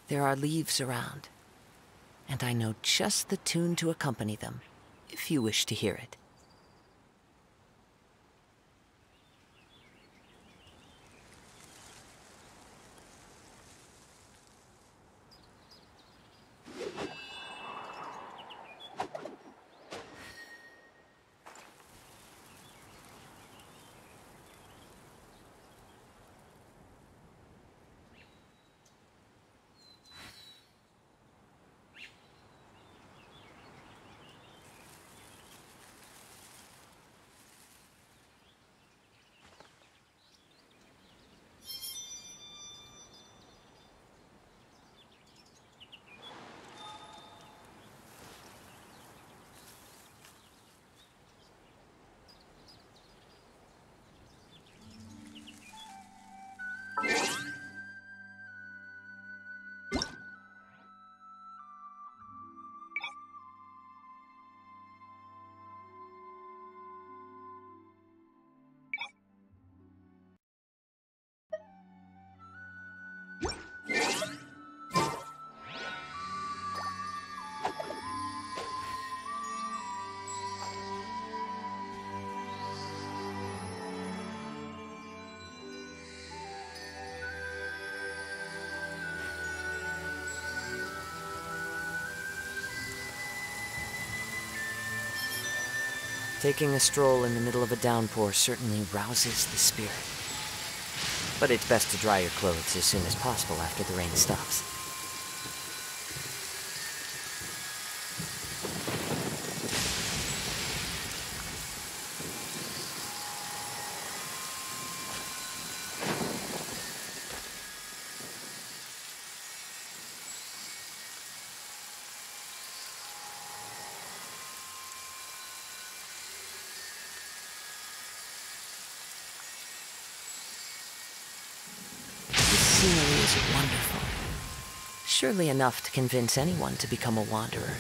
There are leaves around, and I know just the tune to accompany them, if you wish to hear it. Taking a stroll in the middle of a downpour certainly rouses the spirit. But it's best to dry your clothes as soon as possible after the rain stops. The scenery is wonderful. Surely enough to convince anyone to become a wanderer.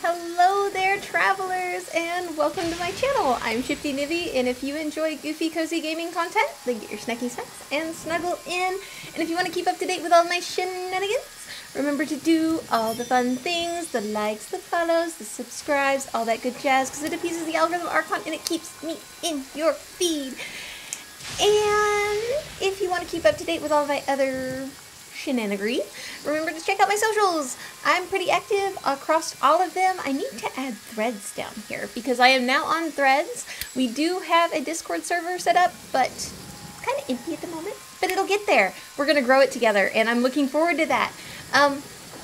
Hello there, travelers, and welcome to my channel. I'm Shifty Nivy, and if you enjoy goofy, cozy gaming content, then get your snacky snacks and snuggle in. And if you want to keep up to date with all my shenanigans, Remember to do all the fun things, the likes, the follows, the subscribes, all that good jazz, because it appeases the algorithm archon and it keeps me in your feed. And if you want to keep up to date with all my other shenanigans, remember to check out my socials. I'm pretty active across all of them. I need to add threads down here because I am now on threads. We do have a Discord server set up, but it's kind of empty at the moment. But it'll get there. We're going to grow it together, and I'm looking forward to that.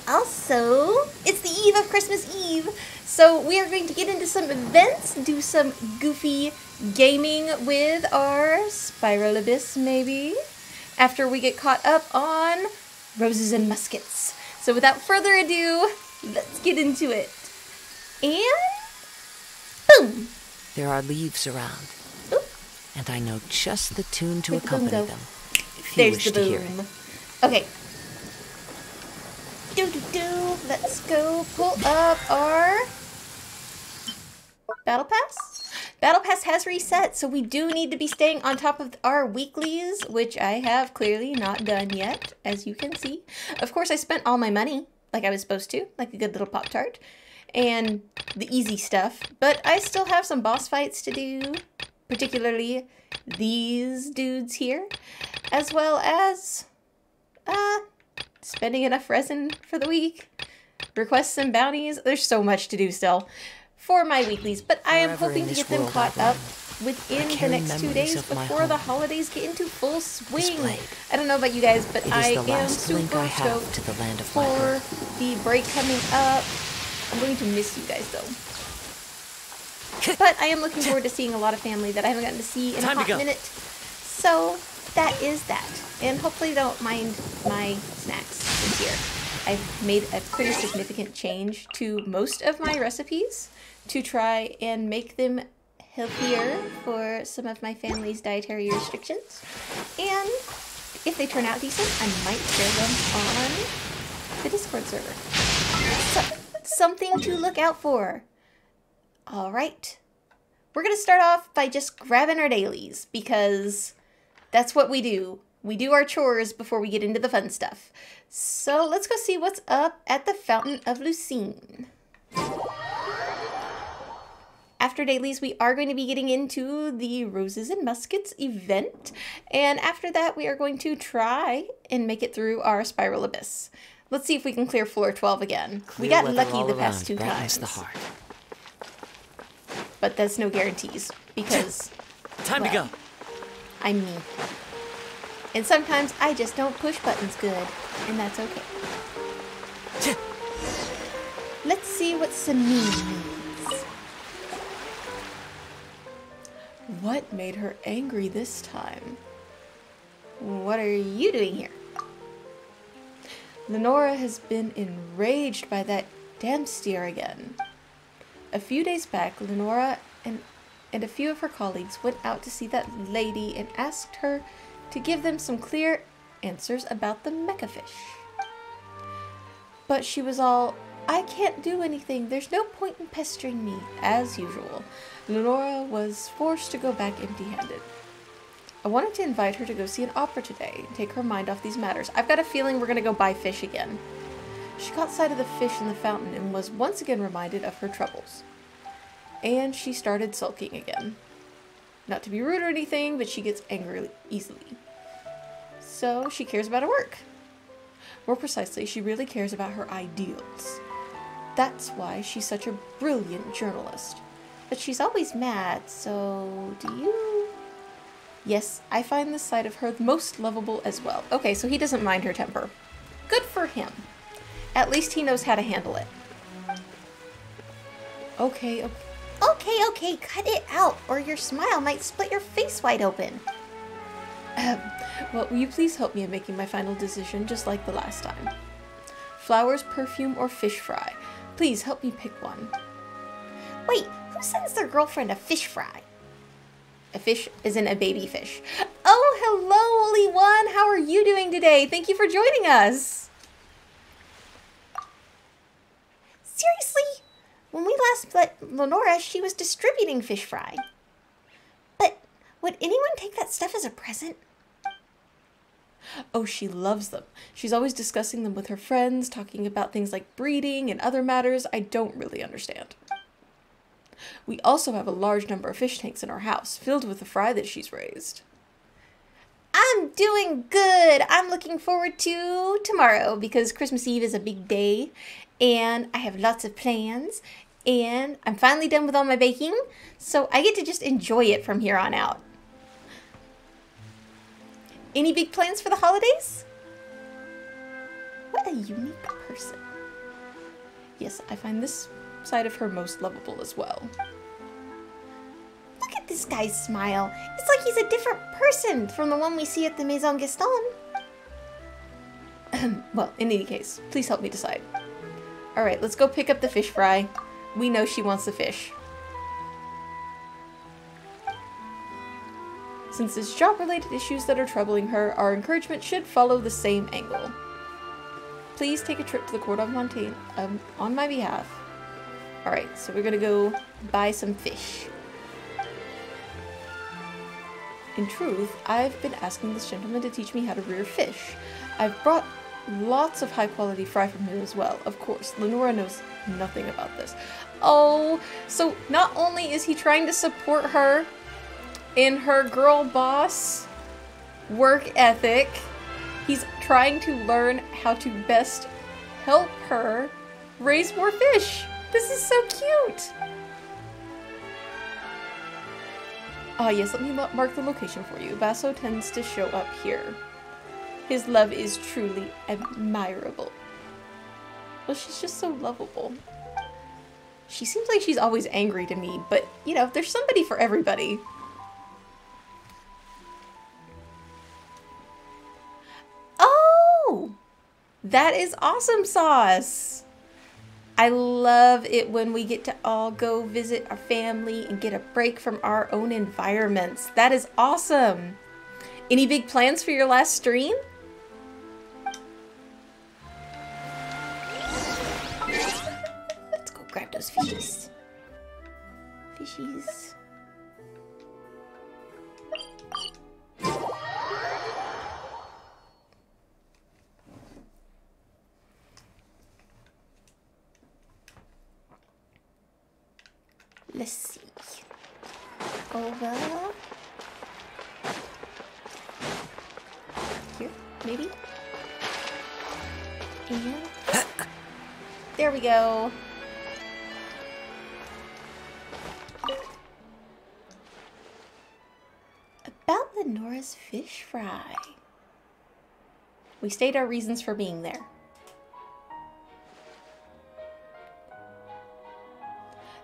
Also, it's the eve of Christmas Eve, so we are going to get into some events, do some goofy gaming with our Spiral Abyss, maybe, after we get caught up on Roses and Muskets. So without further ado, let's get into it. And boom! There are leaves around, Ooh. and I know just the tune to Make the boom accompany go. them, if you There's wish the to hear boom. it. Okay. Let's go pull up our Battle Pass. Battle Pass has reset, so we do need to be staying on top of our weeklies, which I have clearly not done yet, as you can see. Of course, I spent all my money, like I was supposed to, like a good little Pop-Tart, and the easy stuff, but I still have some boss fights to do, particularly these dudes here, as well as, spending enough resin for the week, requests and bounties. There's so much to do still for my weeklies, but I am Forever hoping in to this get them world caught I up roam. within I the carry next 2 memories days of my before the home. holidays get into full swing. blade. I don't know about you guys, but It I is the am last link super I have stoked to the land of my for birth. the break coming up. I'm going to miss you guys though. But I am looking forward to seeing a lot of family that I haven't gotten to see in a Time to hot go. minute. So that is that. And hopefully they don't mind my snacks this year. I've made a pretty significant change to most of my recipes to try and make them healthier for some of my family's dietary restrictions. And if they turn out decent, I might share them on the Discord server. So, something to look out for. All right. We're going to start off by just grabbing our dailies because that's what we do. We do our chores before we get into the fun stuff. So let's go see what's up at the Fountain of Lucine. After dailies, we are going to be getting into the Roses and Muskets event. And after that, we are going to try and make it through our Spiral Abyss. Let's see if we can clear floor 12 again. We got Clear weather lucky all the past around 2 brightens times. the heart. But that's no guarantees because Time to go. I'm me. And sometimes I just don't push buttons good, and that's okay. Let's see what Samine needs. What made her angry this time? What are you doing here? Lenora has been enraged by that damn steer again. A few days back, Lenora and a few of her colleagues went out to see that lady and asked her to give them some clear answers about the mecha fish. But she was all, I can't do anything, there's no point in pestering me. As usual, Lenora was forced to go back empty-handed. I wanted to invite her to go see an opera today and take her mind off these matters. I've got a feeling we're going to go buy fish again. She caught sight of the fish in the fountain and was once again reminded of her troubles. And she started sulking again. Not to be rude or anything, but she gets angry easily. So she cares about her work. More precisely, she really cares about her ideals. That's why she's such a brilliant journalist. But she's always mad, so do you? Yes, I find this side of her the most lovable as well. Okay, so he doesn't mind her temper. Good for him. At least he knows how to handle it. Okay, okay, cut it out, or your smile might split your face wide open. Well, will you please help me in making my final decision, just like the last time? Flowers, perfume, or fish fry? Please help me pick one. Wait, who sends their girlfriend a fish fry? A fish isn't a baby fish. Oh, hello, Holy One! How are you doing today? Thank you for joining us! Seriously? When we last met Lenora, she was distributing fish fry. But would anyone take that stuff as a present? Oh, she loves them. She's always discussing them with her friends, talking about things like breeding and other matters I don't really understand. We also have a large number of fish tanks in our house, filled with the fry that she's raised. I'm doing good. I'm looking forward to tomorrow because Christmas Eve is a big day and I have lots of plans and I'm finally done with all my baking, so I get to just enjoy it from here on out. Any big plans for the holidays? What a unique person. Yes, I find this side of her most lovable as well. Look at this guy's smile. It's like he's a different person from the one we see at the Maison Gaston. Well, in any case, please help me decide. Alright, let's go pick up the fish fry. We know she wants the fish. Since it's job-related issues that are troubling her, our encouragement should follow the same angle. Please take a trip to the Court of Montaigne on my behalf. Alright, so we're gonna go buy some fish. In truth, I've been asking this gentleman to teach me how to rear fish. I've brought lots of high-quality fry from him as well. Of course, Lenora knows nothing about this. Oh, so not only is he trying to support her in her girl boss work ethic, he's trying to learn how to best help her raise more fish. This is so cute. Ah, yes, let me mark the location for you. Basso tends to show up here. His love is truly admirable. Well, she's just so lovable. She seems like she's always angry to me, but, you know, there's somebody for everybody. Oh! That is awesome sauce! I love it when we get to all go visit our family and get a break from our own environments. That is awesome! Any big plans for your last stream? Let's go grab those fishies. Fishies. Let's see. Over here, maybe? And there we go. About Lenora's fish fry. We state our reasons for being there.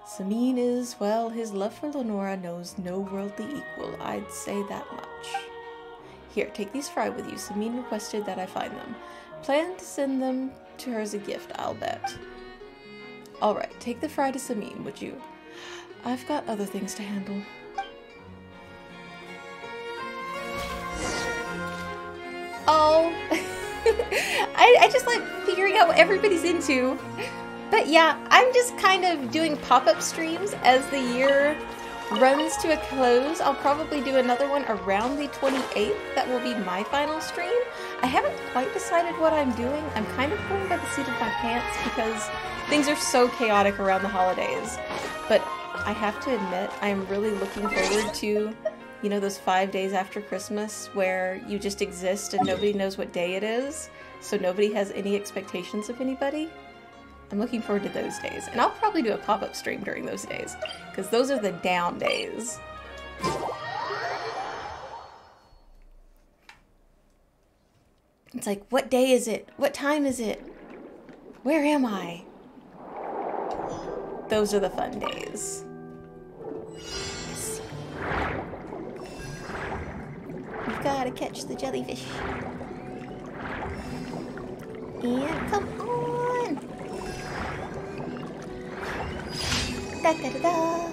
Samine is, well, his love for Lenora knows no worldly equal, I'd say that much. Here, take these fry with you. Samine requested that I find them. Plan to send them to her as a gift, I'll bet. Alright, take the fry to Samine, would you? I've got other things to handle. Oh, I just like figuring out what everybody's into. But yeah, I'm just kind of doing pop-up streams as the year runs to a close. I'll probably do another one around the 28th. That will be my final stream. I haven't quite decided what I'm doing. I'm kind of going by the seat of my pants because things are so chaotic around the holidays. But I have to admit, I'm really looking forward to, you know, those 5 days after Christmas where you just exist and nobody knows what day it is, so nobody has any expectations of anybody. I'm looking forward to those days. And I'll probably do a pop-up stream during those days, because those are the down days. It's like, what day is it? What time is it? Where am I? Those are the fun days. We've got to catch the jellyfish. And come on! Da, da, da, da.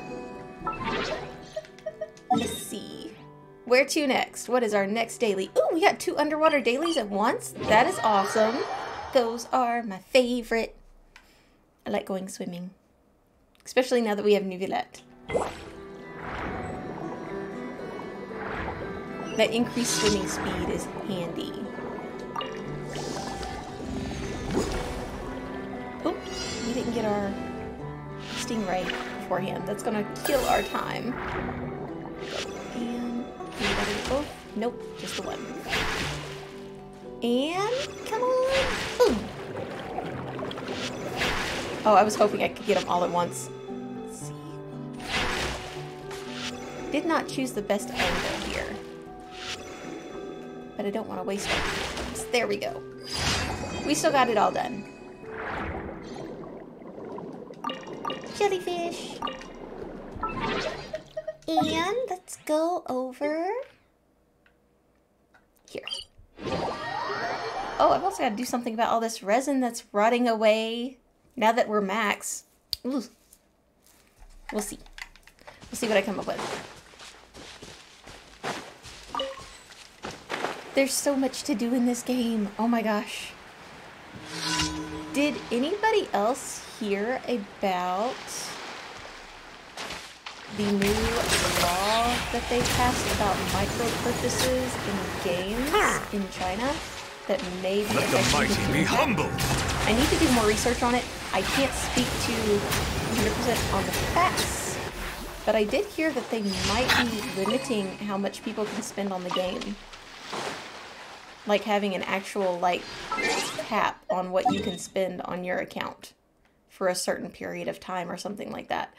Let's see. Where to next? What is our next daily? Ooh, we got 2 underwater dailies at once. That is awesome. Those are my favorite. I like going swimming. Especially now that we have Nuvillette. That increased swimming speed is handy. we didn't get our stingray beforehand. That's gonna kill our time. And we gotta get both. Nope, just the one. And come on, boom. Oh, I was hoping I could get them all at once. Let's see. Did not choose the best angle here, but I don't want to waste it. There we go. We still got it all done. Jellyfish. And let's go over here. Oh, I've also got to do something about all this resin that's rotting away now that we're max. Ooh. We'll see. We'll see what I come up with. There's so much to do in this game. Oh my gosh. Did anybody else hear about the new law that they passed about micro-purchases in games in China that may be Let the mighty be humbled. I need to do more research on it. I can't speak to 100% on the facts, but I did hear that they might be limiting how much people can spend on the game. Like having an actual, like, cap on what you can spend on your account for a certain period of time or something like that.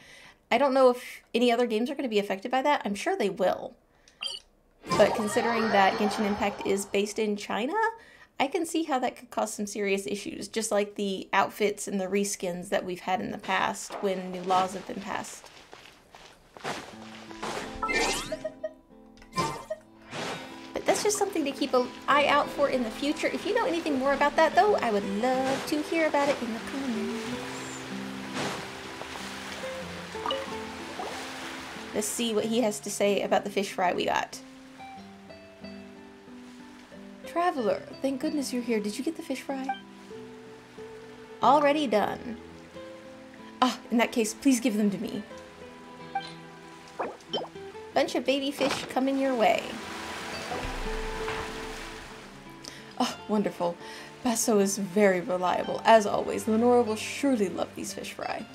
I don't know if any other games are going to be affected by that. I'm sure they will. But considering that Genshin Impact is based in China, I can see how that could cause some serious issues. Just like the outfits and the reskins that we've had in the past when new laws have been passed. But that's just something to keep an eye out for in the future. If you know anything more about that, though, I would love to hear about it in the comments. Let's see what he has to say about the fish fry we got. Traveler, thank goodness you're here. Did you get the fish fry? Already done. Ah, in that case, please give them to me. Bunch of baby fish coming your way. Oh, wonderful. Basso is very reliable. As always, Lenora will surely love these fish fry.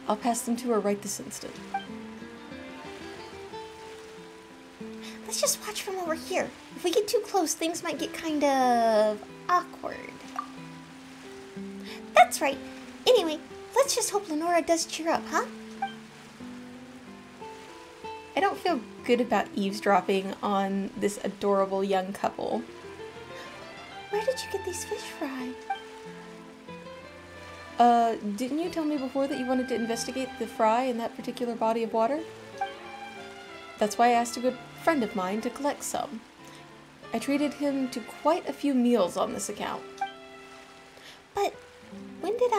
I'll pass them to her right this instant. Let's just watch from over here. If we get too close, things might get kind of awkward. That's right. Anyway, let's just hope Lenora does cheer up, huh? I don't feel good about eavesdropping on this adorable young couple. Where did you get these fish fry? Didn't you tell me before that you wanted to investigate the fry in that particular body of water? That's why I asked a good friend of mine to collect some. I treated him to quite a few meals on this account. But when did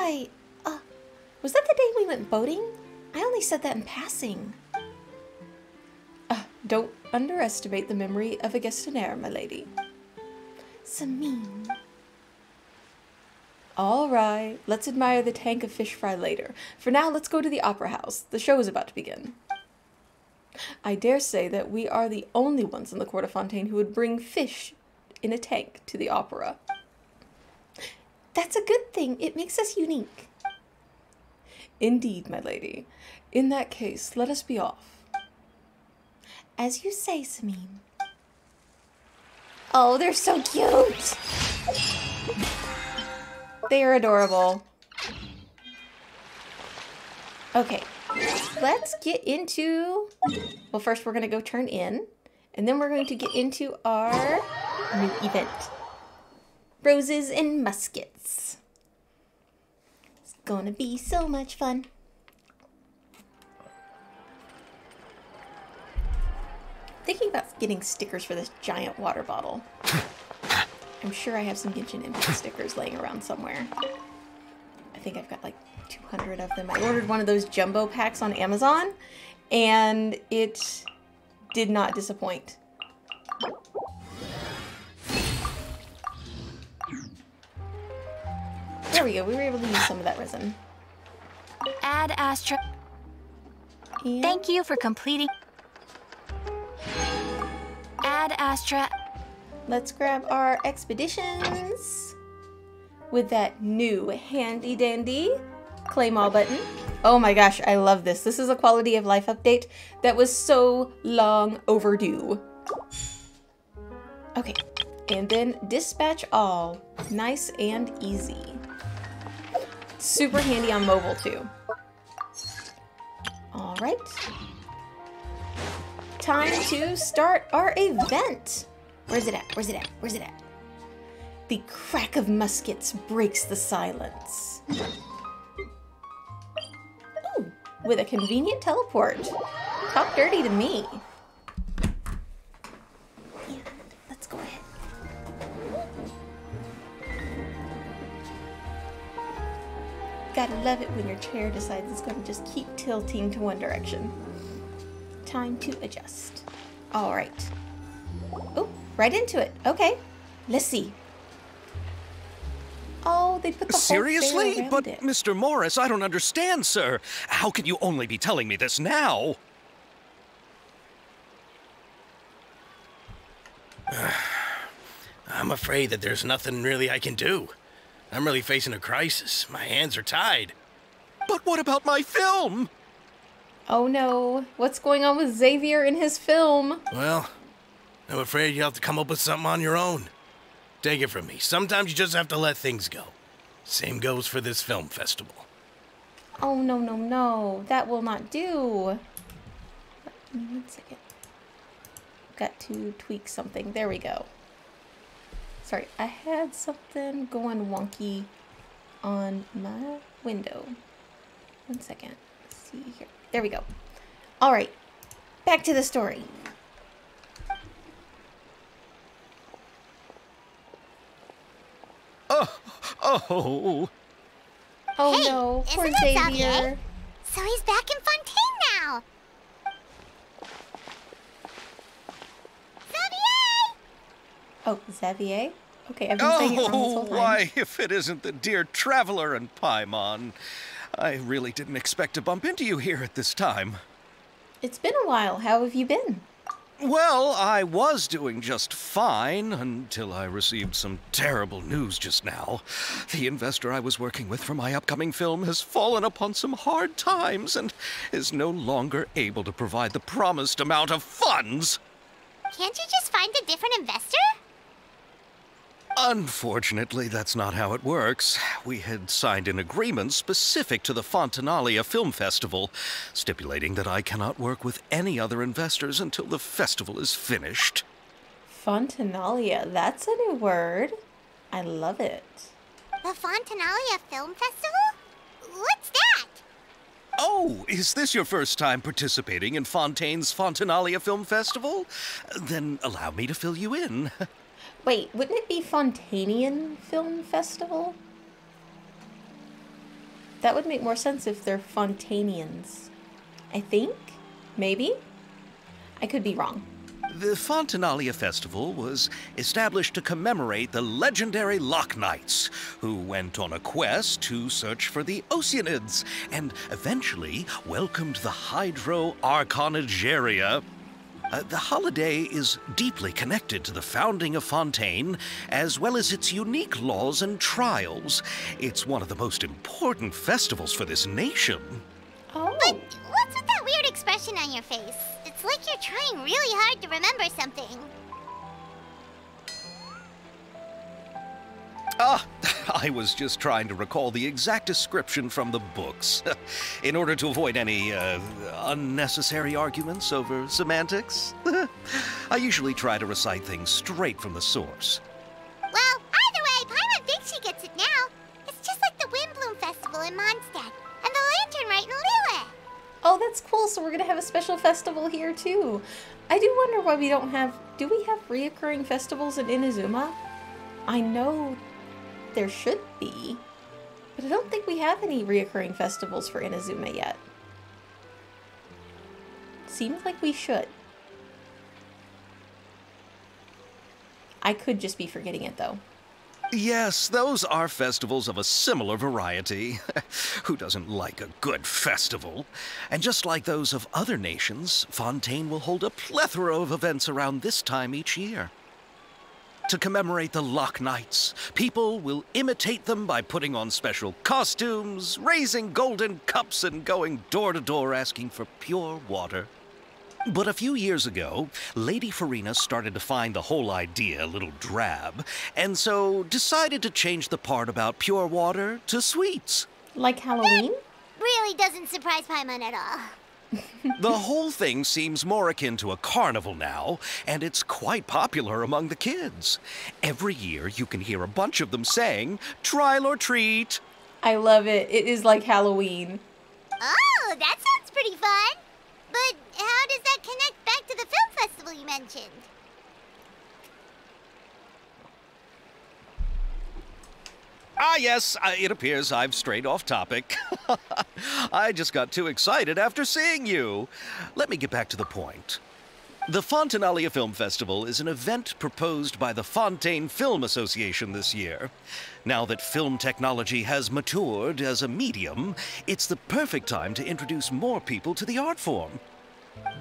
was that the day we went boating? I only said that in passing. Don't underestimate the memory of a Gestionnaire, my lady. Samine. Alright, let's admire the tank of fish fry later. For now, let's go to the opera house. The show is about to begin. I dare say that we are the only ones in the Court of Fontaine who would bring fish in a tank to the opera. That's a good thing. It makes us unique. Indeed, my lady. In that case, let us be off. As you say, Samine. Oh, they're so cute! They are adorable. Okay, let's get into... Well, first we're going to go turn in, and then we're going to get into our new event. Roses and Muskets. It's gonna be so much fun. Thinking about getting stickers for this giant water bottle. I'm sure I have some Genshin Impact stickers laying around somewhere. I think I've got like 200 of them. I ordered one of those jumbo packs on Amazon, and it did not disappoint. There we go. We were able to use some of that resin. Ad Astra. And Thank you for completing. Ad Astra. let's grab our expeditions. with that new handy dandy claim all button. Oh my gosh, I love this. This is a quality of life update that was so long overdue. Okay, and then dispatch all. Nice and easy. Super handy on mobile too. All right. Time to start our event. Where's it at? Where's it at? Where's it at? The crack of muskets breaks the silence. Ooh, with a convenient teleport. Talk dirty to me. And let's go ahead. Gotta love it when your chair decides it's gonna just keep tilting to one direction. Time to adjust. All right. Oh, right into it. Okay, let's see. Oh, they put the Seriously? whole But, it. Mr. Morris, I don't understand, sir. How can you only be telling me this now? I'm afraid that there's nothing really I can do. I'm really facing a crisis. My hands are tied. But what about my film? Oh no, what's going on with Xavier in his film? Well, I'm afraid you'll have to come up with something on your own. Take it from me. Sometimes you just have to let things go. Same goes for this film festival. Oh no, no, no, that will not do. 1 second. Got to tweak something. There we go. Sorry, I had something going wonky on my window. 1 second. Let's see here. There we go. All right, back to the story. Oh. Oh Hey, no, poor isn't it Xavier. Xavier? So he's back in Fontaine now. Xavier! Oh, Xavier? Okay, I've been saying it wrong this whole time. Why, if it isn't the dear Traveler and Paimon. I really didn't expect to bump into you here at this time. It's been a while. How have you been? Well, I was doing just fine until I received some terrible news just now. The investor I was working with for my upcoming film has fallen upon some hard times and is no longer able to provide the promised amount of funds. Can't you just find a different investor? Unfortunately, that's not how it works. We had signed an agreement specific to the Fontanalia Film Festival, stipulating that I cannot work with any other investors until the festival is finished. Fontanalia, that's a new word. I love it. The Fontanalia Film Festival? What's that? Oh, is this your first time participating in Fontaine's Fontanalia Film Festival? Then allow me to fill you in. Wait, wouldn't it be Fontanian Film Festival? That would make more sense if they're Fontanians. I think? Maybe? I could be wrong. The Fontanalia Festival was established to commemorate the legendary Loch Knights, who went on a quest to search for the Oceanids, and eventually welcomed the Hydro Arconageria. The holiday is deeply connected to the founding of Fontaine, as well as its unique laws and trials. It's one of the most important festivals for this nation. Oh. But what's with that weird expression on your face? It's like you're trying really hard to remember something. I was just trying to recall the exact description from the books, in order to avoid any unnecessary arguments over semantics. I usually try to recite things straight from the source. Well, either way, Paimon thinks she gets it now. It's just like the Windbloom Festival in Mondstadt, and the Lantern Rite in Lille. Oh, that's cool. So we're going to have a special festival here, too. I do wonder why we don't have... Do we have reoccurring festivals in Inazuma? I know there should be, but I don't think we have any reoccurring festivals for Inazuma yet. Seems like we should. I could just be forgetting it, though. Yes, those are festivals of a similar variety. Who doesn't like a good festival? And just like those of other nations, Fontaine will hold a plethora of events around this time each year. to commemorate the Loch Nights. People will imitate them by putting on special costumes, raising golden cups, and going door to door asking for pure water. But a few years ago, Lady Farina started to find the whole idea a little drab, and so decided to change the part about pure water to sweets. Like Halloween? Really doesn't surprise Paimon at all. The whole thing seems more akin to a carnival now, and it's quite popular among the kids. Every year you can hear a bunch of them saying, "Trial or treat." I love it. It is like Halloween. Oh, that sounds pretty fun. But how does that connect back to the film festival you mentioned? Ah, yes, it appears I've strayed off topic. I just got too excited after seeing you. Let me get back to the point. The Fontanalia Film Festival is an event proposed by the Fontaine Film Association this year. Now that film technology has matured as a medium, it's the perfect time to introduce more people to the art form.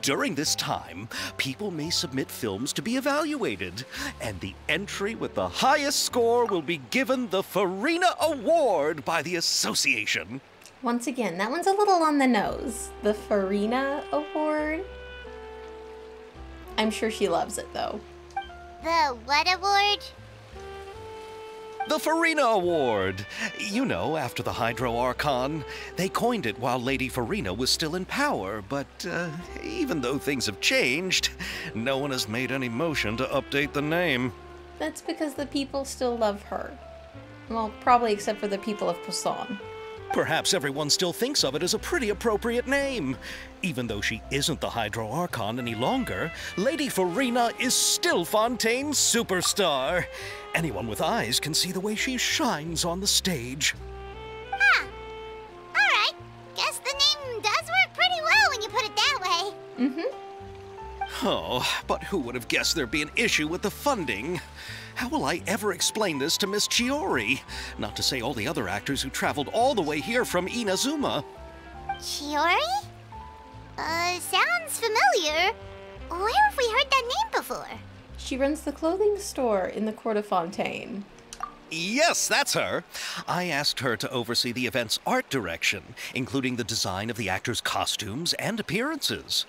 During this time, people may submit films to be evaluated, and the entry with the highest score will be given the Farina Award by the association. Once again, that one's a little on the nose. The Farina Award? I'm sure she loves it, though. The what award? The Farina Award. You know, after the Hydro Archon. They coined it while Lady Farina was still in power, but even though things have changed, no one has made any motion to update the name. That's because the people still love her. Well, probably except for the people of Poisson. Perhaps everyone still thinks of it as a pretty appropriate name. Even though she isn't the Hydro Archon any longer, Lady Farina is still Fontaine's superstar. Anyone with eyes can see the way she shines on the stage. Huh. Alright. Guess the name does work pretty well when you put it that way. Mm-hmm. Oh, but who would have guessed there'd be an issue with the funding? How will I ever explain this to Miss Chiori? Not to say all the other actors who traveled all the way here from Inazuma. Chiori? Sounds familiar. Where have we heard that name before? She runs the clothing store in the Court of Fontaine. Yes, that's her. I asked her to oversee the event's art direction, including the design of the actors' costumes and appearances.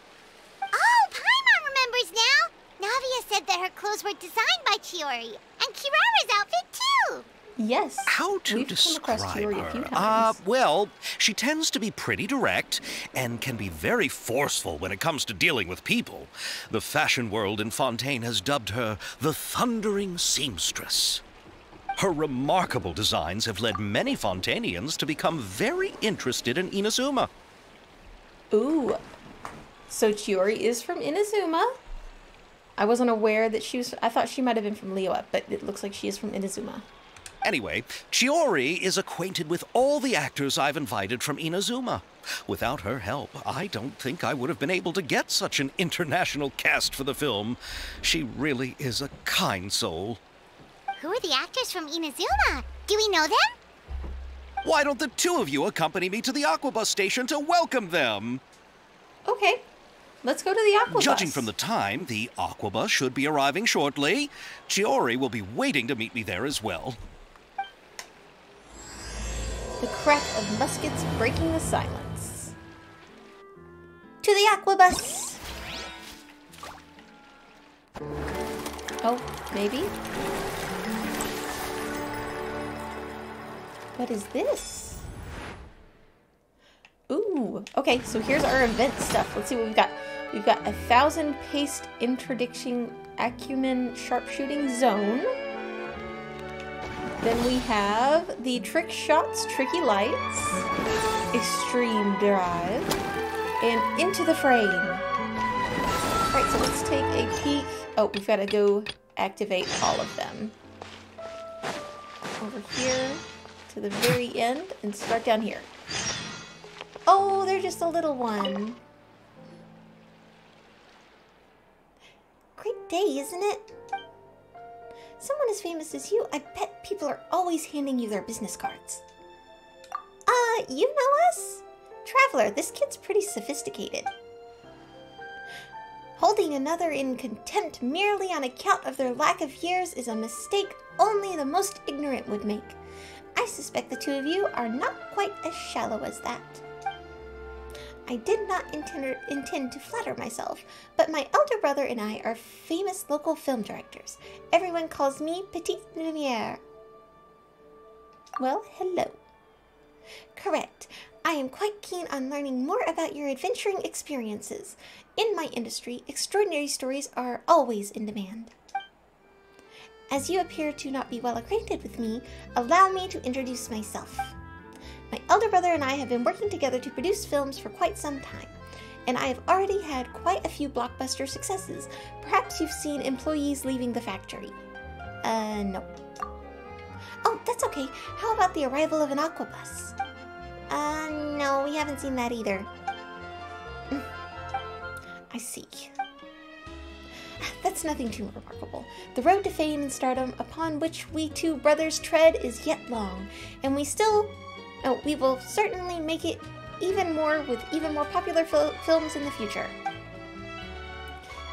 Oh, Paimon remembers now. Navia said that her clothes were designed by Chiori, and Kirara's outfit too. Yes. How to We've describe come across Chiori a few her? times. Well, she tends to be pretty direct and can be very forceful when it comes to dealing with people. The fashion world in Fontaine has dubbed her the Thundering Seamstress. Her remarkable designs have led many Fontainians to become very interested in Inazuma. Ooh. So Chiori is from Inazuma. I wasn't aware that she was... I thought she might have been from Liyue, but it looks like she is from Inazuma. Anyway, Chiori is acquainted with all the actors I've invited from Inazuma. Without her help, I don't think I would have been able to get such an international cast for the film. She really is a kind soul. Who are the actors from Inazuma? Do we know them? Why don't the two of you accompany me to the Aquabus station to welcome them? Okay. Let's go to the Aquabus. Judging from the time, the Aquabus should be arriving shortly. Chiori will be waiting to meet me there as well. The crack of muskets breaking the silence. To the Aquabus! Oh, maybe? What is this? Ooh, okay, so here's our event stuff. Let's see what we've got. We've got 1,000 paste interdiction acumen sharpshooting zone. Then we have the trick shots, tricky lights, extreme drive, and into the frame. All right, so let's take a peek. Oh, we've got to go activate all of them. Over here to the very end and start down here. Oh, they're just a little one. Great day, isn't it? Someone as famous as you, I bet people are always handing you their business cards. You know us? Traveler, this kid's pretty sophisticated. Holding another in contempt merely on account of their lack of years is a mistake only the most ignorant would make. I suspect the two of you are not quite as shallow as that. I did not intend to flatter myself, but my elder brother and I are famous local film directors. Everyone calls me Petite Lumière. Well, hello. Correct. I am quite keen on learning more about your adventuring experiences. In my industry, extraordinary stories are always in demand. As you appear to not be well acquainted with me, allow me to introduce myself. My elder brother and I have been working together to produce films for quite some time, and I have already had quite a few blockbuster successes. Perhaps you've seen employees leaving the factory. No. Oh, that's okay. How about the arrival of an aquabus? No, we haven't seen that either. I see. That's nothing too remarkable. The road to fame and stardom upon which we two brothers tread is yet long, and we will certainly make it even more with even more popular films in the future.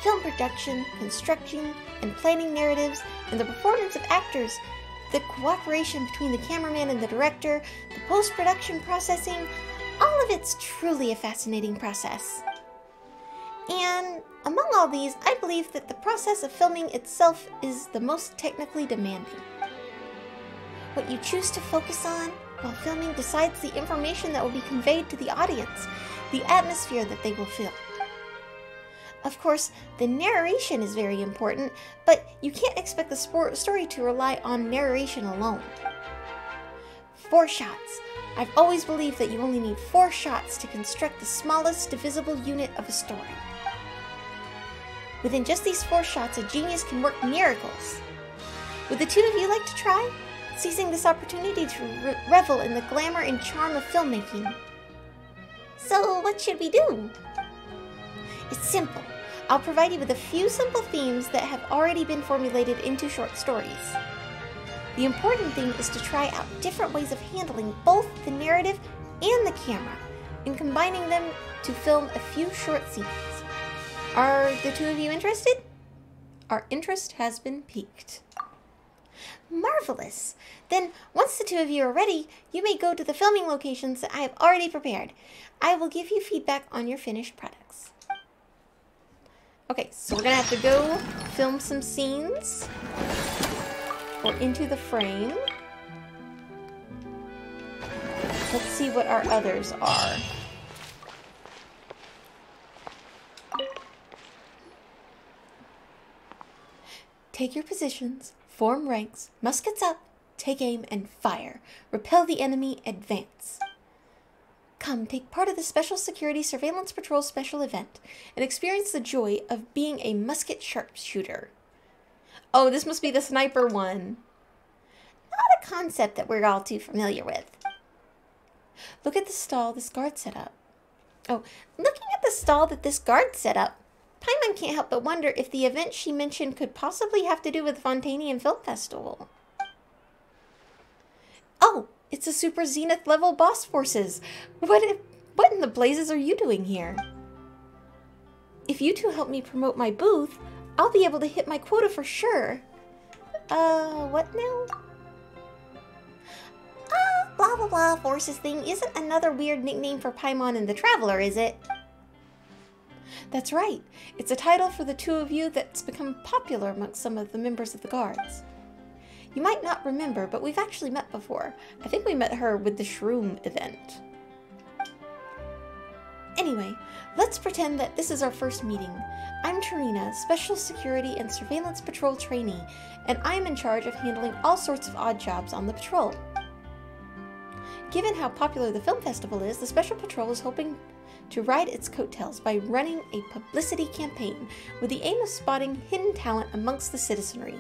Film production, construction, and planning narratives, and the performance of actors, the cooperation between the cameraman and the director, the post-production processing, all of it's truly a fascinating process. And among all these, I believe that the process of filming itself is the most technically demanding. What you choose to focus on while filming decides the information that will be conveyed to the audience, the atmosphere that they will feel. Of course, the narration is very important, but you can't expect the story to rely on narration alone. 4 shots. I've always believed that you only need 4 shots to construct the smallest divisible unit of a story. Within just these 4 shots, a genius can work miracles. Would the two of you like to try? Seizing this opportunity to revel in the glamour and charm of filmmaking. So, what should we do? It's simple. I'll provide you with a few simple themes that have already been formulated into short stories. The important thing is to try out different ways of handling both the narrative and the camera, and combining them to film a few short scenes. Are the two of you interested? Our interest has been piqued. Marvelous! Then, once the two of you are ready, you may go to the filming locations that I have already prepared. I will give you feedback on your finished products. Okay, so we're gonna have to go film some scenes. Or into the frame. Let's see what our others are. Take your positions, form ranks, muskets up, take aim, and fire. Repel the enemy, advance. Come, take part of the Special Security Surveillance Patrol special event and experience the joy of being a musket sharpshooter. Oh, this must be the sniper one. Not a concept that we're all too familiar with. Look at the stall this guard set up. Oh, looking at the stall that this guard set up, Paimon can't help but wonder if the event she mentioned could possibly have to do with Fontanian Film Festival. Oh, it's a Super Zenith level boss forces. What in the blazes are you doing here? If you two help me promote my booth, I'll be able to hit my quota for sure. What now? Blah blah blah forces thing isn't another weird nickname for Paimon and the Traveler, is it? That's right. It's a title for the two of you that's become popular amongst some of the members of the guards. You might not remember, but we've actually met before. I think we met her with the Shroom event. Anyway, let's pretend that this is our first meeting. I'm Tarina, Special Security and Surveillance Patrol trainee, and I'm in charge of handling all sorts of odd jobs on the patrol. Given how popular the film festival is, the Special Patrol is hoping to ride its coattails by running a publicity campaign with the aim of spotting hidden talent amongst the citizenry.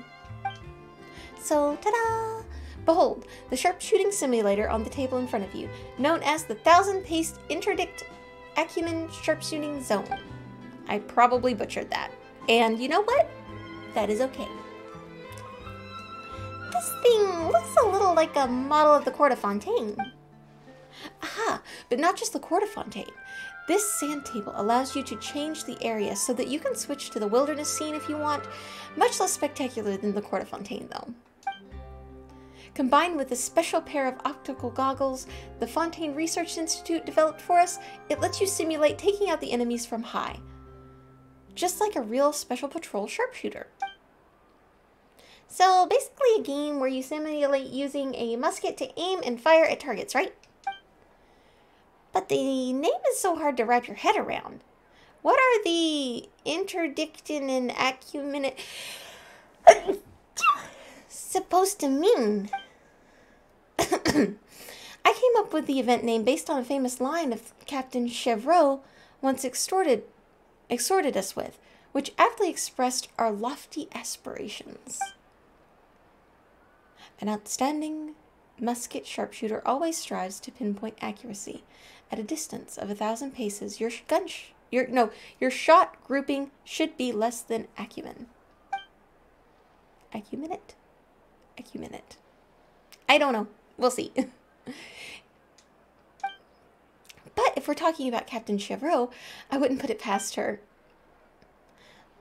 So, ta-da! Behold, the sharpshooting simulator on the table in front of you, known as the Thousand-Pace Interdict Acumen Sharpshooting Zone. I probably butchered that. And you know what? That is okay. This thing looks a little like a model of the Court of Fontaine. Aha! But not just the Court of Fontaine. This sand table allows you to change the area so that you can switch to the wilderness scene if you want. Much less spectacular than the Court of Fontaine, though. Combined with a special pair of optical goggles the Fontaine Research Institute developed for us, it lets you simulate taking out the enemies from high. Just like a real special patrol sharpshooter. So basically a game where you simulate using a musket to aim and fire at targets, right? But the name is so hard to wrap your head around. What are the interdictin and acuminate supposed to mean? I came up with the event name based on a famous line of Captain Chevreau once exhorted us with, which aptly expressed our lofty aspirations. An outstanding musket sharpshooter always strives to pinpoint accuracy. At a distance of 1,000 paces, your shot grouping should be less than acumen. Acuminate? Acuminate. I don't know. We'll see. But if we're talking about Captain Chevreau, I wouldn't put it past her.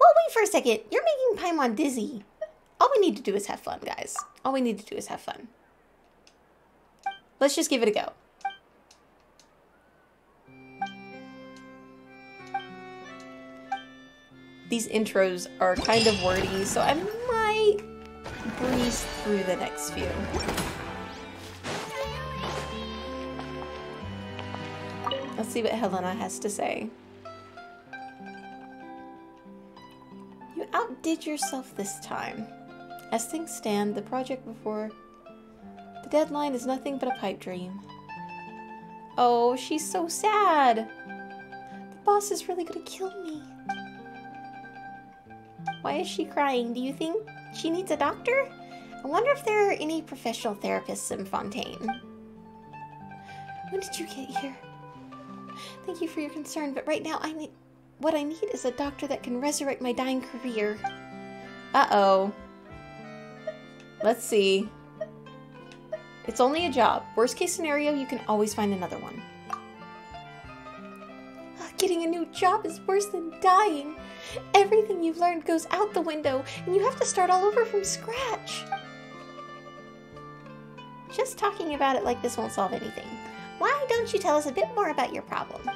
Well, wait for a second. You're making Paimon dizzy. All we need to do is have fun, guys. All we need to do is have fun. Let's just give it a go. These intros are kind of wordy, so I might breeze through the next few. Let's see what Helena has to say. You outdid yourself this time. As things stand, the project before the deadline is nothing but a pipe dream. Oh, she's so sad. The boss is really gonna kill me. Why is she crying? Do you think she needs a doctor? I wonder if there are any professional therapists in Fontaine. When did you get here? Thank you for your concern, but right now what I need is a doctor that can resurrect my dying career. Uh-oh. Let's see. It's only a job. Worst case scenario, you can always find another one. Getting a new job is worse than dying. Everything you've learned goes out the window, and you have to start all over from scratch. Just talking about it like this won't solve anything. Why don't you tell us a bit more about your problem?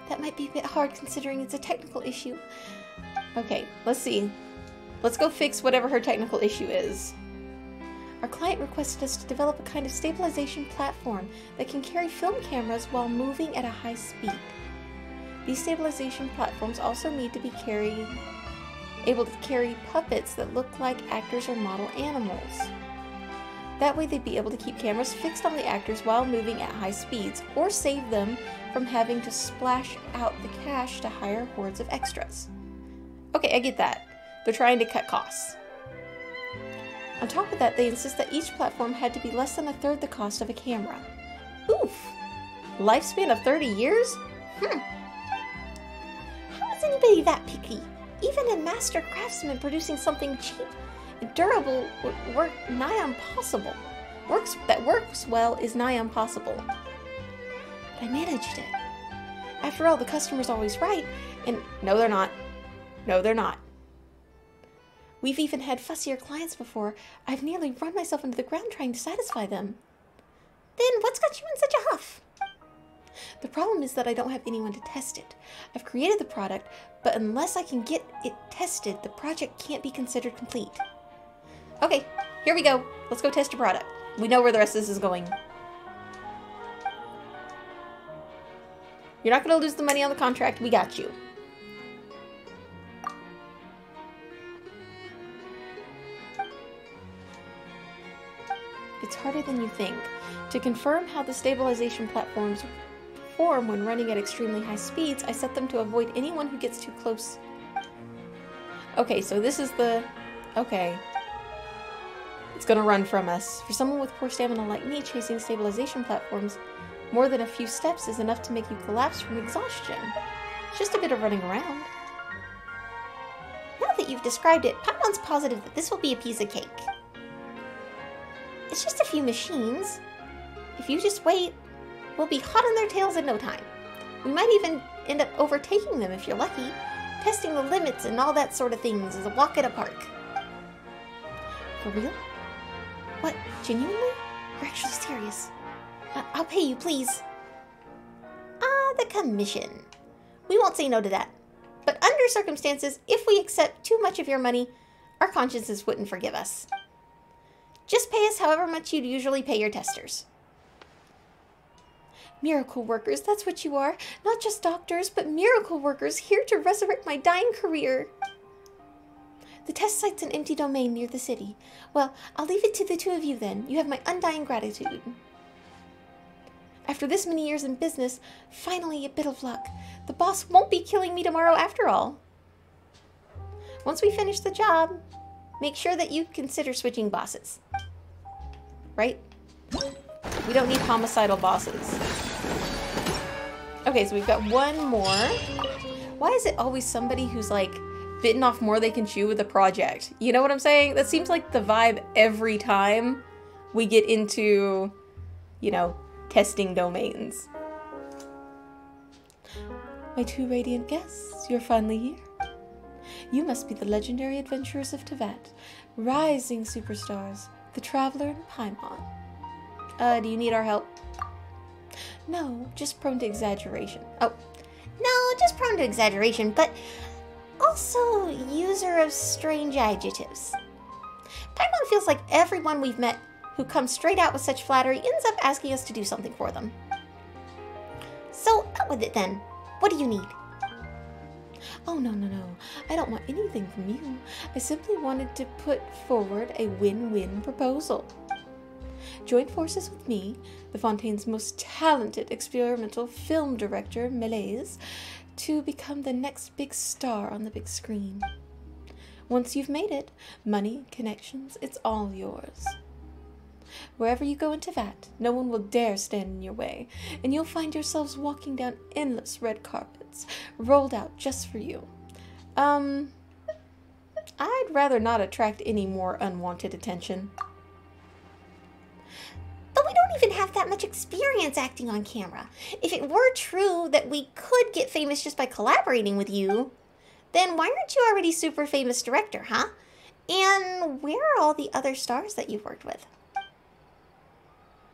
That might be a bit hard considering it's a technical issue. Okay, let's see. Let's go fix whatever her technical issue is. Our client requested us to develop a kind of stabilization platform that can carry film cameras while moving at a high speed. These stabilization platforms also need to be able to carry puppets that look like actors or model animals. That way they'd be able to keep cameras fixed on the actors while moving at high speeds, or save them from having to splash out the cash to hire hordes of extras. Okay, I get that. They're trying to cut costs. On top of that, they insist that each platform had to be less than 1/3 the cost of a camera. Oof! Lifespan of 30 years? How is anybody that picky? Even a master craftsman producing something cheap and durable would work nigh impossible. That works well is nigh impossible. But I managed it. After all, the customer's always right, and no, they're not. No, they're not. We've even had fussier clients before. I've nearly run myself into the ground trying to satisfy them. Then what's got you in such a huff? The problem is that I don't have anyone to test it. I've created the product, but unless I can get it tested, the project can't be considered complete. Okay, here we go. Let's go test your product. We know where the rest of this is going. You're not going to lose the money on the contract. We got you. It's harder than you think. To confirm how the stabilization platforms perform when running at extremely high speeds, I set them to avoid anyone who gets too close. Okay, so this is the... Okay. It's gonna run from us. For someone with poor stamina like me, chasing stabilization platforms more than a few steps is enough to make you collapse from exhaustion. It's just a bit of running around. Now that you've described it, Paimon's positive that this will be a piece of cake. It's just a few machines. If you just wait, we'll be hot on their tails in no time. We might even end up overtaking them if you're lucky. Testing the limits and all that sort of things is a walk in a park. For real? What, genuinely? You're actually serious? I'll pay you, please. The commission. We won't say no to that. But under circumstances, if we accept too much of your money, our consciences wouldn't forgive us. Just pay us however much you'd usually pay your testers. Miracle workers, that's what you are. Not just doctors, but miracle workers here to resurrect my dying career. The test site's an empty domain near the city. Well, I'll leave it to the two of you then. You have my undying gratitude. After this many years in business, finally a bit of luck. The boss won't be killing me tomorrow after all. Once we finish the job, make sure that you consider switching bosses. Right? We don't need homicidal bosses. Okay, so we've got one more. Why is it always somebody who's like bitten off more they can chew with a project? You know what I'm saying? That seems like the vibe every time we get into, you know, testing domains. My two radiant guests, you're finally here. You must be the legendary adventurers of Tevat, rising superstars, the Traveler and Paimon. Do you need our help? No, just prone to exaggeration. Oh, no, just prone to exaggeration, but also user of strange adjectives. Paimon feels like everyone we've met who comes straight out with such flattery ends up asking us to do something for them. So, out with it then. What do you need? Oh, no. I don't want anything from you. I simply wanted to put forward a win-win proposal. Join forces with me, the Fontaine's most talented experimental film director, Malaise, to become the next big star on the big screen. Once you've made it, money, connections, it's all yours. Wherever you go into that, no one will dare stand in your way, and you'll find yourselves walking down endless red carpets, rolled out just for you. I'd rather not attract any more unwanted attention. But we don't even have that much experience acting on camera. If it were true that we could get famous just by collaborating with you, then why aren't you already super famous director, huh? And where are all the other stars that you've worked with?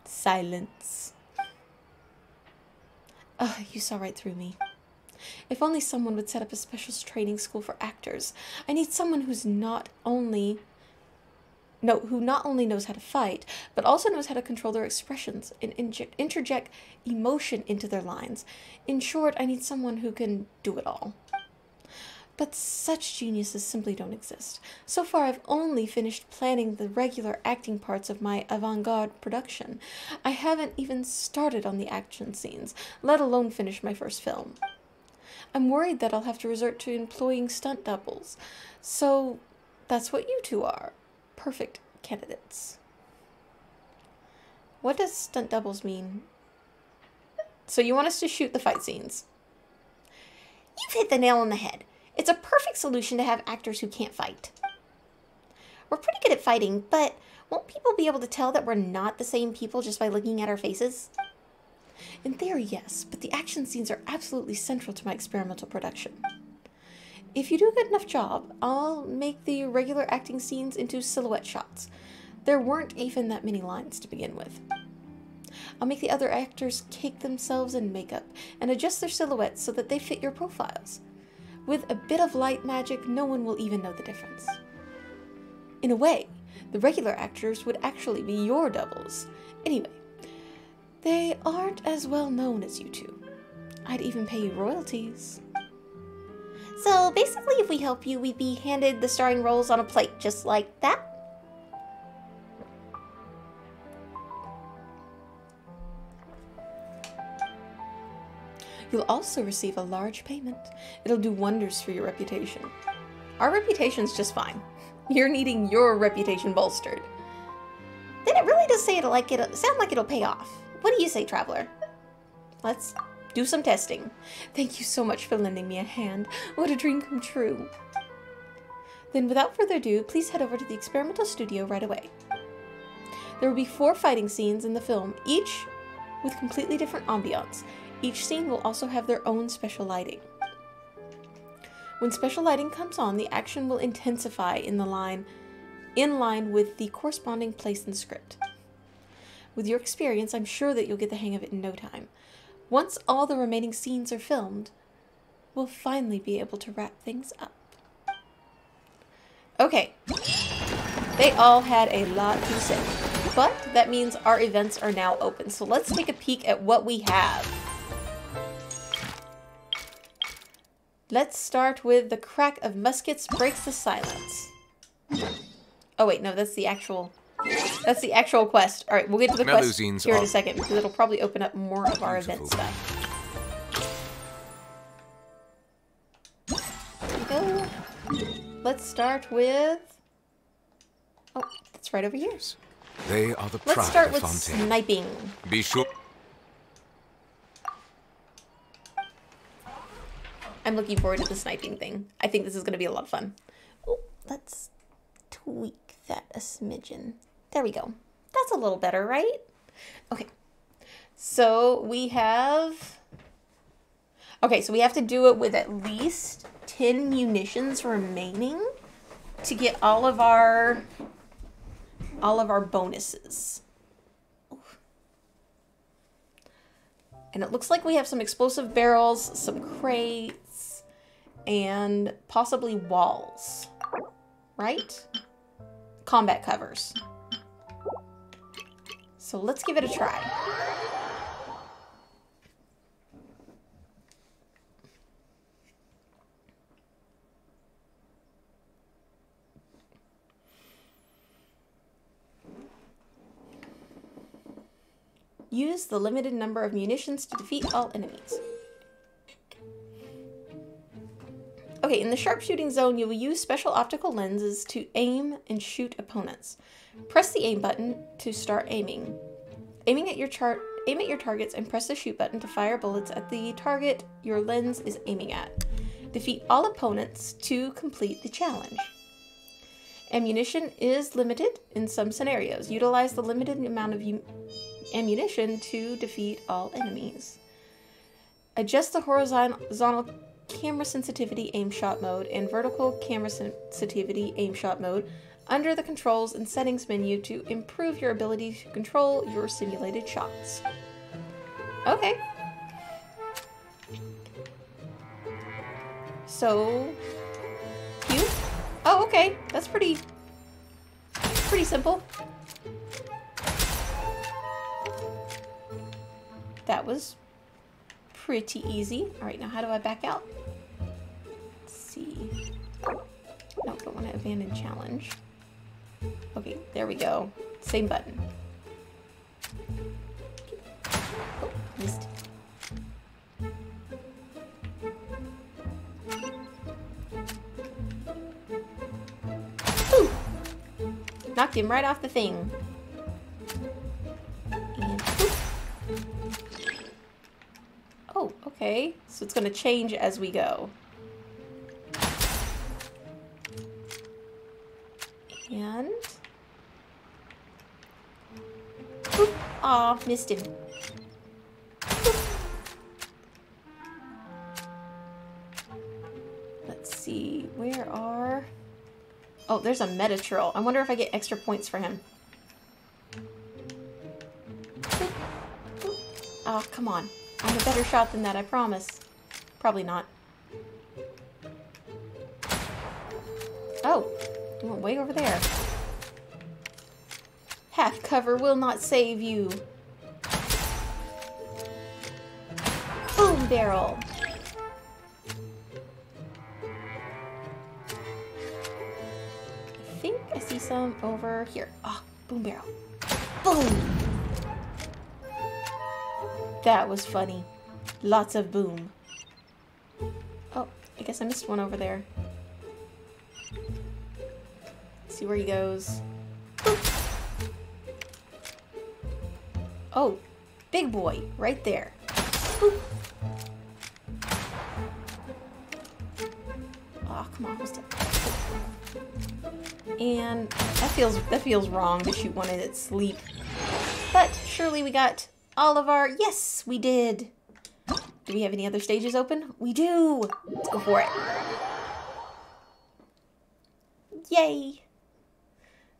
Silence. Ugh, you saw right through me. If only someone would set up a special training school for actors. I need someone who not only knows how to fight, but also knows how to control their expressions and interject emotion into their lines. In short, I need someone who can do it all. But such geniuses simply don't exist. So far, I've only finished planning the regular acting parts of my avant-garde production. I haven't even started on the action scenes, let alone finish my first film. I'm worried that I'll have to resort to employing stunt doubles. So that's what you two are. Perfect candidates. What does stunt doubles mean? So you want us to shoot the fight scenes? You've hit the nail on the head. It's a perfect solution to have actors who can't fight. We're pretty good at fighting, but won't people be able to tell that we're not the same people just by looking at our faces? In theory, yes, but the action scenes are absolutely central to my experimental production. If you do a good enough job, I'll make the regular acting scenes into silhouette shots. There weren't even that many lines to begin with. I'll make the other actors cake themselves in makeup and adjust their silhouettes so that they fit your profiles. With a bit of light magic, no one will even know the difference. In a way, the regular actors would actually be your doubles. Anyway, they aren't as well known as you two. I'd even pay you royalties. So basically, if we help you, we'd be handed the starring roles on a plate, just like that? You'll also receive a large payment. It'll do wonders for your reputation. Our reputation's just fine. You're needing your reputation bolstered. Then it really does sound like it'll pay off. What do you say, Traveler? Let's do some testing. Thank you so much for lending me a hand. What a dream come true. Then without further ado, please head over to the experimental studio right away. There will be 4 fighting scenes in the film, each with completely different ambiance. Each scene will also have their own special lighting. When special lighting comes on, the action will intensify in line with the corresponding place in the script. With your experience, I'm sure that you'll get the hang of it in no time. Once all the remaining scenes are filmed, we'll finally be able to wrap things up. Okay. They all had a lot to say, but that means our events are now open. So let's take a peek at what we have. Let's start with the crack of muskets breaks the silence. Oh wait, no, that's the actual quest. All right, we'll get to the quest here in a second because it'll probably open up more of our event stuff. There we go. Let's start with... Oh, that's right over here. They are the Let's start with sniping. Be sure. I'm looking forward to the sniping thing. I think this is going to be a lot of fun. Oh, let's tweak that a smidgen. There we go. That's a little better, right? Okay. So we have... Okay, so we have to do it with at least 10 munitions remaining to get all of our bonuses. Oof. And it looks like we have some explosive barrels, some crates, and possibly walls. Right? Combat covers. So let's give it a try. Use the limited number of munitions to defeat all enemies. Okay, in the sharpshooting zone, you will use special optical lenses to aim and shoot opponents. Press the aim button to start aiming. Aim at your targets and press the shoot button to fire bullets at the target your lens is aiming at. Defeat all opponents to complete the challenge. Ammunition is limited in some scenarios. Utilize the limited amount of ammunition to defeat all enemies. Adjust the horizontal camera sensitivity aim shot mode and vertical camera sensitivity aim shot mode under the controls and settings menu to improve your ability to control your simulated shots. Okay. So, you? Oh, okay. That's pretty simple. That was pretty easy. All right, now how do I back out? Let's see. No, don't want to abandon challenge. Okay, there we go. Same button. Oh, missed. Ooh! Knocked him right off the thing. And oh, okay. So it's going to change as we go. And... aw, missed him. Let's see, where are... Oh, there's a Metatrill. I wonder if I get extra points for him. Oh, come on. I'm a better shot than that, I promise. Probably not. Oh, I went way over there. Half cover will not save you. Boom barrel. I think I see some over here. Ah, oh, boom barrel. Boom! That was funny. Lots of boom. Oh, I guess I missed one over there. Let's see where he goes. Boop. Oh, big boy, right there. Boop. Oh, come on, what's that? And that feels wrong to shoot one in its sleep. But surely we got all of our... Yes, we did. Do we have any other stages open? We do! Let's go for it. Yay!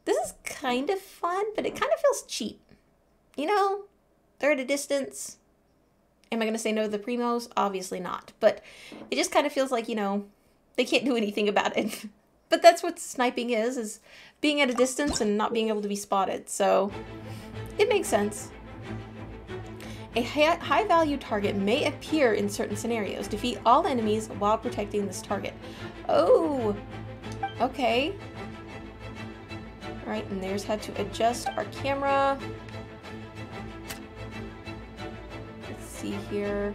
This is kind of fun, but it kind of feels cheap. You know, they're at a distance. Am I going to say no to the primos? Obviously not. But it just kind of feels like, you know, they can't do anything about it. But that's what sniping is being at a distance and not being able to be spotted. So it makes sense. A high-value target may appear in certain scenarios. Defeat all enemies while protecting this target. Oh, okay. All right, and there's how to adjust our camera. Let's see here.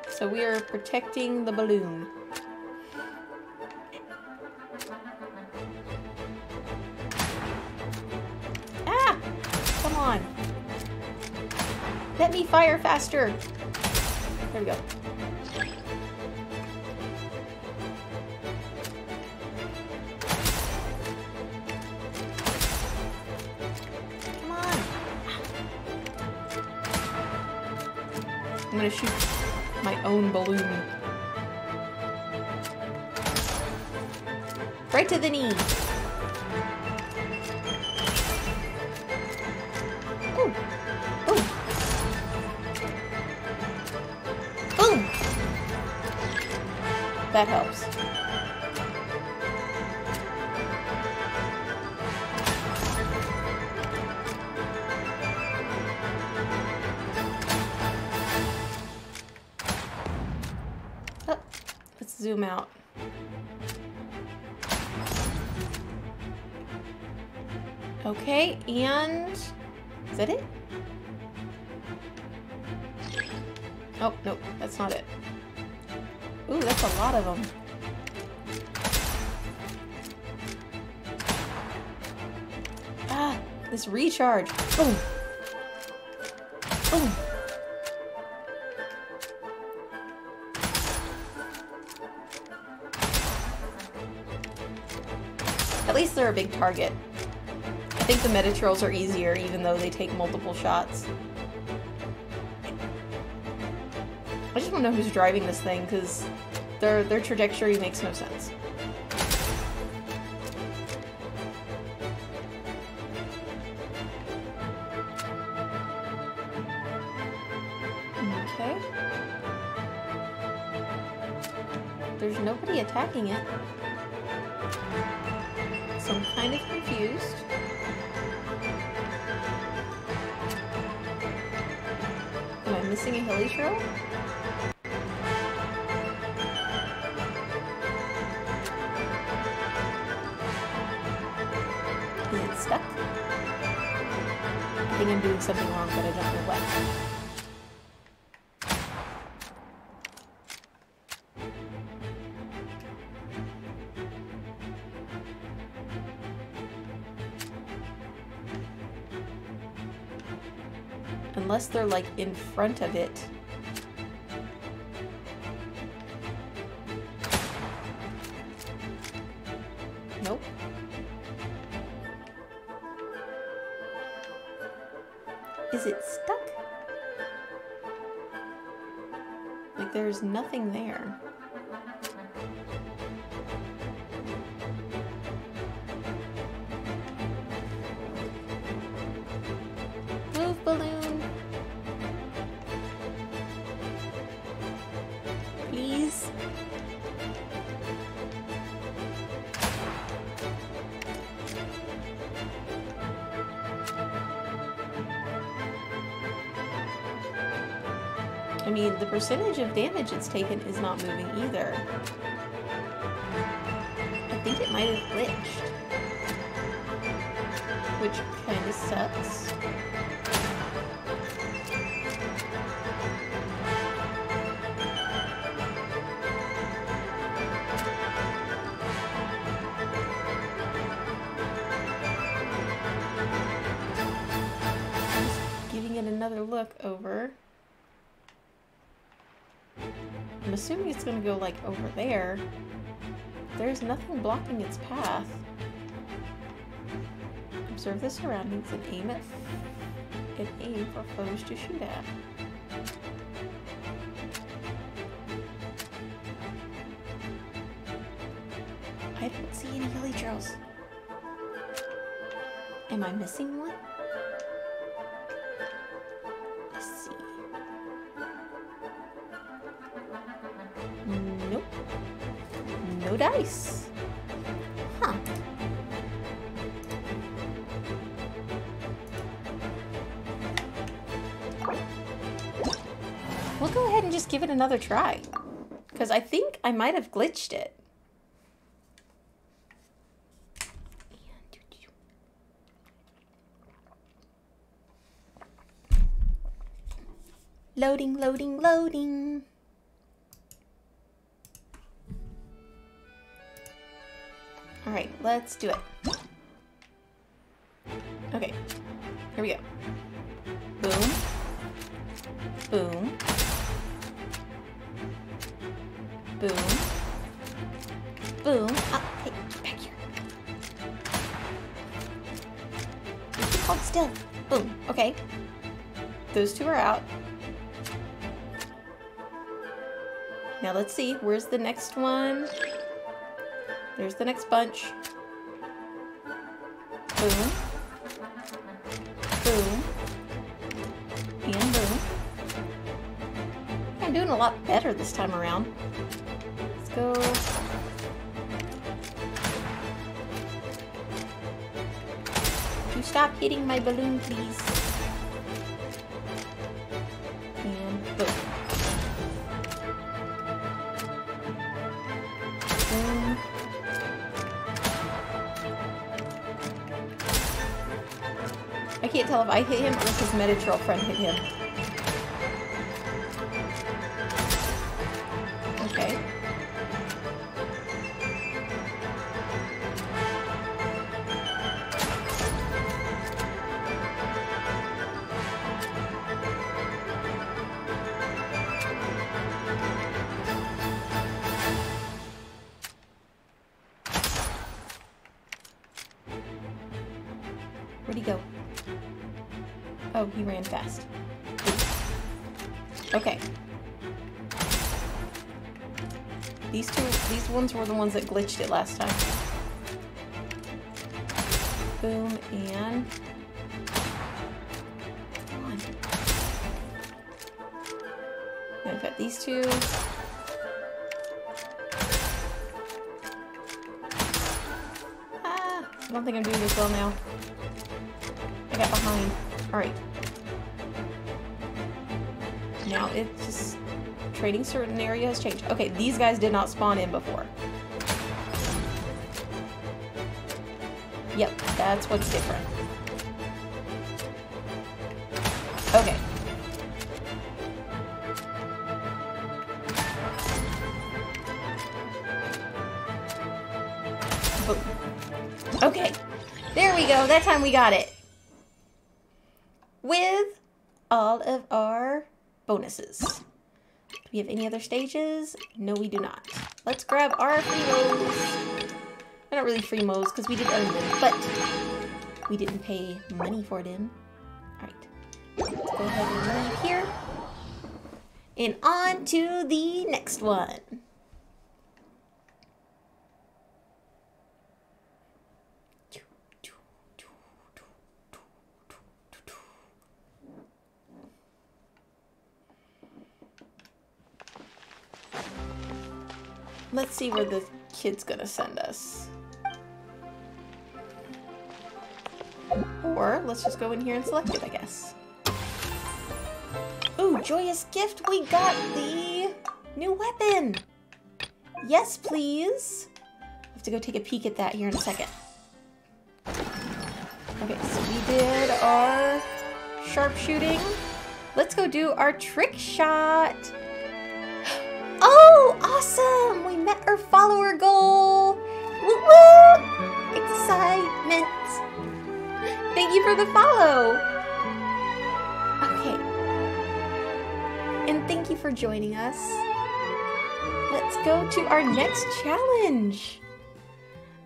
So we are protecting the balloon. Ah! Come on. Let me fire faster. There we go. Come on. I'm gonna shoot my own balloon. Right to the knee. Boom. Boom. Boom. That helps. Oh, let's zoom out. Okay, and is that it? Oh, nope, that's not it. Ooh, that's a lot of them. Ah, this recharge. Boom. Boom. At least they're a big target. I think the Metatrolls are easier, even though they take multiple shots. I just want to know who's driving this thing, because their trajectory makes no sense. Okay. There's nobody attacking it. So I'm kind of confused. Am I missing a heli trail? Is it stuck? I think I'm doing something wrong, but I don't know what. Unless they're like in front of it. Nope. Is it stuck? Like there's nothing there. Move, balloon. Please. I mean, the percentage of damage it's taken is not moving either. I think it might have glitched. Which kind of sucks. Just giving it another look over. I'm assuming it's gonna go like over there. There's nothing blocking its path. Observe the surroundings and aim at and aim for foes to shoot at. I don't see any hilly trails. Am I missing one? Let's see. Nope. No dice. Huh. We'll go ahead and just give it another try. Because I think I might have glitched it. Loading, loading, loading. All right, let's do it. Okay, here we go. Boom. Boom. Boom. Boom. Hey, back here. Hold still. Boom. Okay. Those two are out. Now let's see. Where's the next one? There's the next bunch. Boom. Boom. And boom. I'm doing a lot better this time around. Let's go. Would you stop hitting my balloon, please? And boom. Boom. I can't tell if I hit him or if his Metatrail friend hit him. Okay. Where'd he go? Oh, he ran fast. Okay. These ones were the ones that glitched it last time. Boom, and... Come on. Now I've got these two. I don't think I'm doing this well now. I got behind. Alright. Now it's just... Trading certain area has changed. Okay, these guys did not spawn in before. Yep, that's what's different. Okay. Boom. Okay. There we go. That time we got it. With all of our bonuses. Do we have any other stages? No, we do not. Let's grab our free modes. They're not really free modes because we did earn them, but we didn't pay money for them. Alright. Let's go ahead and leave here. And on to the next one. Let's see where the kid's gonna send us. Or let's just go in here and select it, I guess. Ooh, joyous gift! We got the new weapon! Yes, please! I have to go take a peek at that here in a second. Okay, so we did our sharpshooting. Let's go do our trick shot! Oh, awesome! We met our follower goal! Woo woo! Excitement! Thank you for the follow! Okay. And thank you for joining us. Let's go to our next challenge.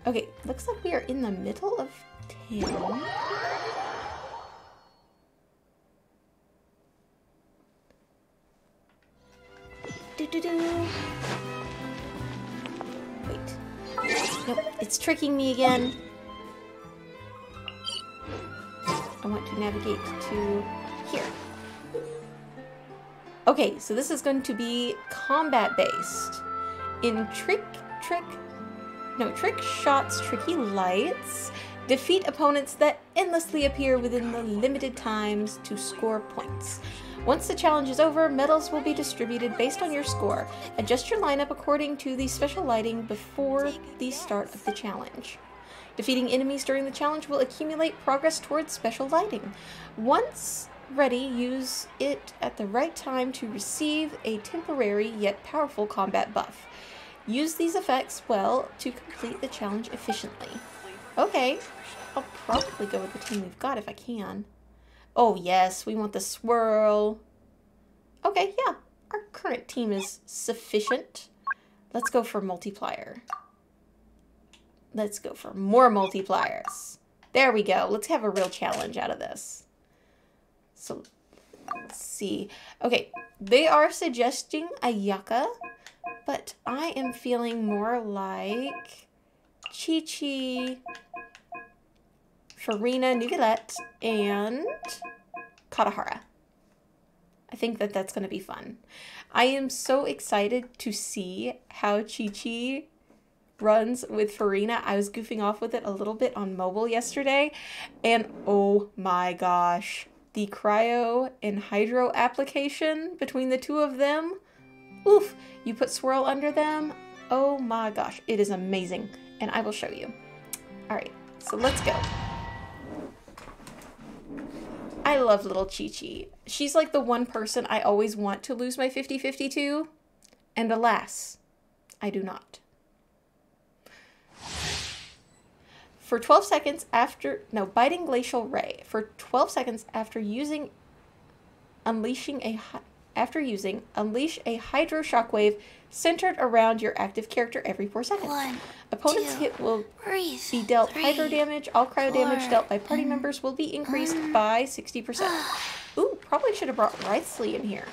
Okay, looks like we are in the middle of town. Wait. Nope, it's tricking me again. I want to navigate to here. Okay, so this is going to be combat-based. In trick shots, tricky lights. Defeat opponents that endlessly appear within the limited times to score points. Once the challenge is over, medals will be distributed based on your score. Adjust your lineup according to the special lighting before the start of the challenge. Defeating enemies during the challenge will accumulate progress towards special lighting. Once ready, use it at the right time to receive a temporary yet powerful combat buff. Use these effects well to complete the challenge efficiently. Okay, I'll probably go with the team we've got if I can. Oh yes, we want the swirl. Okay, yeah, our current team is sufficient. Let's go for multiplier. Let's go for more multipliers. There we go. Let's have a real challenge out of this. So, let's see. Okay, they are suggesting Ayaka, but I am feeling more like Chi-Chi, Farina, Nugget, and Katahara. I think that that's going to be fun. I am so excited to see how Chi-Chi runs with Farina. I was goofing off with it a little bit on mobile yesterday, and oh my gosh, the cryo and hydro application between the two of them, oof, you put swirl under them, oh my gosh, it is amazing, and I will show you. Alright, so let's go. I love little Chi-Chi. She's like the one person I always want to lose my 50-50 to, and alas, I do not. For 12 seconds after, biting glacial ray. For 12 seconds after using, unleash a hydro shockwave centered around your active character every 4 seconds. Opponent's hit will be dealt hydro damage. All cryo damage dealt by party members will be increased by 60%. Ooh, probably should have brought Writhsley in here.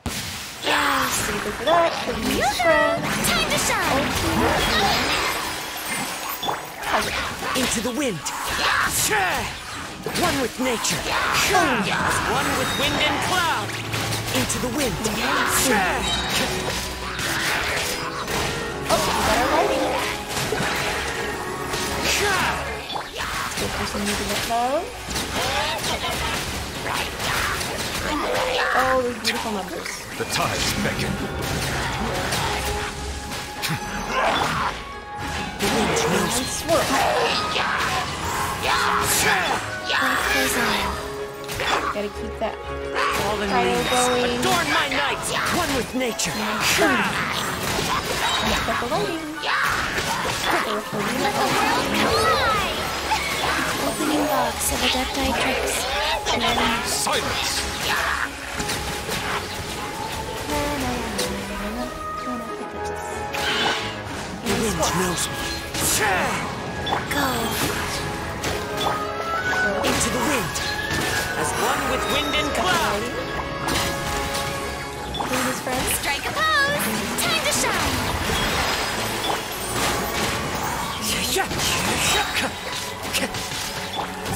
Save it for that. For these Time to shine! Into the wind. One with nature. One with wind and cloud. Into the wind. Oh, we got our lighting. Let's go for some Nugget Love. Oh, those beautiful numbers. The tides beckon. The wind knows. And swirl. Life goes on. Gotta keep that Fallen cryo leaves. going. Adorn my night. One with nature. And special lighting. Let the world collide! Opening box of Adepti tricks. Silence! The wind knows me. Go. Into the wind. As one with wind and cloud. Doing his friends. Strike a pose! Time to shine!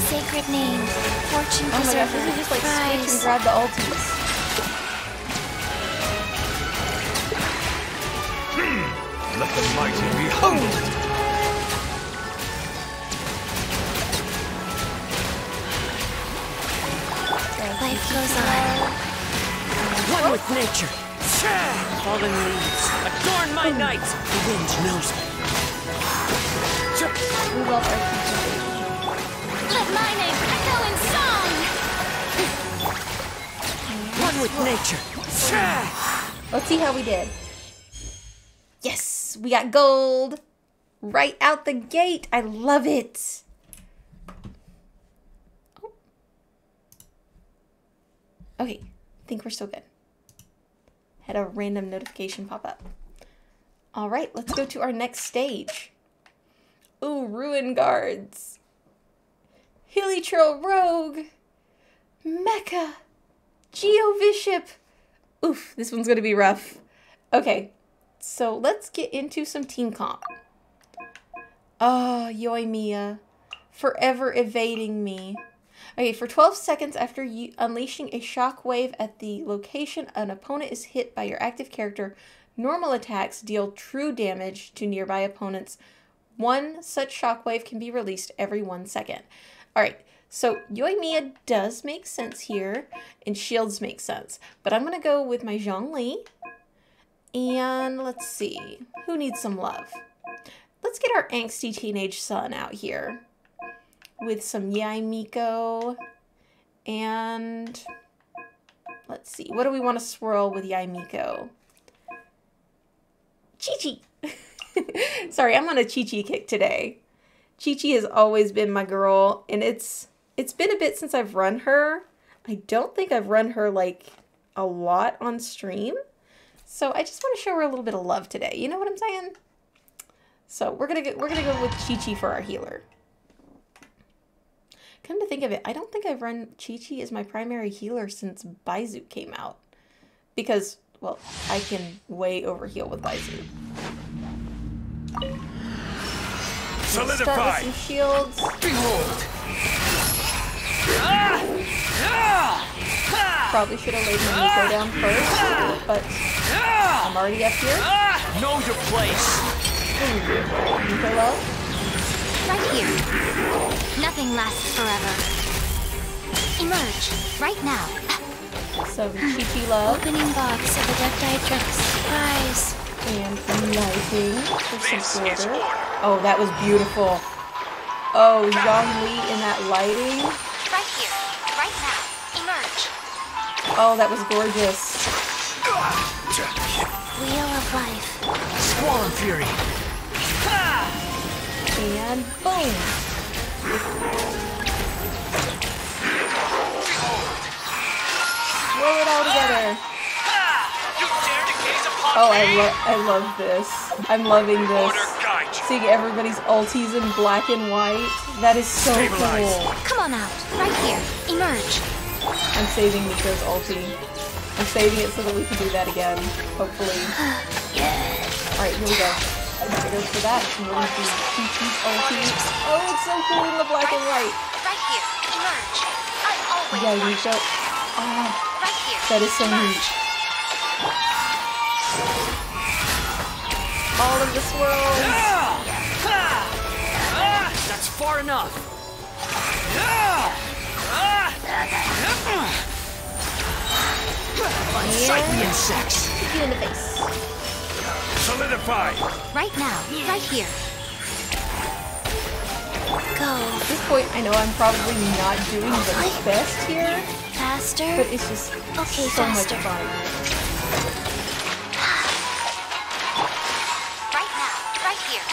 Sacred name. Fortune Oh my gosh, this preserver. is just like switch Prize. and grab the ulties. Let the mighty be humbled! Life goes on. One with nature. Fallen leaves. Adorn my night. The wind knows me. We love our teachers. Let my name echo in song! One with nature. Let's see how we did. Yes, we got gold right out the gate. I love it. Oh. Okay, I think we're still good. Had a random notification pop up. All right, let's go to our next stage. Ooh, Ruin Guards. Hilly Trail Rogue. Mecha. Geo Bishop. Oof, this one's gonna be rough. Okay, so let's get into some team comp. Oh, Yoimiya. Forever evading me. Okay, for 12 seconds after you unleashing a shockwave at the location an opponent is hit by your active character, normal attacks deal true damage to nearby opponents. One such shockwave can be released every 1 second. Alright, so Yoimiya does make sense here, and shields make sense. But I'm going to go with my Zhongli. And let's see, who needs some love? Let's get our angsty teenage son out here with some Yai Miko. And let's see, what do we want to swirl with Yai Miko? Chi-Chi! Sorry, I'm on a Chi-Chi kick today. Chi-Chi has always been my girl, and it's been a bit since I've run her. I don't think I've run her like a lot on stream. So I just want to show her a little bit of love today. You know what I'm saying? So we're gonna go with Chi-Chi for our healer. Come to think of it, I don't think I've run Chi-Chi as my primary healer since Baizu came out. Because, well, I can way overheal with Baizu. Solidify. Start with some shields. Behold. Probably should have laid my Miko down first, but I'm already up here. Know your place. Miko low. Right here. Nothing lasts forever. Emerge. Right now. Some Chi-Chi love. Opening box of Adepti Tricks. Surprise. And lighting for some order. Oh, that was beautiful. Oh, Zhongli in that lighting. Right here. Right now. Emerge. Oh, that was gorgeous. Wheel of Life. Squall and Fury. And boom. Throw it all together. Oh, I love this. I'm loving this. Seeing everybody's ultis in black and white. That is so cool. Come on out. Right here. Emerge. I'm saving Miko's ulti. I'm saving it so that we can do that again. Hopefully. Alright, here we go. Here goes for that. And we're going to do Chi-Chi's ulti. Oh, it's so cool in the black and white. Right here. Emerge. I always Yeah, watch. Miko. Oh, Right here. that is so neat. All of the swirls. That's far enough. Unsight the insects. Hit you in the face. Solidify. Right now. Right here. Go. At this point, I know I'm probably not doing the best here, Faster. but it's just Okay, so much faster. fun. Right now. Right here.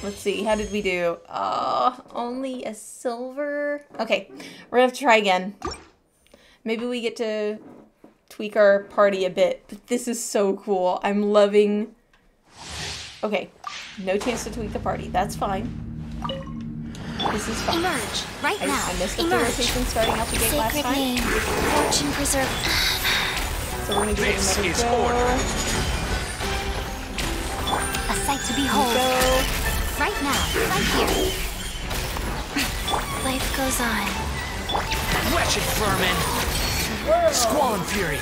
Let's see, how did we do? Only a silver. Okay, we're gonna have to try again. Maybe we get to tweak our party a bit, but this is so cool. I'm loving... Okay, no chance to tweak the party. That's fine. This is fine. Emerge. Right now. I missed the Emerge. rotation starting out the gate last Sacred time. name. Fortune preserve. So we're gonna give it This another is go. order. A sight to behold. Go. Right now. Right here. Life goes on. Wretched vermin. Squall and Fury.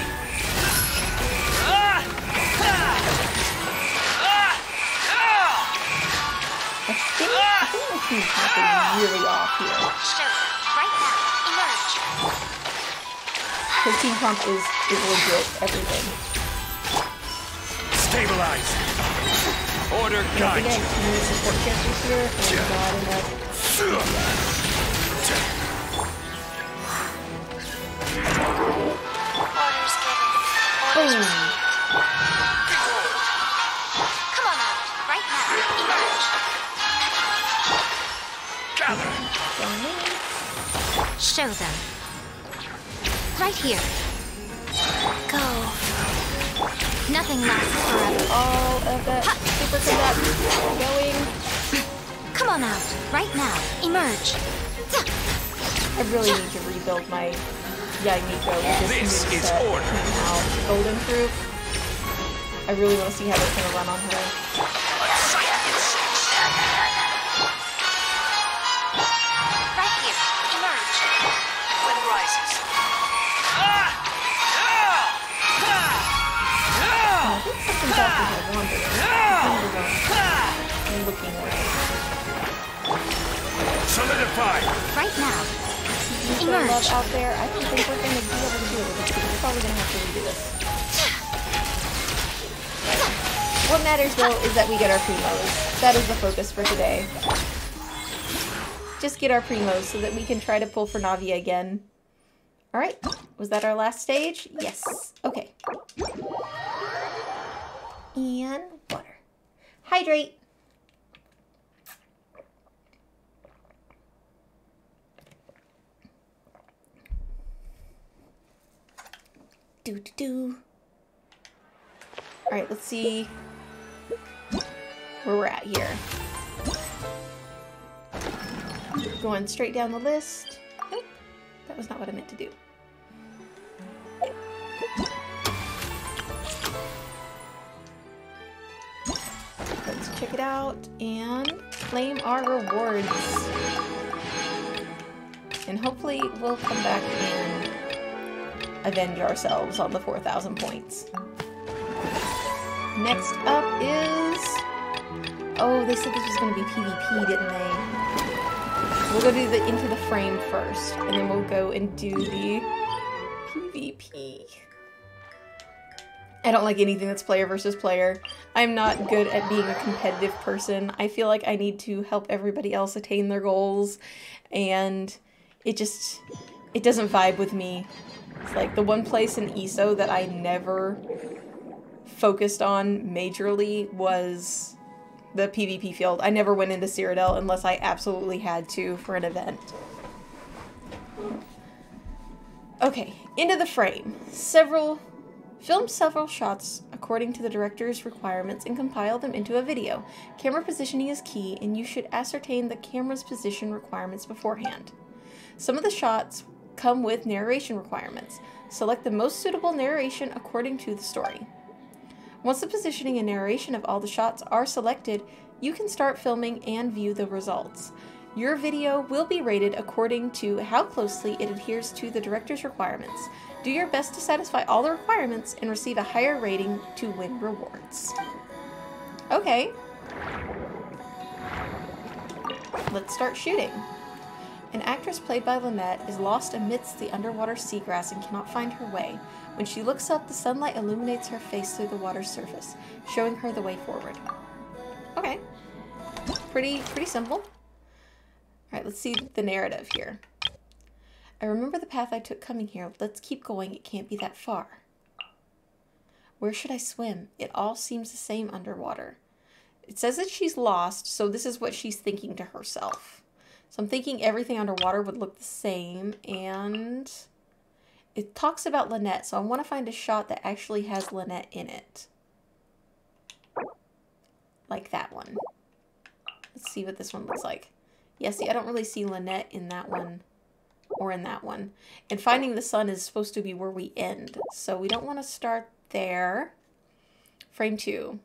I think my team's something really off here. Show them. Right now. Emerge. Because team comp is legit everything. Stabilize. Order Again, guide you. too many support characters here, and not enough. Orders given. Orders Boom. received. Come on out. Right now. Emerge. Gather. Show them. Right here. Go. Nothing lasts forever. All of that super combat going. Come on out. Right now. Emerge. I really need to rebuild my Yeah, Nico, This is order. Now, Golden Fruit. I really want to see how that's going to run on her. Right here. Emerge. Wind rises. I think something's after her wandering. I'm looking away. Solidify. Right now. So Emerge. love out there. I don't think we're going to be able to do it with this team. We're probably going to have to redo this. What matters though is that we get our primos. That is the focus for today. Just get our primos so that we can try to pull for Navia again. Alright, was that our last stage? Yes. Okay. And water. Hydrate. Do. Alright, let's see where we're at here. Going straight down the list. Nope, that was not what I meant to do. Let's check it out and claim our rewards. And hopefully we'll come back and avenge ourselves on the 4,000 points. Next up is... Oh, they said this was going to be PvP, didn't they? We'll go do the Into the Frame first, and then we'll go and do the PvP. I don't like anything that's player versus player. I'm not good at being a competitive person. I feel like I need to help everybody else attain their goals, and it doesn't vibe with me. It's like the one place in ESO that I never focused on majorly was the PvP field. I never went into Cyrodiil unless I absolutely had to for an event. Okay, Into the Frame. Film several shots according to the director's requirements and compile them into a video. Camera positioning is key, and you should ascertain the camera's position requirements beforehand. Some of the shots come with narration requirements. Select the most suitable narration according to the story. Once the positioning and narration of all the shots are selected, you can start filming and view the results. Your video will be rated according to how closely it adheres to the director's requirements. Do your best to satisfy all the requirements and receive a higher rating to win rewards. Okay. Let's start shooting. An actress played by Lynette is lost amidst the underwater seagrass and cannot find her way. When she looks up, the sunlight illuminates her face through the water's surface, showing her the way forward. Okay. Pretty simple. Alright, let's see the narrative here. I remember the path I took coming here. Let's keep going. It can't be that far. Where should I swim? It all seems the same underwater. It says that she's lost, so this is what she's thinking to herself. So I'm thinking everything underwater would look the same, and it talks about Lynette, so I want to find a shot that actually has Lynette in it. Like that one. Let's see what this one looks like. Yeah, see, I don't really see Lynette in that one or in that one. And finding the sun is supposed to be where we end, so we don't want to start there. Frame 2.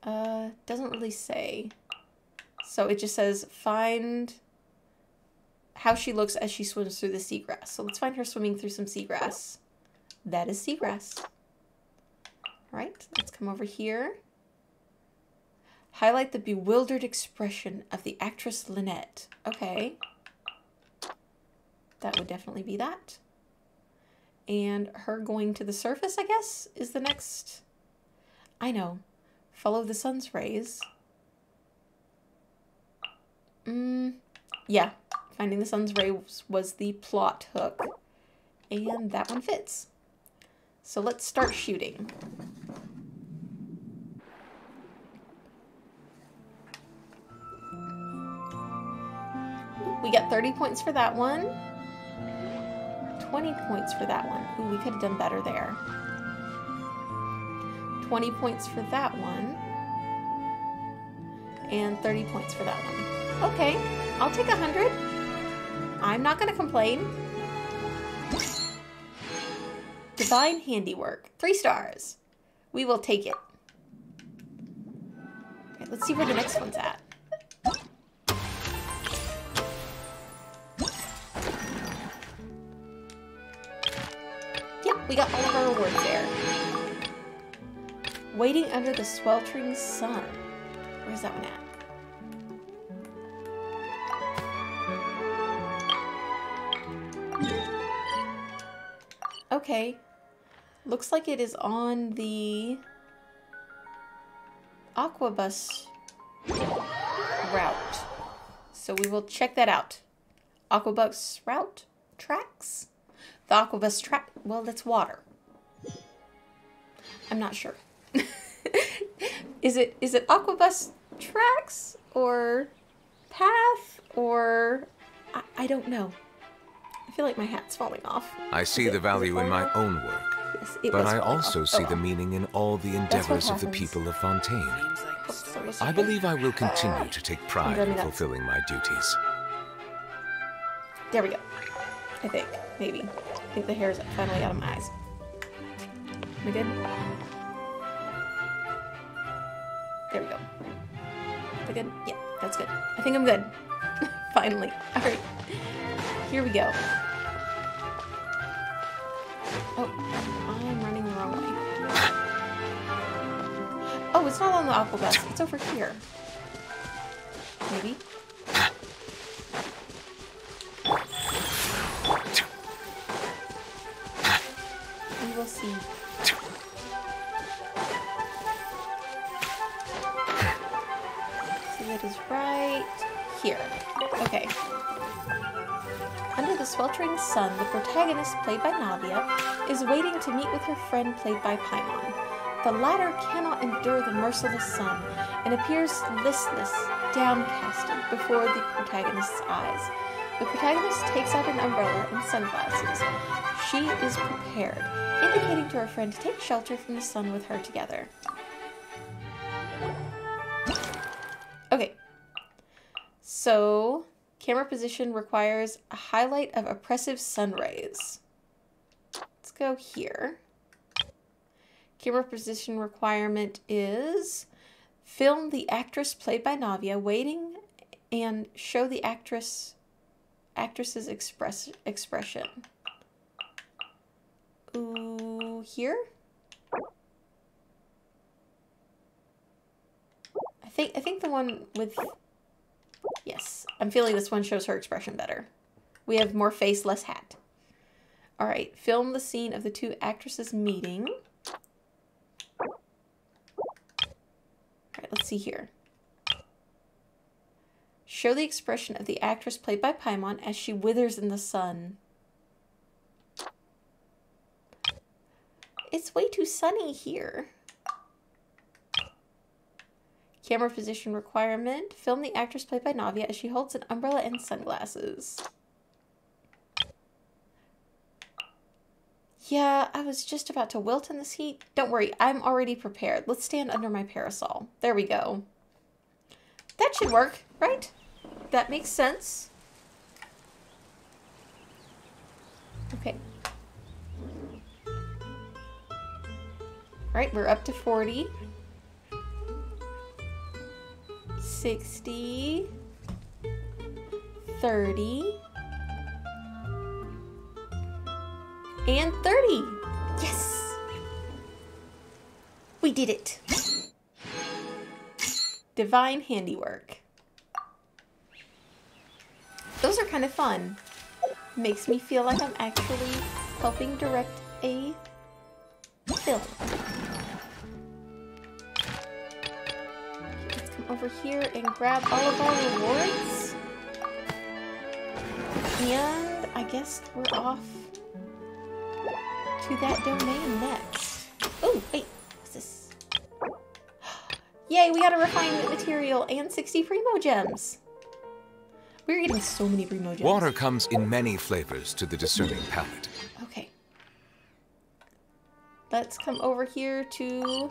Doesn't really say. So it just says, find how she looks as she swims through the seagrass. So let's find her swimming through some seagrass. That is seagrass. Alright, let's come over here. Highlight the bewildered expression of the actress Lynette. Okay. That would definitely be that. And her going to the surface, I guess, is the next... I know. Follow the sun's rays. Yeah. Finding the sun's rays was the plot hook. And that one fits. So let's start shooting. We got 30 points for that one. 20 points for that one. Ooh, we could have done better there. 20 points for that one. And 30 points for that one. Okay, I'll take 100. I'm not going to complain. Divine handiwork. 3 stars. We will take it. Okay, let's see where the next one's at. Yep, we got all of our rewards there. Waiting under the sweltering sun. Where's that one at? Okay. Looks like it is on the Aquabus route. So we will check that out. Aquabus route? Tracks? The Aquabus track? Well, that's water. I'm not sure. Is it Aquabus tracks or path or I don't know. I feel like my hat's falling off. I see the value in my own work, Yes, but I also see the meaning in all the endeavors of the people of Fontaine. I believe I will continue to take pride in fulfilling my duties. There we go. I think. Maybe. I think the hair is finally out of my eyes. Am I good? There we go. Am I good? Yeah, that's good. I think I'm good. Finally. Alright. Here we go. Oh, I'm running the wrong way. Oh, it's not on the Aquabus. It's over here. Maybe? We will see. So that is right here. Okay. Under the sweltering sun, the protagonist, played by Navia, is waiting to meet with her friend, played by Paimon. The latter cannot endure the merciless sun and appears listless, downcasted before the protagonist's eyes. The protagonist takes out an umbrella and sunglasses. She is prepared, indicating to her friend to take shelter from the sun with her together. Okay. So, camera position requires a highlight of oppressive sun rays. Let's go here. Camera position requirement is film the actress played by Navia waiting and show the actress's expression. Ooh, here? I think the one with... Yes, I'm feeling this one shows her expression better. We have more face, less hat. Alright, film the scene of the two actresses meeting. Alright, let's see here. Show the expression of the actress played by Paimon as she withers in the sun. It's way too sunny here. Camera position requirement. Film the actress played by Navia as she holds an umbrella and sunglasses. Yeah, I was just about to wilt in this heat. Don't worry, I'm already prepared. Let's stand under my parasol. There we go. That should work, right? That makes sense. Okay. Alright, we're up to 40. 60. 30. And 30. Yes! We did it. Divine handiwork. Those are kind of fun. Makes me feel like I'm actually helping direct a film. Let's come over here and grab all of our rewards. And I guess we're off to that domain next. Oh, wait, what's this? Yay, we got a refinement material and 60 Primo gems. We're getting so many Primo gems. Water comes in many flavors to the discerning palate. Okay. Let's come over here to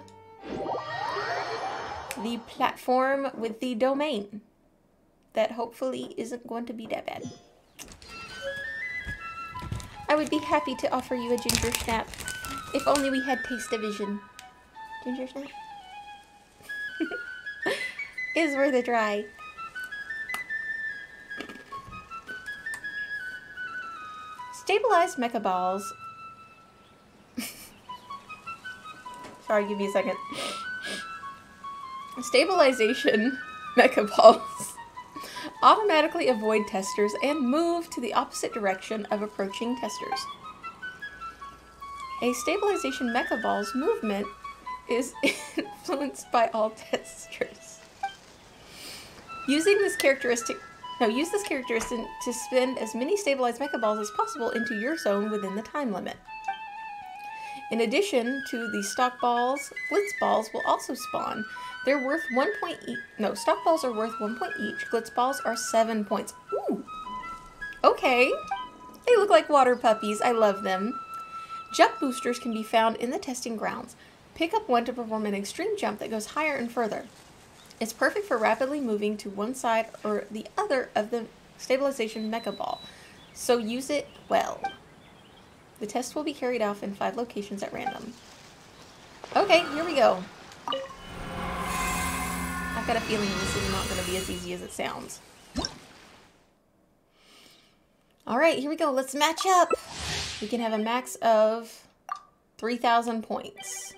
the platform with the domain. That hopefully isn't going to be that bad. I would be happy to offer you a ginger snap If only we had taste-o-vision. Gingersnaps is worth a try. Stabilized mecha balls. Sorry, give me a second. Stabilization mecha balls automatically avoid testers and move to the opposite direction of approaching testers. A stabilization mecha ball's movement is influenced by all testers. Use this characteristic to spin as many stabilized mecha balls as possible into your zone within the time limit. In addition to the stock balls, glitz balls will also spawn. They're worth 1 point each. No, stock balls are worth 1 point each. Glitz balls are 7 points. Ooh. Okay. They look like water puppies. I love them. Jump boosters can be found in the testing grounds. Pick up one to perform an extreme jump that goes higher and further. It's perfect for rapidly moving to one side or the other of the stabilization mecha ball, so use it well. The test will be carried off in 5 locations at random. Okay, here we go. I've got a feeling this is not going to be as easy as it sounds. Alright, here we go. Let's match up. We can have a max of 3,000 points.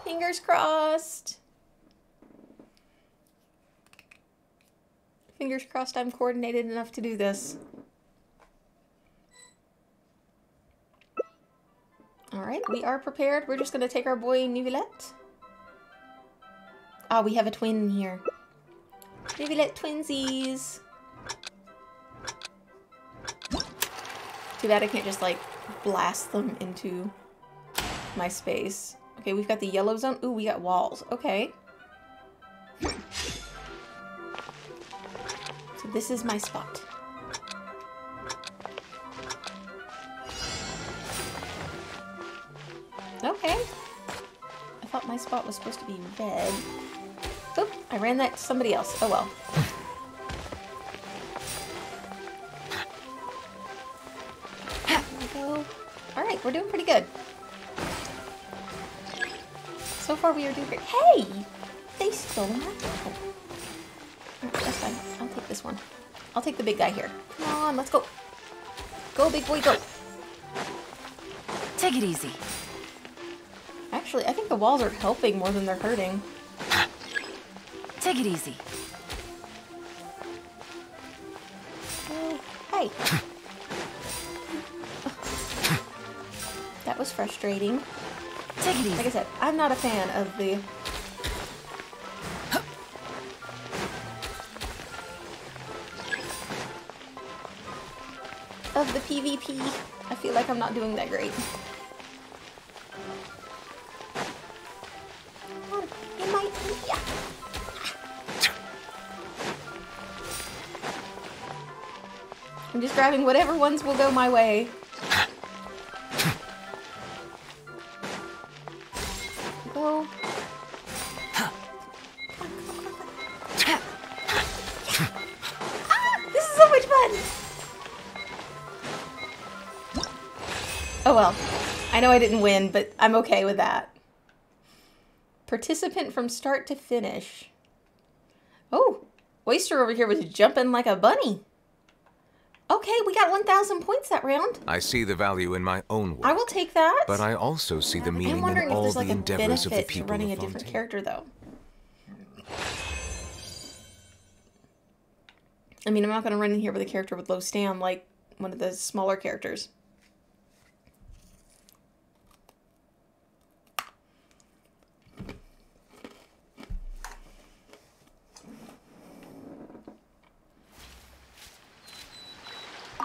Fingers crossed. Fingers crossed I'm coordinated enough to do this. Alright, we are prepared. We're just going to take our boy Nivillette. Ah, we have a twin here. Nivillette twinsies. Too bad I can't just, like, blast them into my space. Okay, we've got the yellow zone. Ooh, we got walls. Okay. So this is my spot. Okay. I thought my spot was supposed to be red. Oop, I ran that to somebody else. Oh well. There we go. Alright, we're doing pretty good. So far we are doing great. Hey! They stole my apple. Alright, that's fine. I'll take this one. I'll take the big guy here. Come on, let's go. Go, big boy, go. Take it easy. Actually, I think the walls are helping more than they're hurting. Take it easy. Oh, hey. That was frustrating. Take it easy. Like I said, I'm not a fan of the... PvP. I feel like I'm not doing that great. Yeah. I'm just grabbing whatever ones will go my way. Go. This is so much fun! Oh well. I know I didn't win, but I'm okay with that. Participant from start to finish. Oh, Oyster over here was jumping like a bunny. Okay, we got 1,000 points that round. I see the value in my own work. I will take that. But I also see the meaning in all the endeavors of the people running a of different Fontaine. character, though. I mean, I'm not going to run in here with a character with low stam like one of the smaller characters.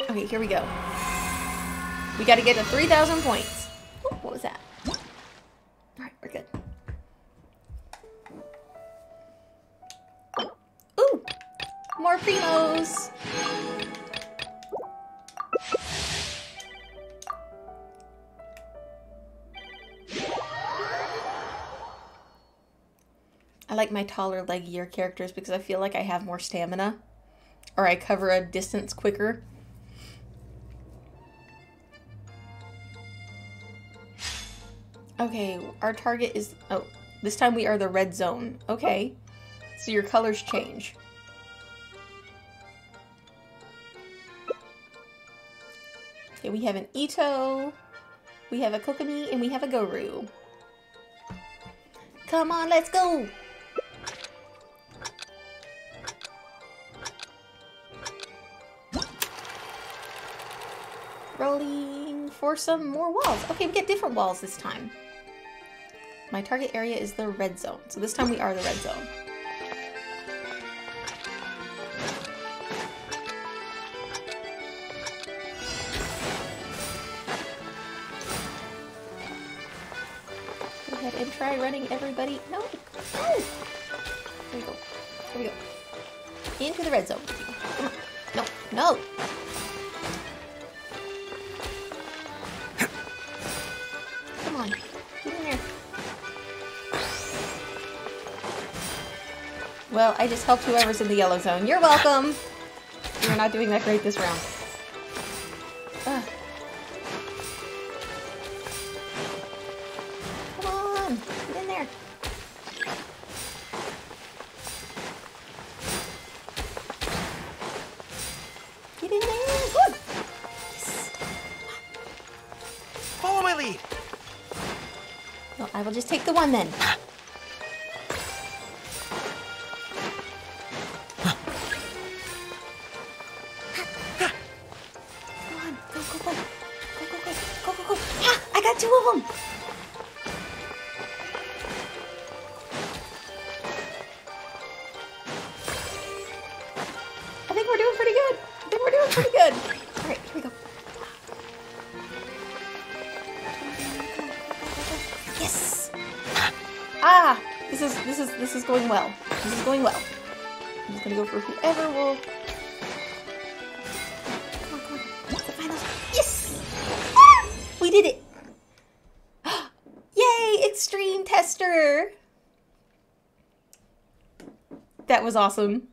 Okay, here we go. We got to get to 3,000 points. Ooh, what was that? Alright, we're good. Ooh! More primos! I like my taller, leggier characters because I feel like I have more stamina. Or I cover a distance quicker. Okay, our target is... Oh, this time we are the red zone. Okay. So your colors change. Okay, we have an Ito, we have a Kokomi, and we have a Goru. Come on, let's go! Rolling for some more walls. Okay, we get different walls this time. My target area is the red zone. So this time we are the red zone. Go ahead and try running, everybody. No! No! There we go. There we go. Into the red zone. Come on. No! No! Come on. Get in there. Well, I just helped whoever's in the yellow zone. You're welcome! You're not doing that great this round. Ugh. Come on! Get in there! Get in there! Good! Yes! Follow my lead. Well, I will just take the one then. Two of them! I think we're doing pretty good. Alright, here we go. Yes! Ah! This is going well. This is going well. I'm just gonna go for whoever will... Come on. Let's find those. Yes! Ah! We did it! Extreme tester. That was awesome.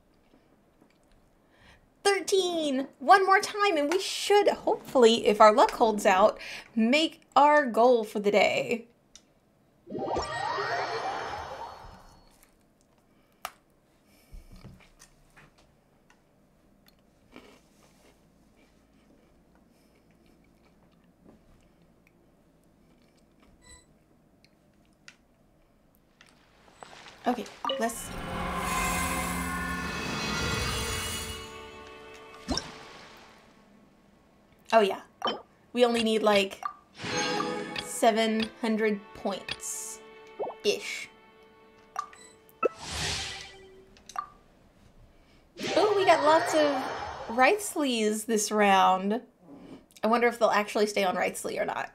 13. One more time and we should hopefully, if our luck holds out, make our goal for the day. Okay, let's... Oh yeah, we only need like 700 points-ish. Oh, we got lots of Wrightsleys this round. I wonder if they'll actually stay on Wrightsley or not.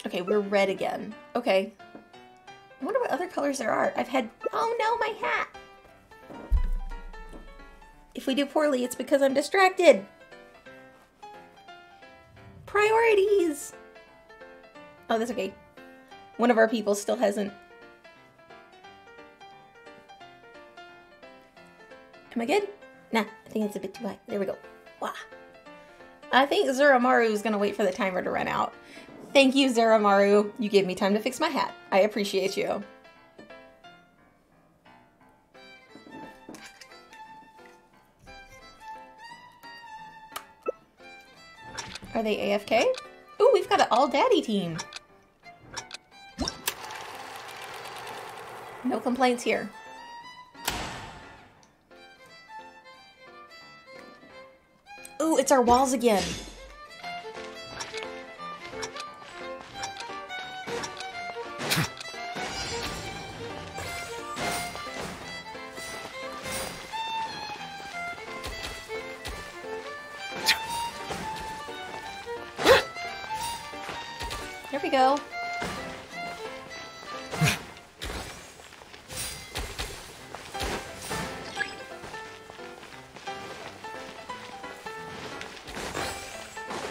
Okay, we're red again. Okay. I wonder what other colors there are. I've had... Oh no, my hat! If we do poorly, it's because I'm distracted. Priorities! Oh, that's okay. One of our people still hasn't... Am I good? Nah, I think it's a bit too high. There we go. Wow. I think Zuramaru is going to wait for the timer to run out. Thank you, Zuramaru. You gave me time to fix my hat. I appreciate you. Are they AFK? Ooh, we've got an all-daddy team. No complaints here. Ooh, it's our walls again. There we go.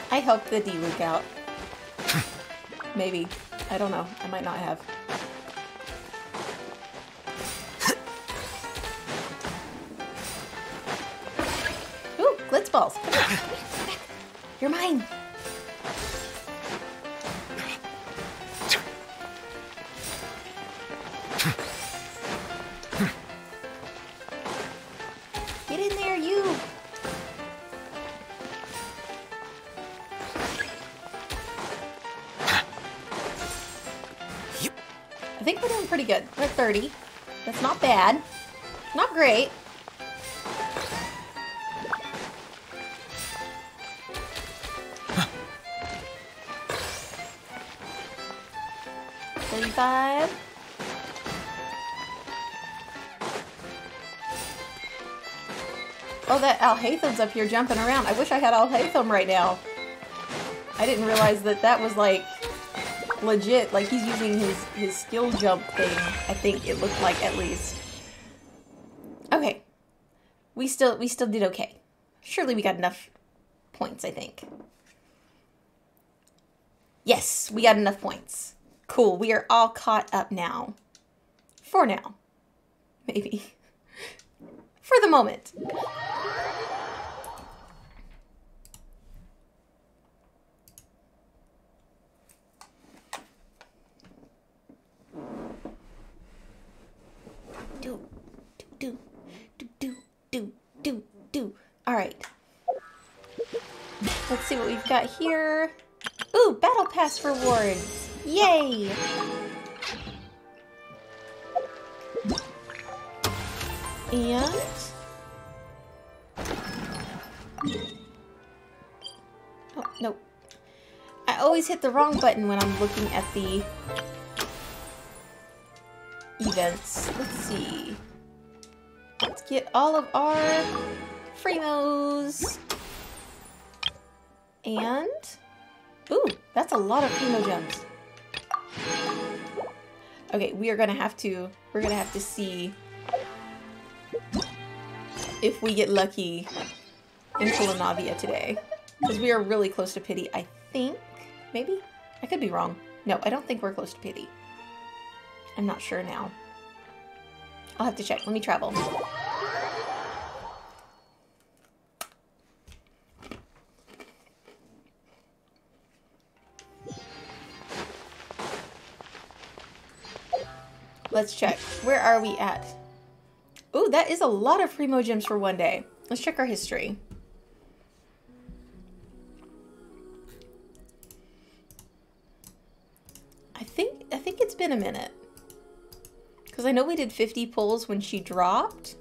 I helped the D-Luke out. Maybe. I don't know. I might not have. balls. Come back. You're mine. Get in there, you. I think we're doing pretty good. We're at 30. That's not bad. Not great. $35. Oh, that Alhatham's up here jumping around. I wish I had Alhatham right now. I didn't realize that that was like legit. Like he's using his skill jump thing. I think it looked like, at least. Okay. We still did okay. Surely we got enough points, I think. Yes, we got enough points. Cool. We are all caught up now. For now. Maybe. For the moment. Do. All right. Let's see what we've got here. Ooh, battle pass rewards. Yay! And oh, no. I always hit the wrong button when I'm looking at the events. Let's see. Let's get all of our Fremos. And ooh, that's a lot of Primo gems. Okay, we're gonna have to see if we get lucky in Kulanavia today. Because we are really close to Pity, I think. Maybe? I could be wrong. No, I don't think we're close to Pity. I'm not sure now. I'll have to check. Let me travel. Let's check. Where are we at? Ooh, that is a lot of Primo gems for one day. Let's check our history. I think it's been a minute. Because I know we did 50 pulls when she dropped,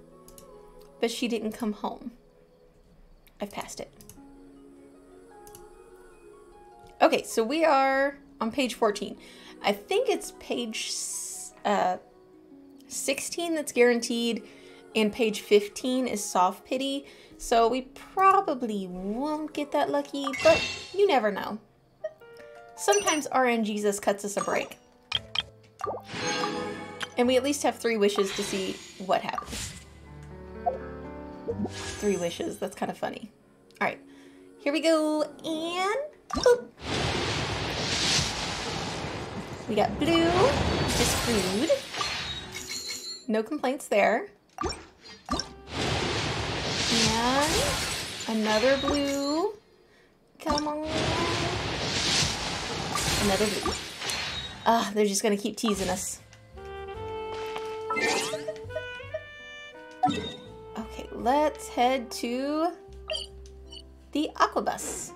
but she didn't come home. I've passed it. Okay, so we are on page 14. I think it's page 16 that's guaranteed, and page 15 is soft pity. So we probably won't get that lucky, but you never know. Sometimes RNGesus cuts us a break. And we at least have 3 wishes to see what happens. 3 wishes, that's kind of funny. Alright, here we go, and boop. We got blue, just food. No complaints there. And another blue. Come on. Another blue. Ah, they're just gonna keep teasing us. Okay, let's head to the Aquabus.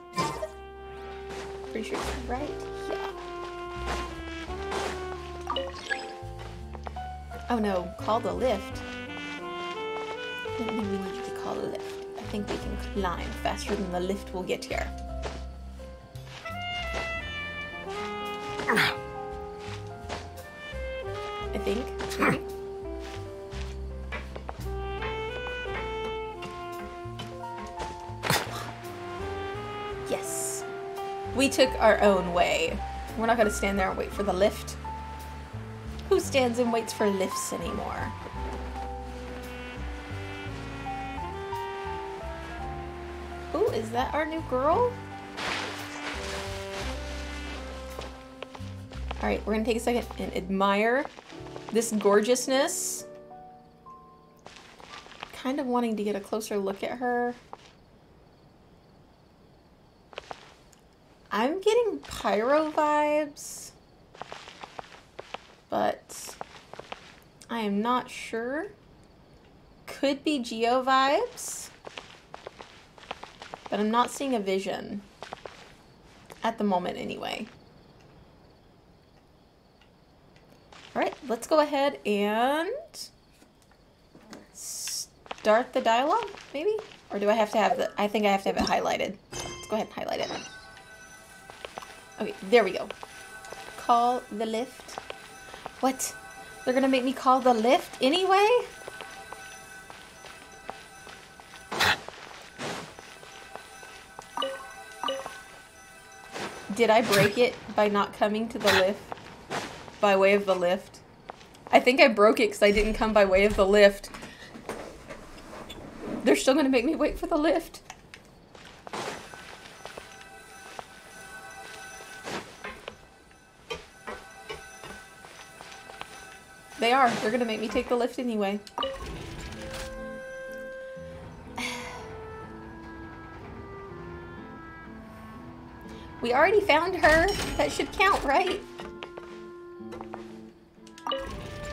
Pretty sure it's right here. Oh no, call the lift. I don't think we need to call the lift. I think we can climb faster than the lift will get here. I think. Maybe. Yes. We took our own way. We're not going to stand there and wait for the lift. Who stands and waits for lifts anymore? Ooh, is that our new girl? Alright, we're gonna take a second and admire this gorgeousness. Kind of wanting to get a closer look at her. I'm getting pyro vibes, but I am not sure. Could be Geo vibes, but I'm not seeing a vision at the moment anyway. All right, let's go ahead and start the dialogue, maybe? Or do I have to have the, I think I have to have it highlighted. Let's go ahead and highlight it. Okay, there we go. Call the lift. What? They're gonna make me call the lift anyway? Did I break it by not coming to the lift? By way of the lift? I think I broke it because I didn't come by way of the lift. They're still gonna make me wait for the lift. They are. They're gonna make me take the lift anyway. We already found her. That should count, right?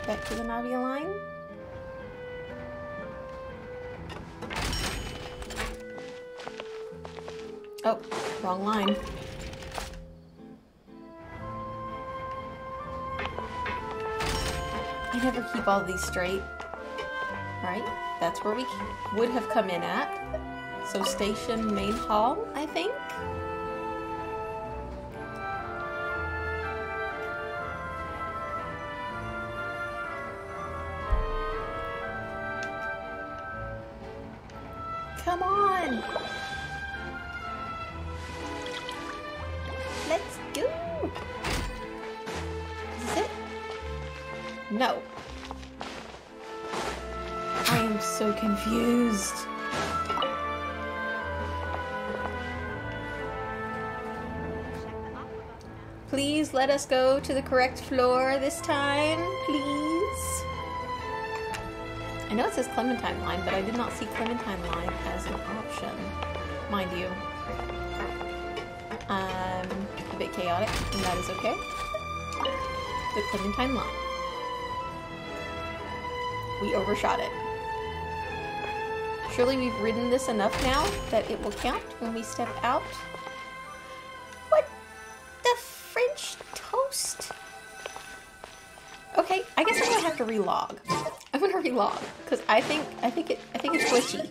Back to the Navia line. Oh, wrong line. I never keep all these straight. Right, that's where we would have come in at. So station main hall, I think. Come on! Let's go! Is this it? No. I am so confused. Please let us go to the correct floor this time, please. I know it says Clementine line, but I did not see Clementine line as an option. Mind you. I'm a bit chaotic, and that is okay. The Clementine line. We overshot it. Surely we've ridden this enough now that it will count when we step out. What the French toast? Okay, I guess I'm gonna have to relog. I'm gonna relog because I think it's glitchy.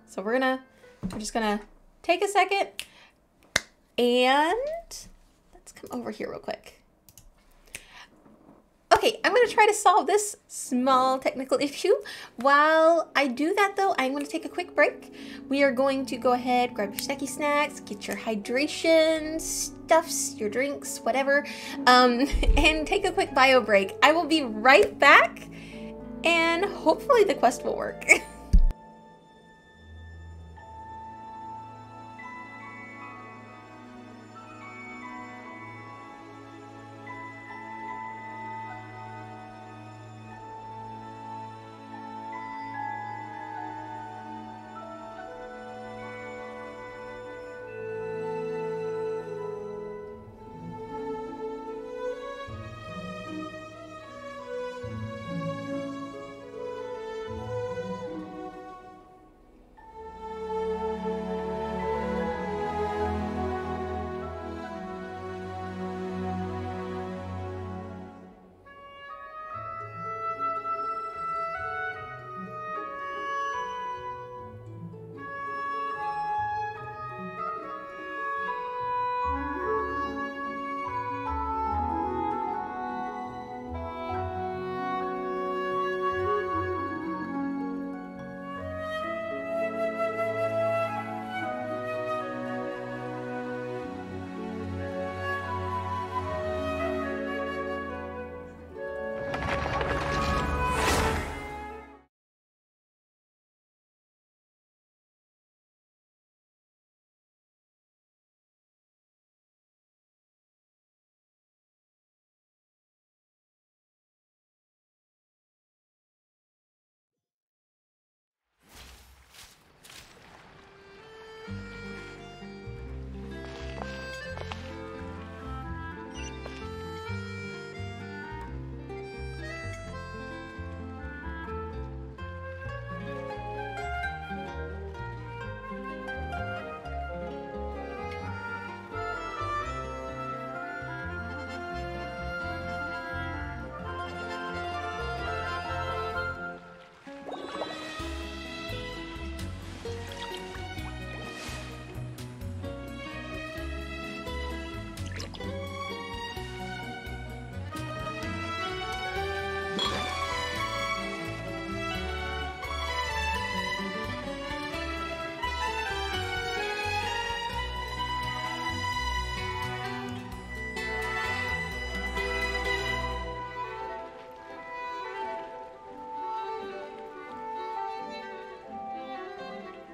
So we're just gonna take a second and let's come over here real quick. Okay, I'm going to try to solve this small technical issue. While I do that though, I'm going to take a quick break. We are going to go ahead, grab your snacky snacks, get your hydration stuffs, your drinks, whatever, and take a quick bio break. I will be right back and hopefully the quest will work.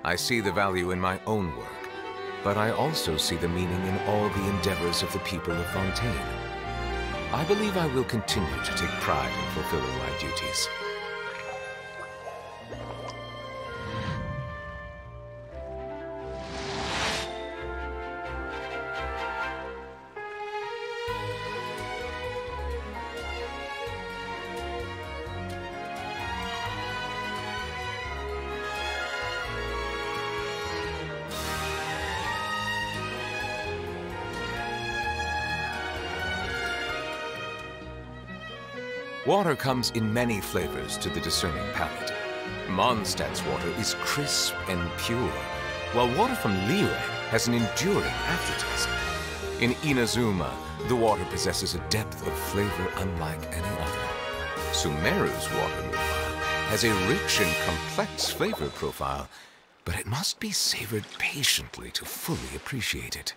I see the value in my own work, but I also see the meaning in all the endeavors of the people of Fontaine. I believe I will continue to take pride in fulfilling my duties. Water comes in many flavors to the discerning palate. Mondstadt's water is crisp and pure, while water from Liyue has an enduring aftertaste. In Inazuma, the water possesses a depth of flavor unlike any other. Sumeru's water, meanwhile, has a rich and complex flavor profile, but it must be savored patiently to fully appreciate it.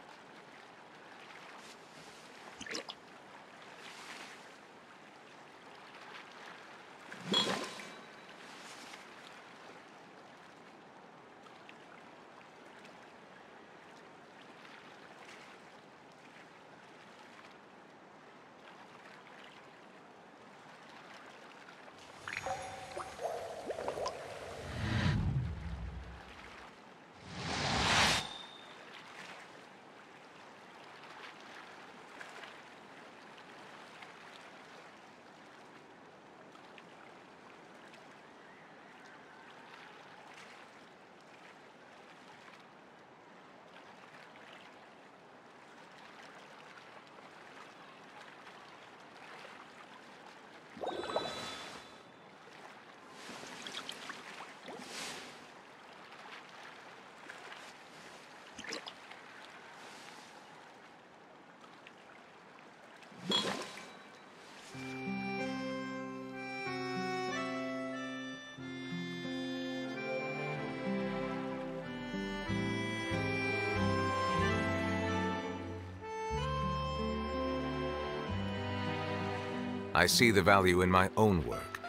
I see the value in my own work,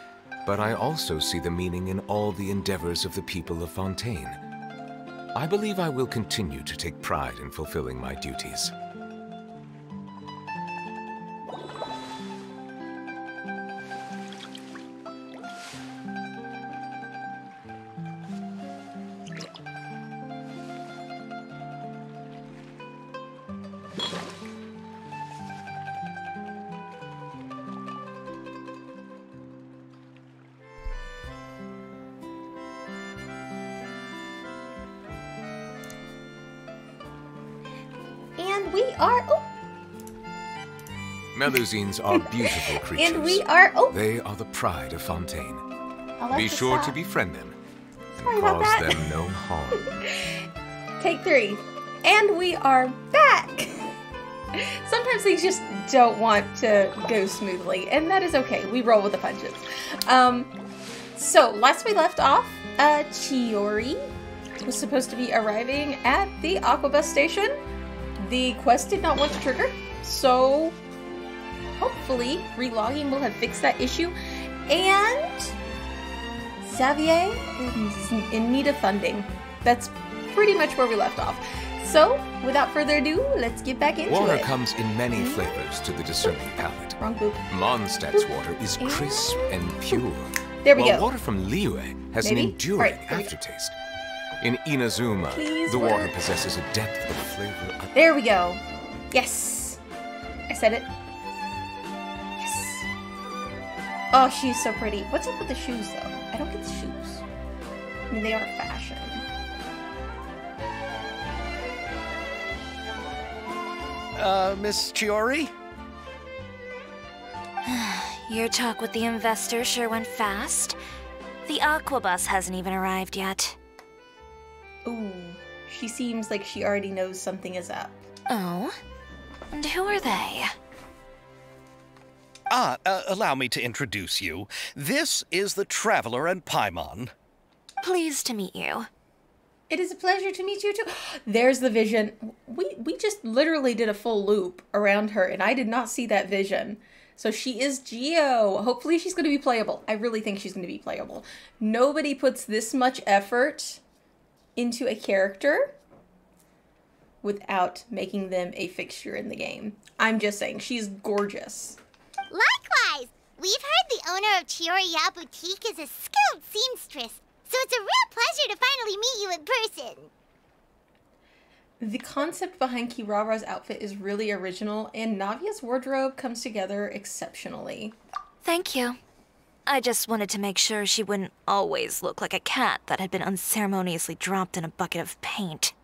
but I also see the meaning in all the endeavors of the people of Fontaine. I believe I will continue to take pride in fulfilling my duties. And we are... Oh. Melusines are beautiful creatures. And we are... Oh. They are the pride of Fontaine. Be sure to befriend them Sorry and about cause that. them no harm. Take 3. And we are back! Sometimes things just don't want to go smoothly, and that is okay. We roll with the punches. So, last we left off, Chiori was supposed to be arriving at the Aquabus station. The quest did not want to trigger, so hopefully relogging will have fixed that issue. And Xavier is in need of funding. That's pretty much where we left off. So, without further ado, let's get back into Water it. comes in many flavors to the discerning palate. Wrong boop. Mondstadt's water is crisp and pure. There we while go. water from Liyue has Maybe? an enduring Alright, there we go. aftertaste. In Inazuma, Please the water work. possesses a depth of flavor. There we go. Yes. I said it. Yes. Oh, she's so pretty. What's up with the shoes, though? I don't get the shoes. I mean, they are fashion. Miss Chiori? Your talk with the investor sure went fast. The Aquabus hasn't even arrived yet. Ooh, she seems like she already knows something is up. Oh? And who are they? Allow me to introduce you. This is the Traveler and Paimon. Pleased to meet you. It is a pleasure to meet you too. There's the vision. We just literally did a full loop around her, and I did not see that vision. So she is Geo. Hopefully she's going to be playable. I really think she's going to be playable. Nobody puts this much effort into a character without making them a fixture in the game. I'm just saying, she's gorgeous. Likewise, we've heard the owner of Chioriya Boutique is a skilled seamstress, so it's a real pleasure to finally meet you in person. The concept behind Kirara's outfit is really original, and Navia's wardrobe comes together exceptionally. Thank you. I just wanted to make sure she wouldn't always look like a cat that had been unceremoniously dropped in a bucket of paint.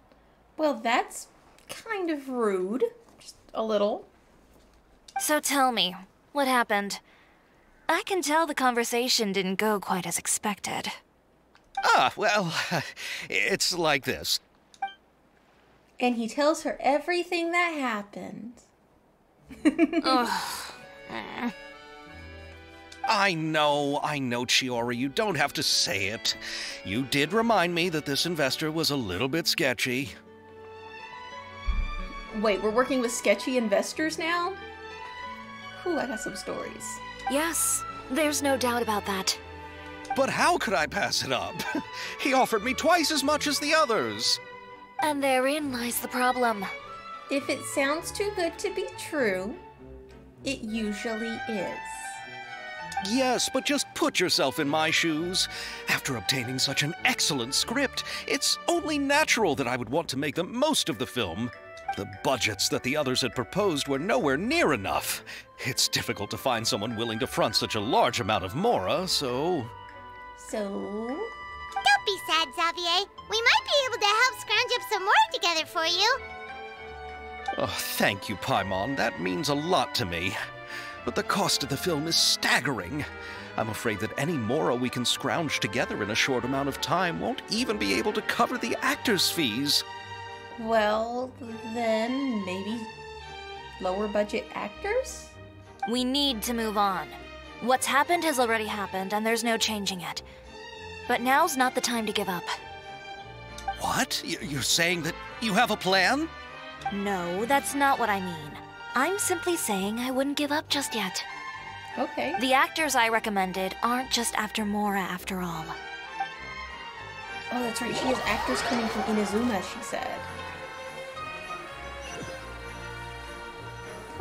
Well, that's kind of rude. Just a little. So tell me, what happened? I can tell the conversation didn't go quite as expected. Well, it's like this. And he tells her everything that happened. I know, Chiori, you don't have to say it. You did remind me that this investor was a little bit sketchy. Wait, we're working with sketchy investors now? Ooh, I got some stories. Yes, there's no doubt about that. But how could I pass it up? He offered me twice as much as the others. And therein lies the problem. If it sounds too good to be true, it usually is. Yes, but just put yourself in my shoes. After obtaining such an excellent script, it's only natural that I would want to make the most of the film. The budgets that the others had proposed were nowhere near enough. It's difficult to find someone willing to front such a large amount of mora, so... Don't be sad, Xavier. We might be able to help scrounge up some more together for you. Oh, thank you, Paimon. That means a lot to me. But the cost of the film is staggering. I'm afraid that any mora we can scrounge together in a short amount of time won't even be able to cover the actors' fees. Well, then maybe lower budget actors? We need to move on. What's happened has already happened, and there's no changing it. But now's not the time to give up. What? You're saying that you have a plan? No, that's not what I mean. I'm simply saying I wouldn't give up just yet. Okay. The actors I recommended aren't just after Mora after all. Oh, that's right. She has actors coming from Inazuma, she said.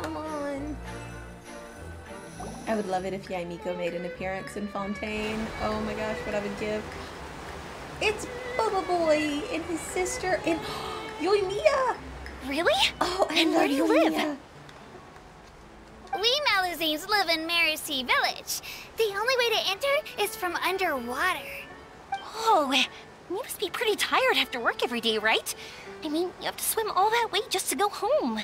Come on. I would love it if Yaimiko made an appearance in Fontaine. Oh my gosh, what I would give. It's Bubba Boy and his sister and Yoimiya! Really? Oh, and where do you live? We Malazines live in Mercy Village. The only way to enter is from underwater. Oh, you must be pretty tired after work every day, right? I mean, you have to swim all that way just to go home.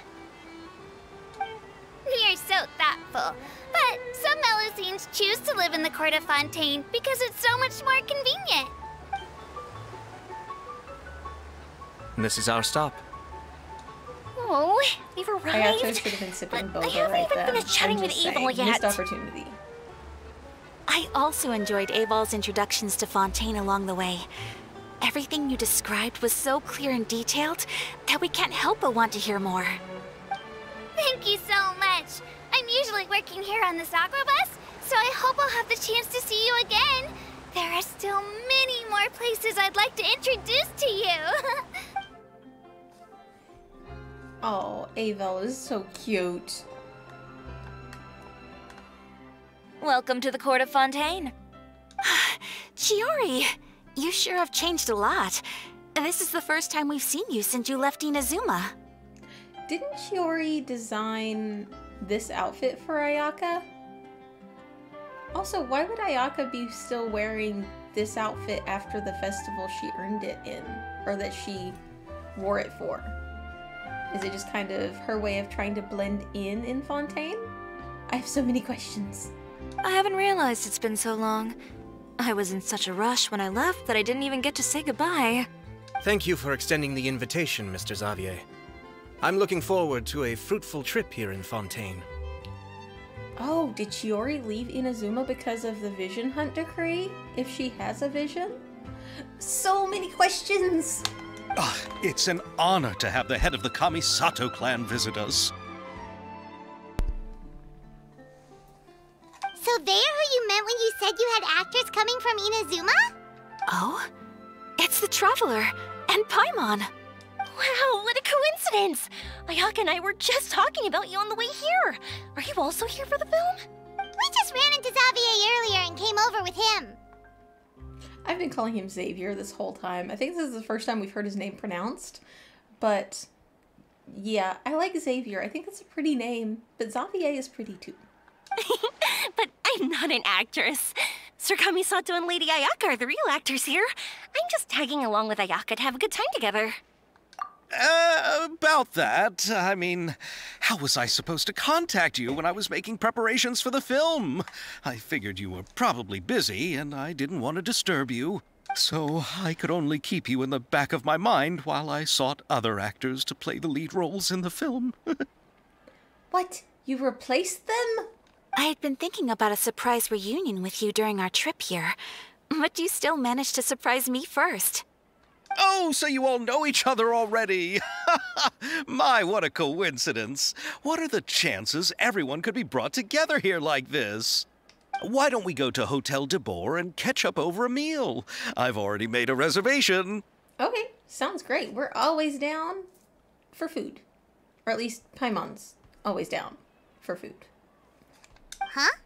You're so thoughtful. But some Malazines choose to live in the court of Fontaine because it's so much more convenient. This is our stop. Oh, we've arrived. I actually should have been sipping boba I haven't right even then. finished chatting with Abel yet. Missed opportunity. I also enjoyed Aval's introductions to Fontaine along the way. Everything you described was so clear and detailed that we can't help but want to hear more. Thank you so much. I'm usually working here on this aqua bus, so I hope I'll have the chance to see you again. There are still many more places I'd like to introduce to you. Oh, Avel is so cute. Welcome to the court of Fontaine. Chiori, you sure have changed a lot. This is the first time we've seen you since you left Inazuma. Didn't Chiori design this outfit for Ayaka? Also, why would Ayaka be still wearing this outfit after the festival she earned it in? Or that she wore it for? Is it just kind of her way of trying to blend in Fontaine? I have so many questions. I haven't realized it's been so long. I was in such a rush when I left that I didn't even get to say goodbye. Thank you for extending the invitation, Mr. Xavier. I'm looking forward to a fruitful trip here in Fontaine. Oh, did Chiori leave Inazuma because of the vision hunt decree? If she has a vision? So many questions! It's an honor to have the head of the Kamisato clan visit us. So they're who you meant when you said you had actors coming from Inazuma? Oh? It's the Traveler, And Paimon. Wow, what a coincidence! Ayaka and I were just talking about you on the way here. Are you also here for the film? We just ran into Xavier earlier and came over with him. I've been calling him Xavier this whole time. I think this is the first time we've heard his name pronounced. But, yeah, I like Xavier. I think that's a pretty name. But Xavier is pretty too. But I'm not an actress. Sir Kamisato and Lady Ayaka are the real actors here. I'm just tagging along with Ayaka to have a good time together. About that, I mean, how was I supposed to contact you when I was making preparations for the film? I figured you were probably busy, and I didn't want to disturb you. So I could only keep you in the back of my mind while I sought other actors to play the lead roles in the film. What? You replaced them? I had been thinking about a surprise reunion with you during our trip here, but you still managed to surprise me first. Oh, so you all know each other already. My, what a coincidence. What are the chances everyone could be brought together here like this? Why don't we go to Hotel de Boer and catch up over a meal? I've already made a reservation. Okay, sounds great. We're always down for food. Or at least Paimon's always down for food. Huh?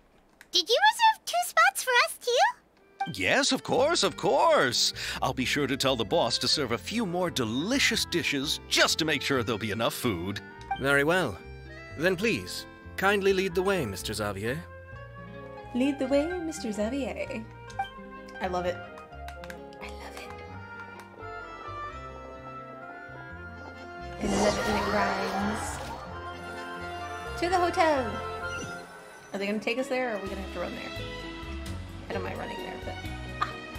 Did you reserve 2 spots for us too? Yes, of course, of course. I'll be sure to tell the boss to serve a few more delicious dishes just to make sure there'll be enough food. Very well. Then please, kindly lead the way, Mr. Xavier. Lead the way, Mr. Xavier. I love it. I love it. I love it when it rhymes. To the hotel. Are they going to take us there, or are we going to have to run there? I don't mind running there, but...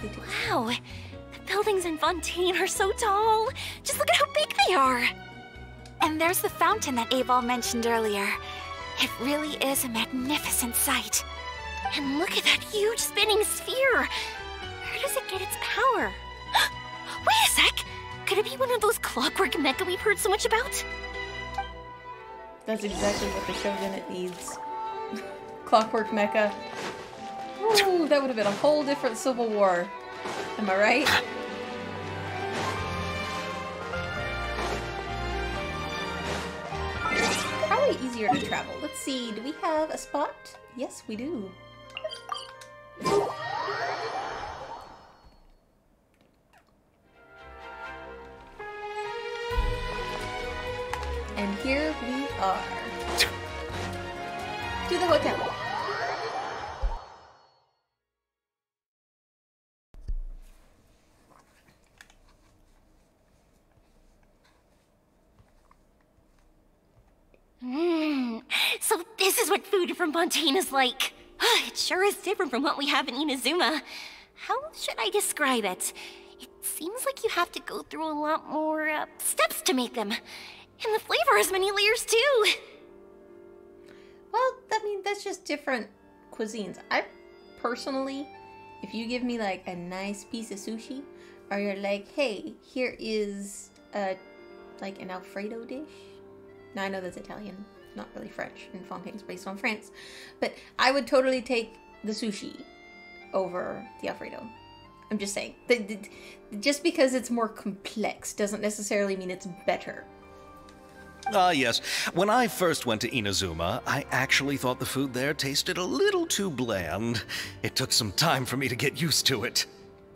they do. Wow, the buildings in Fontaine are so tall. Just look at how big they are. And there's the fountain that Aval mentioned earlier. It really is a magnificent sight. And look at that huge spinning sphere. Where does it get its power? Wait a sec! Could it be one of those clockwork mecha we've heard so much about? That's exactly what the Shogunate needs. Clockwork mecha. Ooh, that would have been a whole different civil war. Am I right? Probably easier to travel. Let's see, do we have a spot? Yes, we do. And here we are. To the hotel. So this is what food from Fontaine is like. It sure is different from what we have in Inazuma. How should I describe it? It seems like you have to go through a lot more steps to make them. And the flavor has many layers too. Well, I mean, that's just different cuisines. I personally, if you give me like a nice piece of sushi, or you're like, hey, here is like an Alfredo dish. Now I know that's Italian, not really French, and Fontaine's based on France. But I would totally take the sushi over the Alfredo. I'm just saying. Just because it's more complex doesn't necessarily mean it's better. Yes. When I first went to Inazuma, I actually thought the food there tasted a little too bland. It took some time for me to get used to it.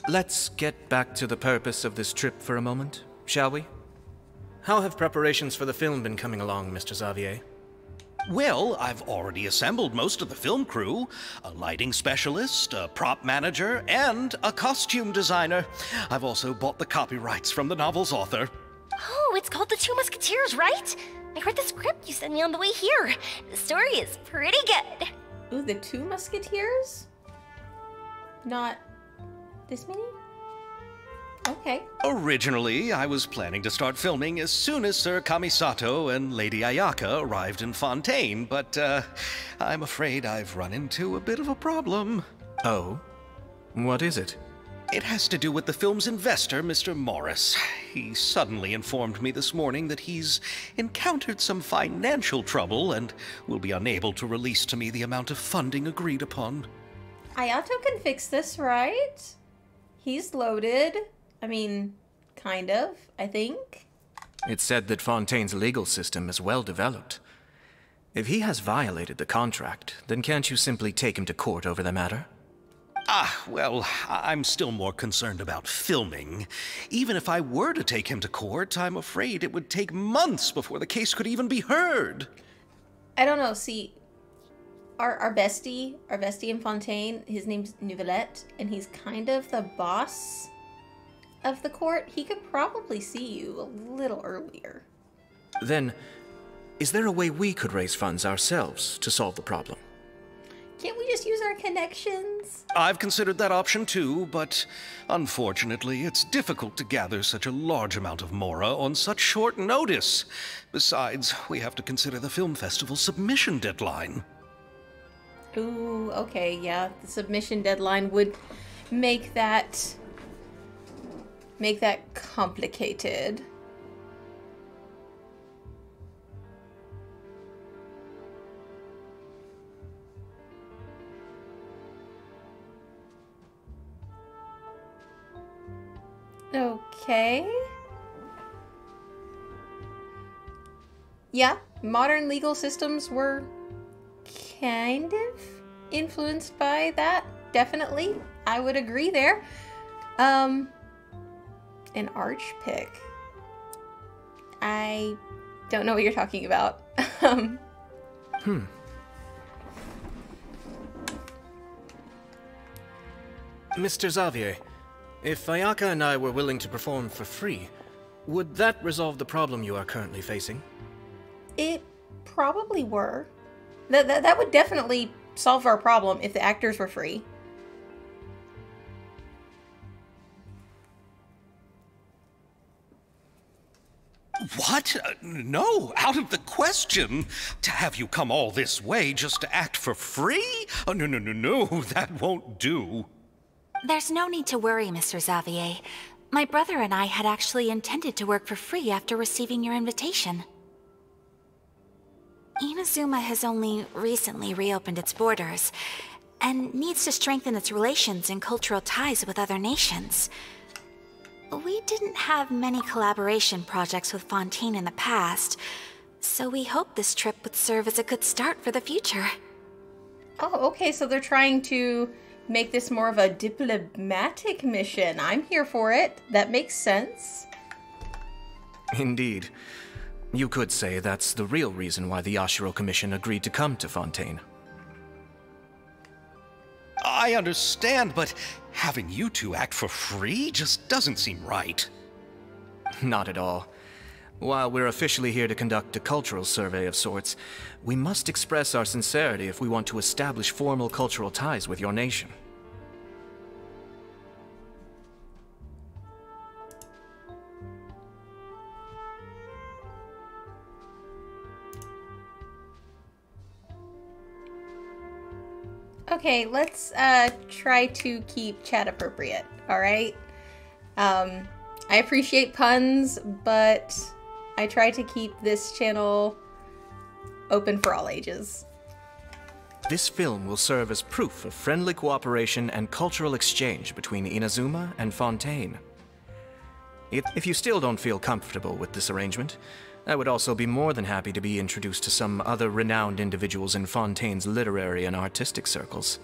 Let's get back to the purpose of this trip for a moment, shall we? How have preparations for the film been coming along, Mr. Xavier? Well, I've already assembled most of the film crew. A lighting specialist, a prop manager, and a costume designer. I've also bought the copyrights from the novel's author. Oh, it's called The Two Musketeers, right? I read the script you sent me on the way here. The story is pretty good. Ooh, The Two Musketeers? Not this many? Okay. Originally, I was planning to start filming as soon as Sir Kamisato and Lady Ayaka arrived in Fontaine, but I'm afraid I've run into a bit of a problem. Oh? What is it? It has to do with the film's investor, Mr. Morris. He suddenly informed me this morning that he's encountered some financial trouble and will be unable to release to me the amount of funding agreed upon. Ayato can fix this, right? He's loaded. I mean, Kind of, I think. It's said that Fontaine's legal system is well developed. If he has violated the contract, then can't you simply take him to court over the matter? Well, I'm still more concerned about filming. Even if I were to take him to court, I'm afraid it would take months before the case could even be heard. I don't know, see, our bestie in Fontaine, his name's Nouvellette, and he's kind of the boss of the court. He could probably see you a little earlier. Then, is there a way we could raise funds ourselves to solve the problem? Can't we just use our connections? I've considered that option too, but unfortunately, it's difficult to gather such a large amount of mora on such short notice. Besides, we have to consider the film festival's submission deadline. Ooh, okay, yeah. The submission deadline would make that complicated. Okay. Yeah, modern legal systems were kind of influenced by that. Definitely. I would agree there. An arch pick. I don't know what you're talking about. Mr. Xavier, if Ayaka and I were willing to perform for free, would that resolve the problem you are currently facing? It probably were. That would definitely solve our problem if the actors were free. What? No, out of the question. To have you come all this way just to act for free? Oh, no, that won't do. There's no need to worry, Mr. Xavier. My brother and I had actually intended to work for free after receiving your invitation. Inazuma has only recently reopened its borders, and needs to strengthen its relations and cultural ties with other nations. We didn't have many collaboration projects with Fontaine in the past, so we hoped this trip would serve as a good start for the future. Oh, okay, so they're trying to make this more of a diplomatic mission. I'm here for it. That makes sense. Indeed. You could say that's the real reason why the Yashiro Commission agreed to come to Fontaine. I understand, but having you two act for free just doesn't seem right. Not at all. While we're officially here to conduct a cultural survey of sorts, we must express our sincerity if we want to establish formal cultural ties with your nation. Okay, let's try to keep chat appropriate, alright? I appreciate puns, but I try to keep this channel open for all ages. This film will serve as proof of friendly cooperation and cultural exchange between Inazuma and Fontaine. If you still don't feel comfortable with this arrangement, I would also be more than happy to be introduced to some other renowned individuals in Fontaine's literary and artistic circles.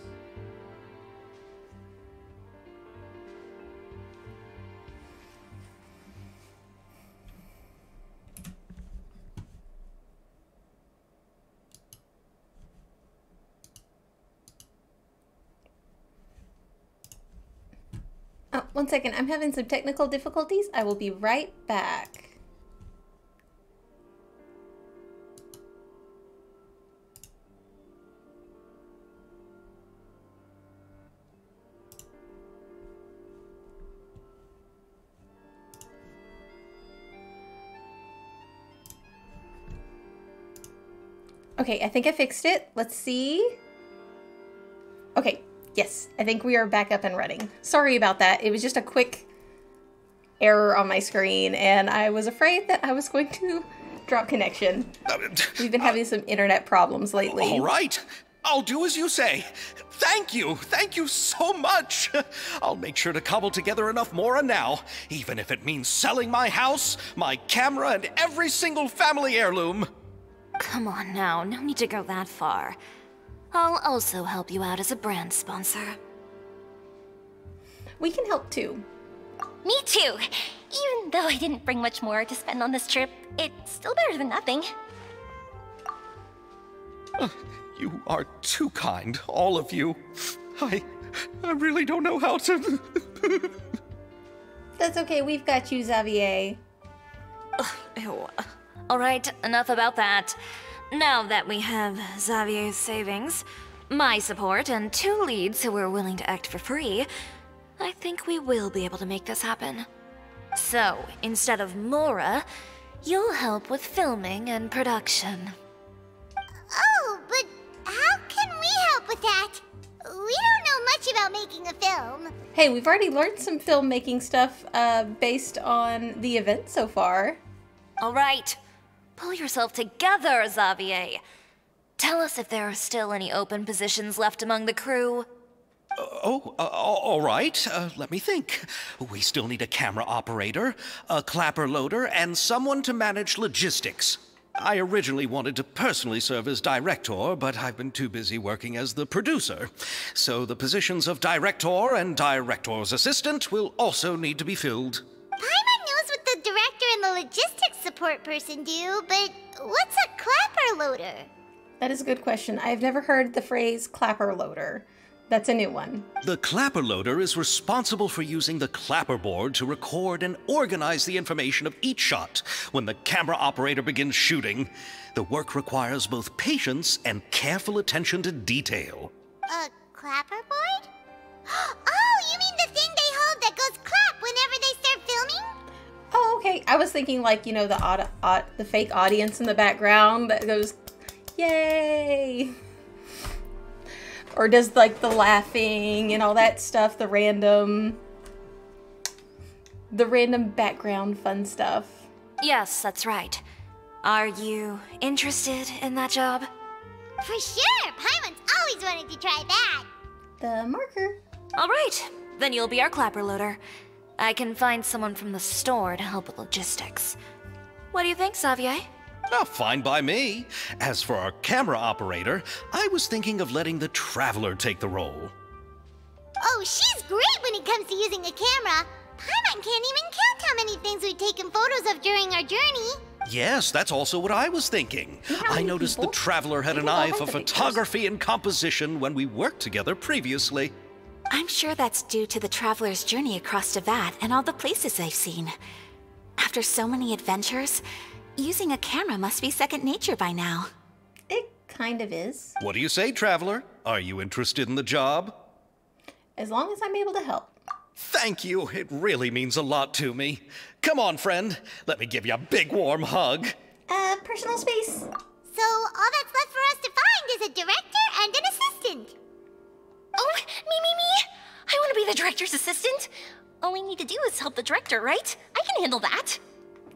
Oh, one second, I'm having some technical difficulties. I will be right back. Okay, I think I fixed it. Let's see. Okay, yes, I think we are back up and running. Sorry about that. It was just a quick error on my screen, and I was afraid that I was going to drop connection. We've been having some internet problems lately. All right. I'll do as you say. Thank you so much. I'll make sure to cobble together enough mora now, even if it means selling my house, my camera, and every single family heirloom. Come on now, no need to go that far. I'll also help you out as a brand sponsor. We can help too. Me too. Even though I didn't bring much more to spend on this trip, it's still better than nothing. You are too kind, all of you. I really don't know how to... That's okay, we've got you, Xavier. Ew. Alright, enough about that. Now that we have Xavier's savings, my support, and 2 leads who are willing to act for free, I think we will be able to make this happen. So, instead of Mora, you'll help with filming and production. Oh, but how can we help with that? We don't know much about making a film. Hey, we've already learned some filmmaking stuff based on the event so far. Alright, pull yourself together, Xavier. Tell us if there are still any open positions left among the crew. All right. Let me think. We still need a camera operator, a clapper loader, and someone to manage logistics. I originally wanted to personally serve as director, but I've been too busy working as the producer. So the positions of director and director's assistant will also need to be filled. Paimon knows what the director and the logistics support person do, but what's a clapper loader? That is a good question. I've never heard the phrase clapper loader. That's a new one. The clapper loader is responsible for using the clapperboard to record and organize the information of each shot when the camera operator begins shooting. The work requires both patience and careful attention to detail. A clapperboard? Oh, you mean the thing they hold that goes clap whenever they start filming? Oh, okay. I was thinking like, you know, the fake audience in the background that goes, yay! Or does like the laughing and all that stuff, the random background fun stuff. Yes, that's right. Are you interested in that job? For sure! Paimon's always wanted to try that. The marker. Alright, then you'll be our clapper loader. I can find someone from the store to help with logistics. What do you think, Xavier? Oh, fine by me. As for our camera operator, I was thinking of letting the Traveler take the role. Oh, she's great when it comes to using a camera. Paimon can't even count how many things we've taken photos of during our journey. Yes, that's also what I was thinking. I noticed the Traveler had an eye for photography and composition when we worked together previously. I'm sure that's due to the Traveler's journey across Devat and all the places they've seen. After so many adventures, using a camera must be second nature by now. It kind of is. What do you say, Traveler? Are you interested in the job? As long as I'm able to help. Thank you. It really means a lot to me. Come on, friend. Let me give you a big warm hug. Personal space. So all that's left for us to find is a director and an assistant. Oh, me! I want to be the director's assistant. All we need to do is help the director, right? I can handle that.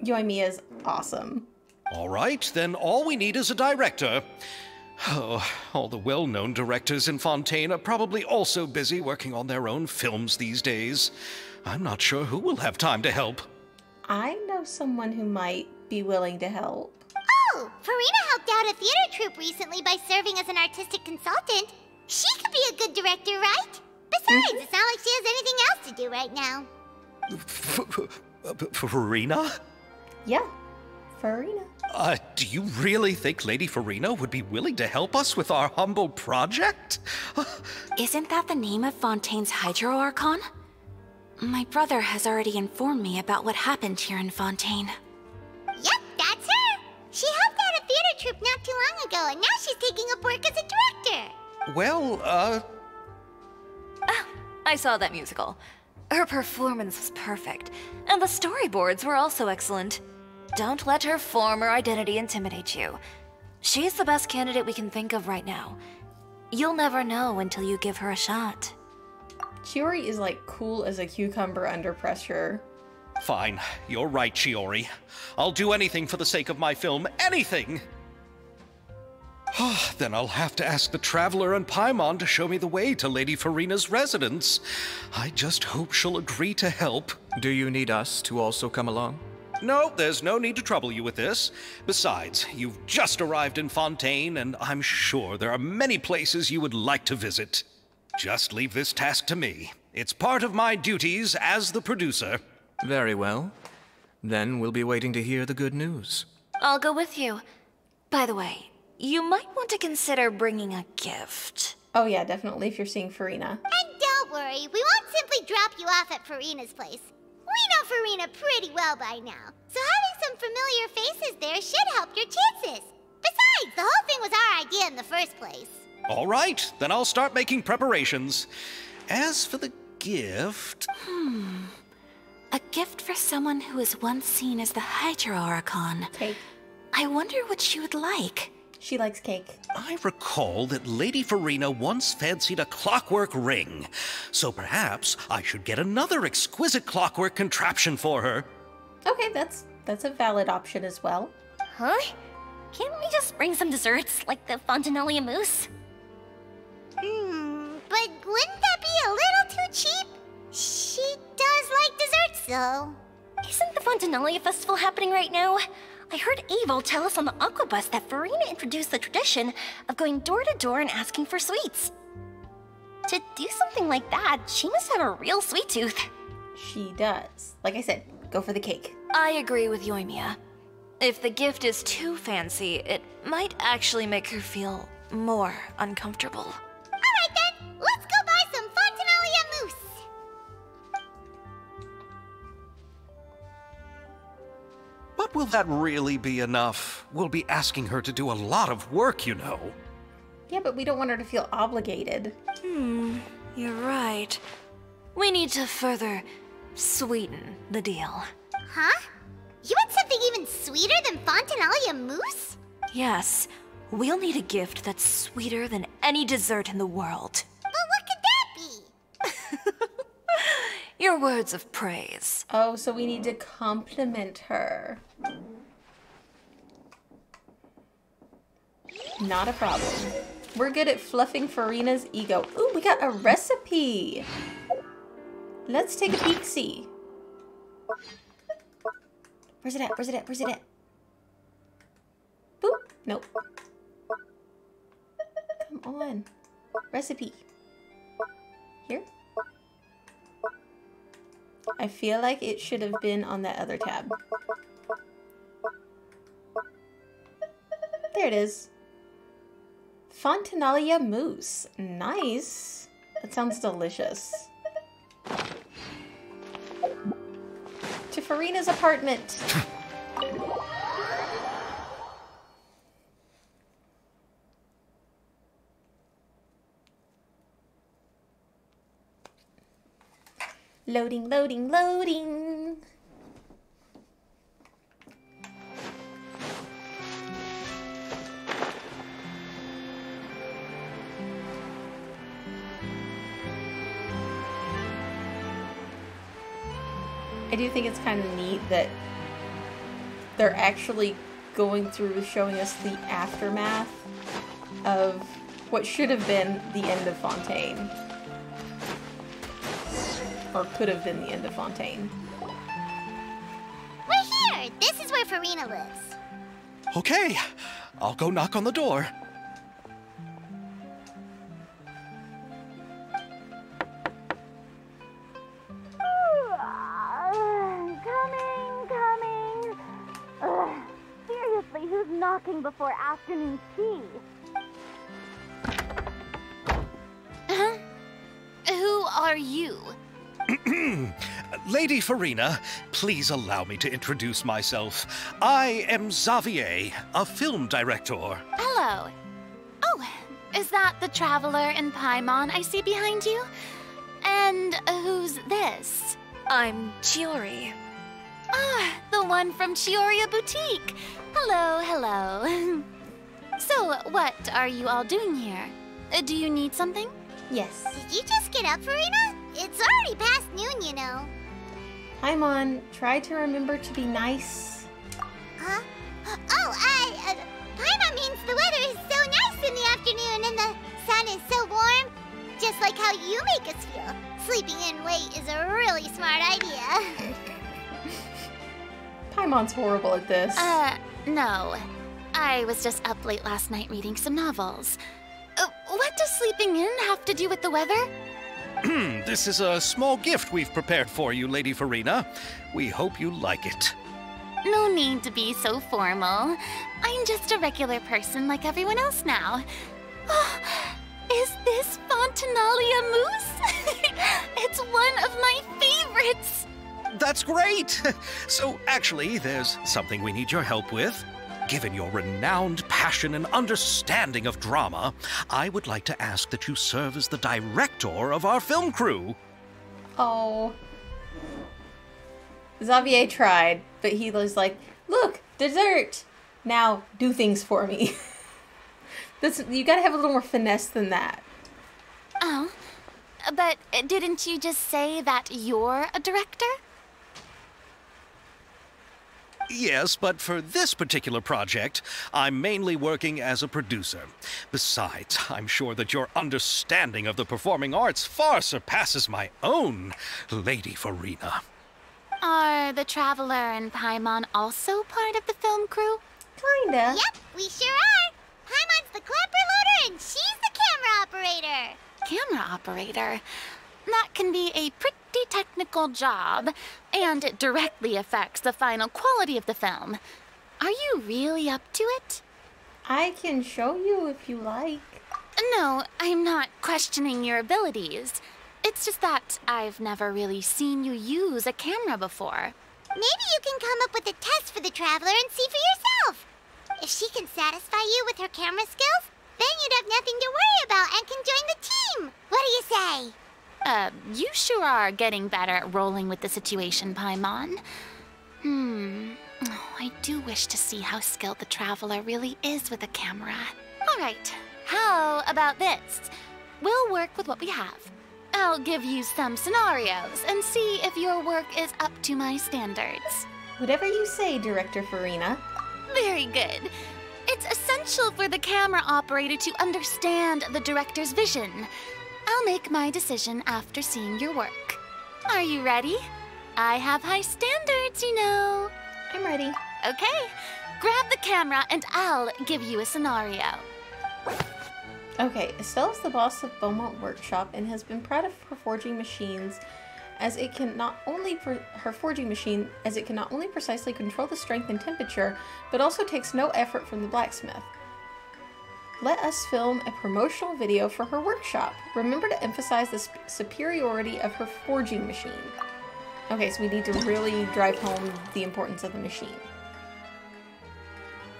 Yoimi is awesome. All right, then all we need is a director. Oh, all the well-known directors in Fontaine are probably also busy working on their own films these days. I'm not sure who will have time to help. I know someone who might be willing to help. Oh, Farina helped out a theater troupe recently by serving as an artistic consultant. She could be a good director, right? Besides, it's not like she has anything else to do right now. Farina? Yeah, Farina. Do you really think Lady Farina would be willing to help us with our humble project? Isn't that the name of Fontaine's Hydro Archon? My brother has already informed me about what happened here in Fontaine. Yep, that's her. She helped out a theater troupe not too long ago, and now she's taking up work as a director. Well, I saw that musical. Her performance was perfect, and the storyboards were also excellent. Don't let her former identity intimidate you. She's the best candidate we can think of right now. You'll never know until you give her a shot. Chiori is like cool as a cucumber under pressure. Fine, you're right, Chiori. I'll do anything for the sake of my film, anything! Then I'll have to ask the Traveler and Paimon to show me the way to Lady Farina's residence. I just hope she'll agree to help. Do you need us to also come along? No, there's no need to trouble you with this. Besides, you've just arrived in Fontaine, and I'm sure there are many places you would like to visit. Just leave this task to me. It's part of my duties as the producer. Very well. Then we'll be waiting to hear the good news. I'll go with you. By the way, you might want to consider bringing a gift. Oh yeah, definitely if you're seeing Farina. And don't worry, we won't simply drop you off at Farina's place. We know Farina pretty well by now, so having some familiar faces there should help your chances. Besides, the whole thing was our idea in the first place. All right, then I'll start making preparations. As for the gift... A gift for someone who was once seen as the Hydra Oricon. Cake. I wonder what she would like. She likes cake. I recall that Lady Farina once fancied a clockwork ring, so perhaps I should get another exquisite clockwork contraption for her. Okay, that's a valid option as well. Huh? Can't we just bring some desserts, like the Fontinalia mousse? But wouldn't that be a little too cheap? She does like desserts, though. Isn't the Fontinalia festival happening right now? I heard Abel tell us on the Aquabus that Farina introduced the tradition of going door to door and asking for sweets. To do something like that, she must have a real sweet tooth. She does. Like I said, go for the cake. I agree with Yoimiya. If the gift is too fancy, it might actually make her feel more uncomfortable. Alright then, let's go buy some Fontinalia mousse. But will that really be enough? We'll be asking her to do a lot of work, you know. Yeah, but we don't want her to feel obligated. You're right. We need to further sweeten the deal. Huh? You want something even sweeter than Fontinalia mousse? Yes, we'll need a gift that's sweeter than any dessert in the world. But what could that be? Your words of praise. Oh, so we need to compliment her. Not a problem. We're good at fluffing Farina's ego. Ooh, we got a recipe. Let's take a peek-see. Where's it at? Where's it at? Where's it at? Boop. Nope. Come on. Recipe. Here? I feel like it should have been on that other tab. There it is. Fontinalia mousse. Nice. That sounds delicious. To Farina's apartment. Loading, loading, loading. I do think it's kind of neat that they're actually going through showing us the aftermath of what should have been the end of Fontaine. Or could have been the end of Fontaine. We're here! This is where Farina lives. Okay, I'll go knock on the door. Coming. Seriously, who's knocking before afternoon tea? Who are you? Lady Farina, please allow me to introduce myself. I am Xavier, a film director. Hello. Oh, is that the Traveler and Paimon I see behind you? And who's this? I'm Chiori. Ah, the one from Chioria Boutique. Hello. So, what are you all doing here? Do you need something? Yes. Did you just get up, Farina? It's already past noon, you know. Paimon, try to remember to be nice. Huh? Oh, Paimon means the weather is so nice sun is so warm. Just like how you make us feel. Sleeping in late is a really smart idea. Paimon's horrible at this. No. I was just up late last night reading some novels. What does sleeping in have to do with the weather? This is a small gift we've prepared for you, Lady Farina. We hope you like it. No need to be so formal. I'm just a regular person like everyone else now. Oh, is this Fontinalia mousse? It's one of my favorites! That's great! So, actually, there's something we need your help with. Given your renowned passion and understanding of drama, I would like to ask that you serve as the director of our film crew. Oh. Xavier tried, but he was like, look, dessert! Now, do things for me. You gotta have a little more finesse than that. Oh, but didn't you just say that you're a director? Yes, but for this particular project, I'm mainly working as a producer. Besides, I'm sure that your understanding of the performing arts far surpasses my own, Lady Farina. Are the Traveler and Paimon also part of the film crew? Kinda. Yep, we sure are. Paimon's the clapper loader and she's the camera operator. Camera operator? That can be a pretty technical job, and it directly affects the final quality of the film. Are you really up to it? I can show you if you like. No, I'm not questioning your abilities. It's just that I've never really seen you use a camera before. Maybe you can come up with a test for the Traveler and see for yourself. If she can satisfy you with her camera skills, then you'd have nothing to worry about and can join the team. What do you say? You sure are getting better at rolling with the situation, Paimon. Oh, I do wish to see how skilled the Traveler really is with a camera. All right, how about this? We'll work with what we have. I'll give you some scenarios and see if your work is up to my standards. Whatever you say, Director Farina. Very good. It's essential for the camera operator to understand the director's vision. I'll make my decision after seeing your work. Are you ready? I have high standards, you know. I'm ready. Okay, grab the camera and I'll give you a scenario. Okay, Estelle is the boss of Beaumont Workshop and has been proud of her forging machines as it can not only precisely control the strength and temperature, but also takes no effort from the blacksmith. Let us film a promotional video for her workshop. Remember to emphasize the superiority of her forging machine. Okay, so we need to really drive home the importance of the machine.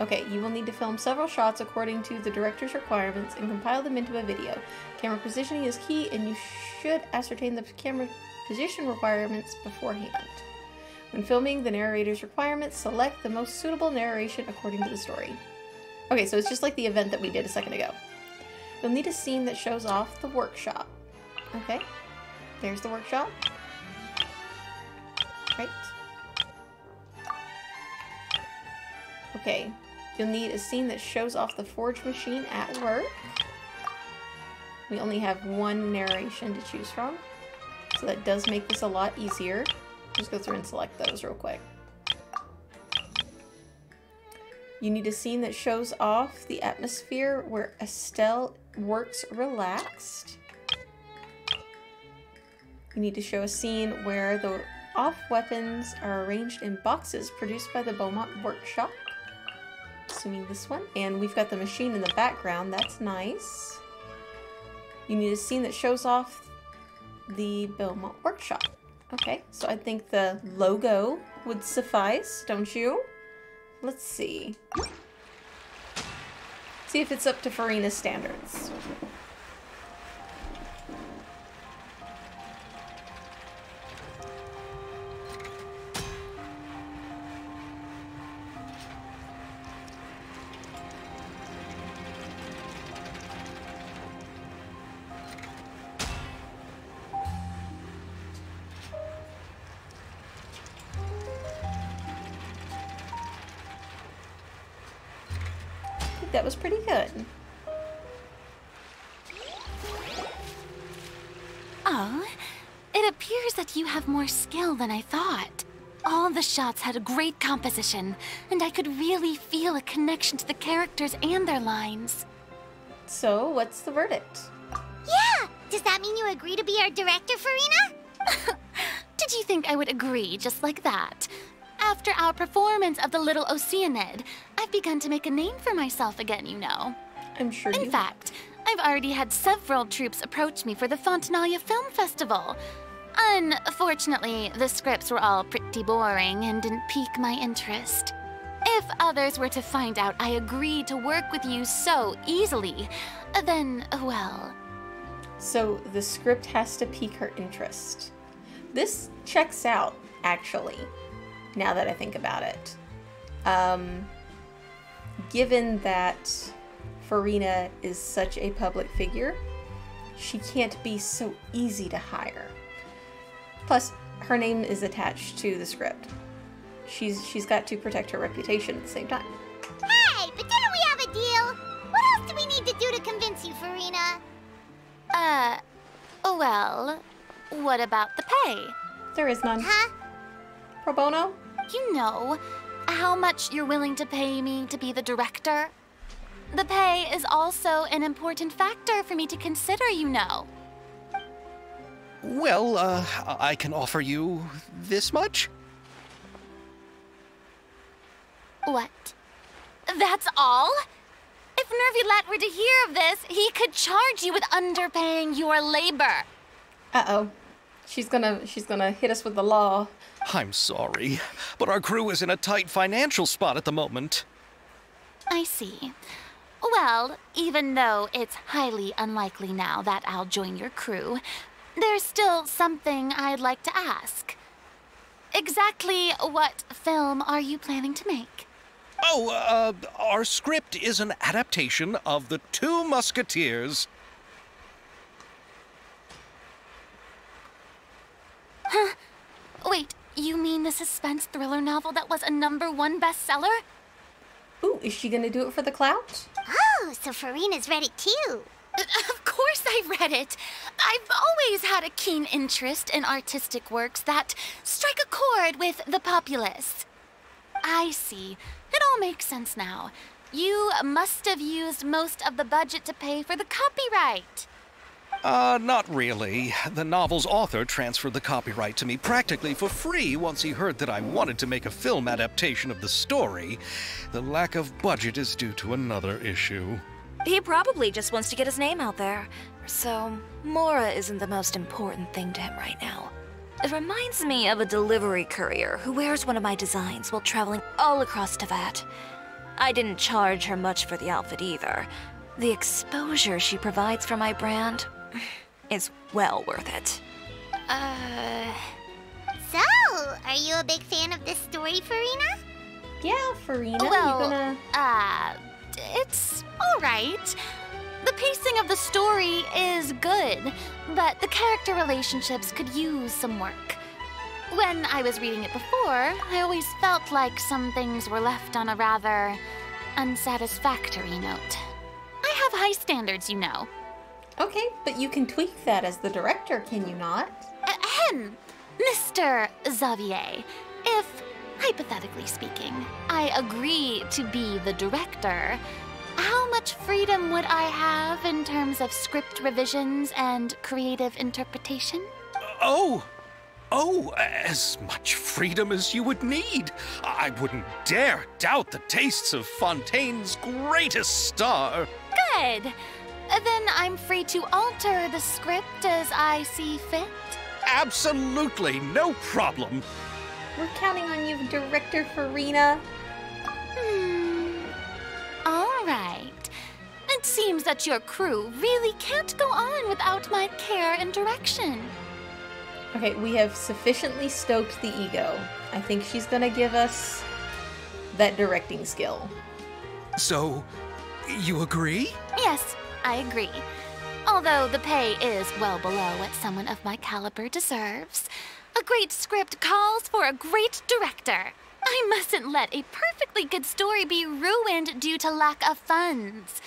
Okay, you will need to film several shots according to the director's requirements and compile them into a video. Camera positioning is key and you should ascertain the camera position requirements beforehand. When filming the narrator's requirements, select the most suitable narration according to the story. Okay, so it's just like the event that we did a second ago. You'll need a scene that shows off the workshop. Okay, there's the workshop. Right. Okay, you'll need a scene that shows off the forge machine at work. We only have one narration to choose from, so that does make this a lot easier. Just go through and select those real quick. You need a scene that shows off the atmosphere where Estelle works relaxed. You need to show a scene where the off weapons are arranged in boxes produced by the Beaumont Workshop. Assuming this one. And we've got the machine in the background. That's nice. You need a scene that shows off the Beaumont Workshop. Okay, so I think the logo would suffice, don't you? Let's see. See if it's up to Farina's standards. That was pretty good. Oh, it appears that you have more skill than I thought. All the shots had a great composition, and I could really feel a connection to the characters and their lines. So, what's the verdict? Yeah! Does that mean you agree to be our director, Farina? Did you think I would agree just like that? After our performance of The Little Oceanid, I've begun to make a name for myself again, you know. I'm sure In fact, I've already had several troops approach me for the Fontanalia Film Festival. Unfortunately, the scripts were all pretty boring and didn't pique my interest. If others were to find out I agreed to work with you so easily, then, well... So the script has to pique her interest. This checks out, actually, now that I think about it. Given that Farina is such a public figure, she can't be so easy to hire. Plus, her name is attached to the script. She's got to protect her reputation at the same time. Hey, but didn't we have a deal? What else do we need to do to convince you, Farina? Well, what about the pay? There is none. Huh? Pro bono? You know, how much you're willing to pay me to be the director? The pay is also an important factor for me to consider, you know. Well, I can offer you this much? What? That's all? If Nervulet were to hear of this, he could charge you with underpaying your labor. Uh-oh. She's gonna hit us with the law. I'm sorry, but our crew is in a tight financial spot at the moment. I see. Well, even though it's highly unlikely now that I'll join your crew, there's still something I'd like to ask. Exactly what film are you planning to make? Oh, our script is an adaptation of The Two Musketeers. Huh? Wait, you mean the suspense thriller novel that was a #1 bestseller? Ooh, is she gonna do it for the clout? Oh, so Farina's read it too. Of course I read it. I've always had a keen interest in artistic works that strike a chord with the populace. I see. It all makes sense now. You must have used most of the budget to pay for the copyright. Not really. The novel's author transferred the copyright to me practically for free once he heard that I wanted to make a film adaptation of the story. The lack of budget is due to another issue. He probably just wants to get his name out there. So, Mora isn't the most important thing to him right now. It reminds me of a delivery courier who wears one of my designs while traveling all across Teyvat. I didn't charge her much for the outfit either. The exposure she provides for my brand is well worth it. So, are you a big fan of this story, Farina? Yeah, Farina, Well, it's alright. The pacing of the story is good, but the character relationships could use some work. When I was reading it before, I always felt like some things were left on a rather unsatisfactory note. I have high standards, you know. Okay, but you can tweak that as the director, can you not? Ahem, Mr. Xavier, if, hypothetically speaking, I agree to be the director, how much freedom would I have in terms of script revisions and creative interpretation? Oh, as much freedom as you would need. I wouldn't dare doubt the tastes of Fontaine's greatest star. Good. Then I'm free to alter the script as I see fit. Absolutely, no problem. We're counting on you, Director Farina. All right. It seems that your crew really can't go on without my care and direction. Okay, we have sufficiently stoked the ego. I think she's gonna give us that directing skill. So, you agree? Yes, I agree. Although the pay is well below what someone of my caliber deserves. A great script calls for a great director. I mustn't let a perfectly good story be ruined due to lack of funds.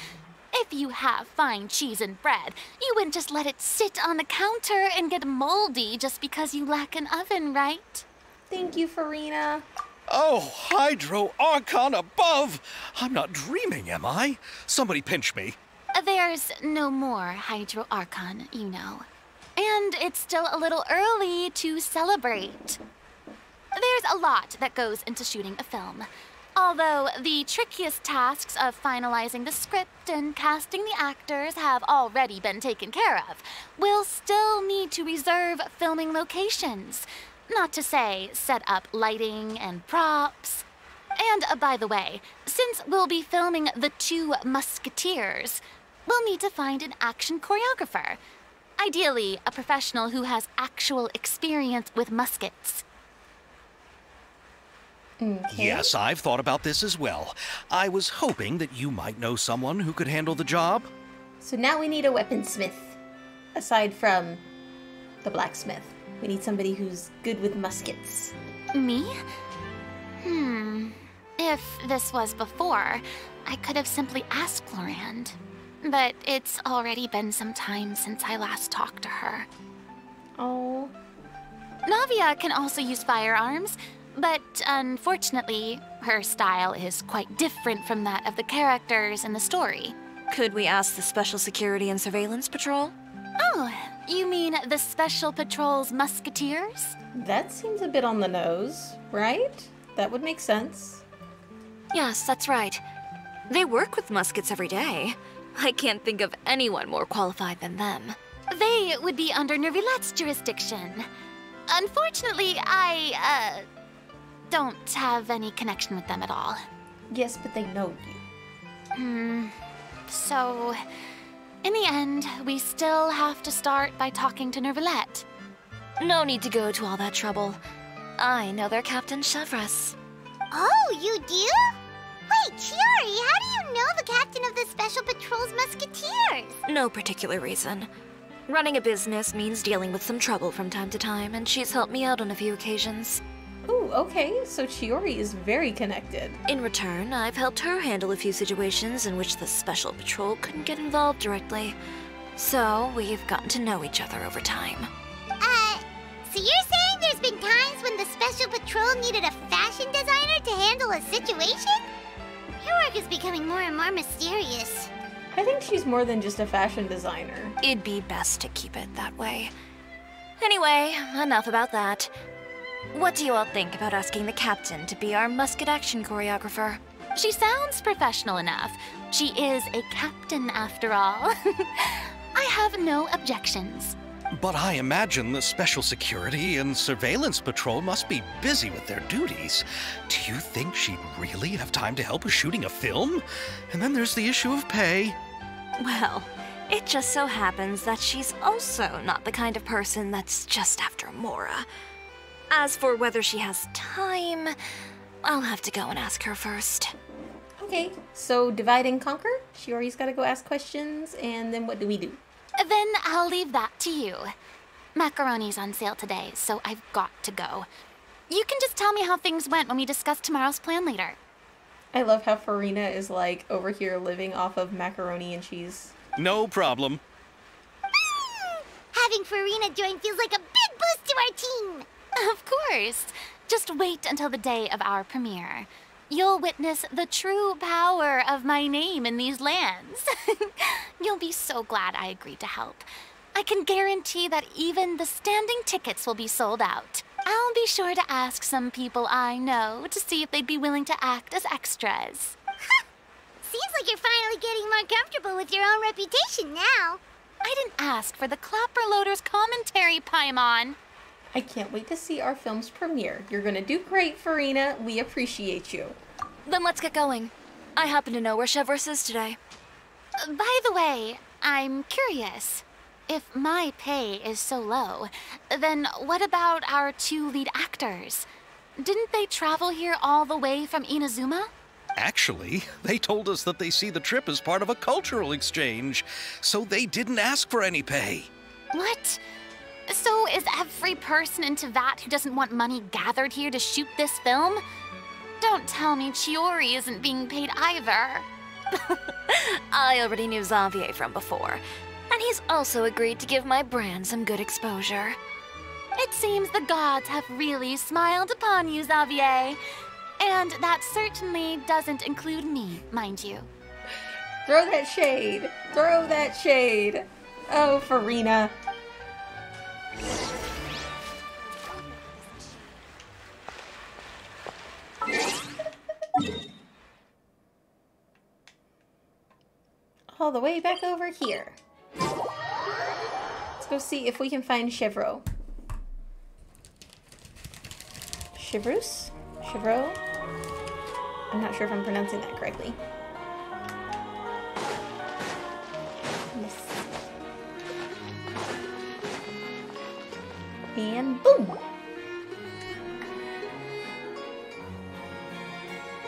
If you have fine cheese and bread, you wouldn't just let it sit on the counter and get moldy just because you lack an oven, right? Thank you, Farina. Oh, Hydro Archon above! I'm not dreaming, am I? Somebody pinch me. There's no more Hydro Archon, you know. And it's still a little early to celebrate. There's a lot that goes into shooting a film. Although the trickiest tasks of finalizing the script and casting the actors have already been taken care of, we'll still need to reserve filming locations. Not to say set up lighting and props. And by the way, since we'll be filming the 2 Musketeers, we'll need to find an action choreographer. Ideally, a professional who has actual experience with muskets. Okay. Yes, I've thought about this as well. I was hoping that you might know someone who could handle the job. So now we need a weaponsmith. Aside from the blacksmith. We need somebody who's good with muskets. Me? If this was before, I could have simply asked Florand. But it's already been some time since I last talked to her. Oh. Navia can also use firearms, but unfortunately, her style is quite different from that of the characters in the story. Could we ask the Special Security and Surveillance Patrol? Oh, you mean the Special Patrol's Musketeers? That seems a bit on the nose, right? That would make sense. Yes, that's right. They work with muskets every day. I can't think of anyone more qualified than them. They would be under Nervilette's jurisdiction. Unfortunately, I don't have any connection with them at all. Yes, but they know you. So, in the end, we still have to start by talking to Nervilette. No need to go to all that trouble. I know their Captain Chevres. Oh, you do? Wait, Chiori, how do you know the captain of the Special Patrol's Musketeers? No particular reason. Running a business means dealing with some trouble from time to time, and she's helped me out on a few occasions. Ooh, okay, so Chiori is very connected. In return, I've helped her handle a few situations in which the Special Patrol couldn't get involved directly. So, we've gotten to know each other over time. So you're saying there's been times when the Special Patrol needed a fashion designer to handle a situation? Your work is becoming more and more mysterious. I think she's more than just a fashion designer. It'd be best to keep it that way. Anyway, enough about that. What do you all think about asking the captain to be our musket action choreographer? She sounds professional enough. She is a captain after all. I have no objections. But I imagine the Special Security and Surveillance Patrol must be busy with their duties. Do you think she'd really have time to help with shooting a film? And then there's the issue of pay. Well, it just so happens that she's also not the kind of person that's just after Mora. As for whether she has time, I'll have to go and ask her first. Okay, so divide and conquer? Chiori's gotta go ask questions, and then what do we do? Then I'll leave that to you. Macaroni's on sale today, so I've got to go. You can just tell me how things went when we discuss tomorrow's plan later. I love how Farina is like over here living off of macaroni and cheese. No problem. Having Farina join feels like a big boost to our team. Of course. Just wait until the day of our premiere. You'll witness the true power of my name in these lands. You'll be so glad I agreed to help. I can guarantee that even the standing tickets will be sold out. I'll be sure to ask some people I know to see if they'd be willing to act as extras. Seems like you're finally getting more comfortable with your own reputation now. I didn't ask for the Clapper Loaders commentary, Paimon. I can't wait to see our film's premiere. You're gonna do great, Farina. We appreciate you. Then let's get going. I happen to know where Chevres is today. By the way, I'm curious. If my pay is so low, then what about our 2 lead actors? Didn't they travel here all the way from Inazuma? Actually, they told us that they see the trip as part of a cultural exchange, so they didn't ask for any pay. What? So is every person in Tevat who doesn't want money gathered here to shoot this film? Don't tell me Chiori isn't being paid either. I already knew Xavier from before, and he's also agreed to give my brand some good exposure. It seems the gods have really smiled upon you, Xavier. And that certainly doesn't include me, mind you. Throw that shade. Throw that shade. Oh, Farina. All the way back over here. Let's go see if we can find Chevreau. Chevreuse? Chevreau? I'm not sure if I'm pronouncing that correctly. Yes. And boom!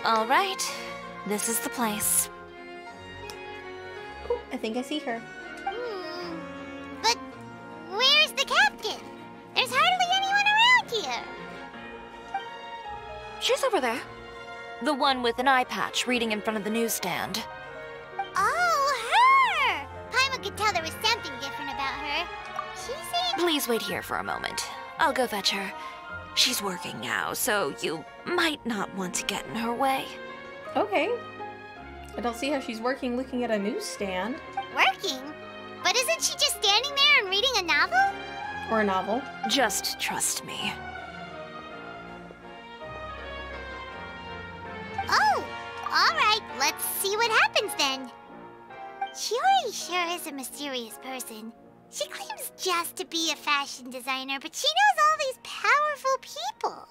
All right, this is the place. Ooh, I think I see her. But where's the captain? There's hardly anyone around here. She's over there. The one with an eye patch reading in front of the newsstand. Oh, her! Paimon could tell there was something different about her. She seemed... Please wait here for a moment. I'll go fetch her. She's working now, so you might not want to get in her way. Okay. I don't see how she's working looking at a newsstand. Working? But isn't she just standing there and reading a novel? Or a novel. Just trust me. Oh, all right. Let's see what happens then. Chiori sure is a mysterious person. She claims just to be a fashion designer, but she knows all these powerful people.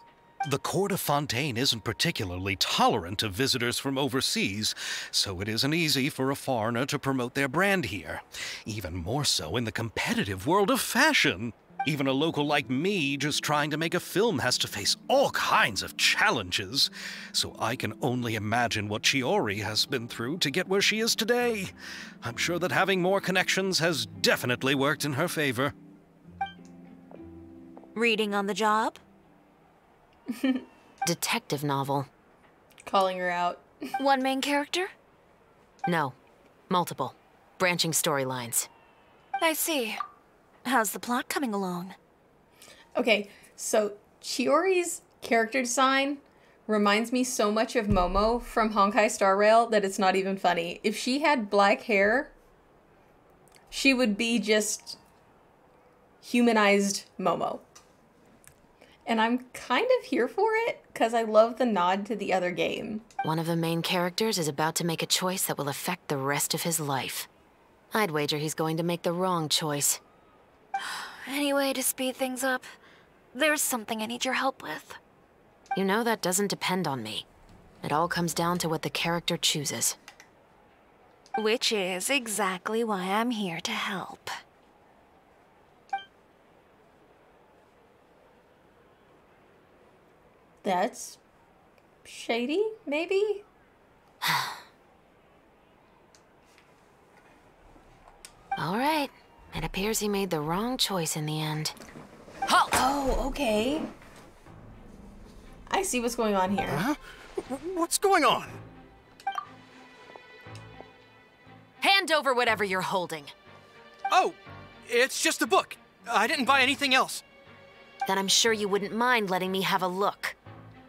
The court of Fontaine isn't particularly tolerant of visitors from overseas, so it isn't easy for a foreigner to promote their brand here. Even more so in the competitive world of fashion. Even a local like me just trying to make a film has to face all kinds of challenges. So I can only imagine what Chiori has been through to get where she is today. I'm sure that having more connections has definitely worked in her favor. Reading on the job? Detective novel. Calling her out. One main character? No. Multiple. Branching storylines. I see. How's the plot coming along? Okay, so Chiori's character design reminds me so much of Momo from Honkai Star Rail that it's not even funny. If she had black hair, she would be just humanized Momo. And I'm kind of here for it, because I love the nod to the other game. One of the main characters is about to make a choice that will affect the rest of his life. I'd wager he's going to make the wrong choice. Any way to speed things up? There's something I need your help with. You know that doesn't depend on me. It all comes down to what the character chooses. Which is exactly why I'm here to help. That's shady, maybe? All right. It appears he made the wrong choice in the end. Halt! Oh, okay. I see what's going on here. Huh? What's going on? Hand over whatever you're holding. Oh, it's just a book. I didn't buy anything else. Then I'm sure you wouldn't mind letting me have a look.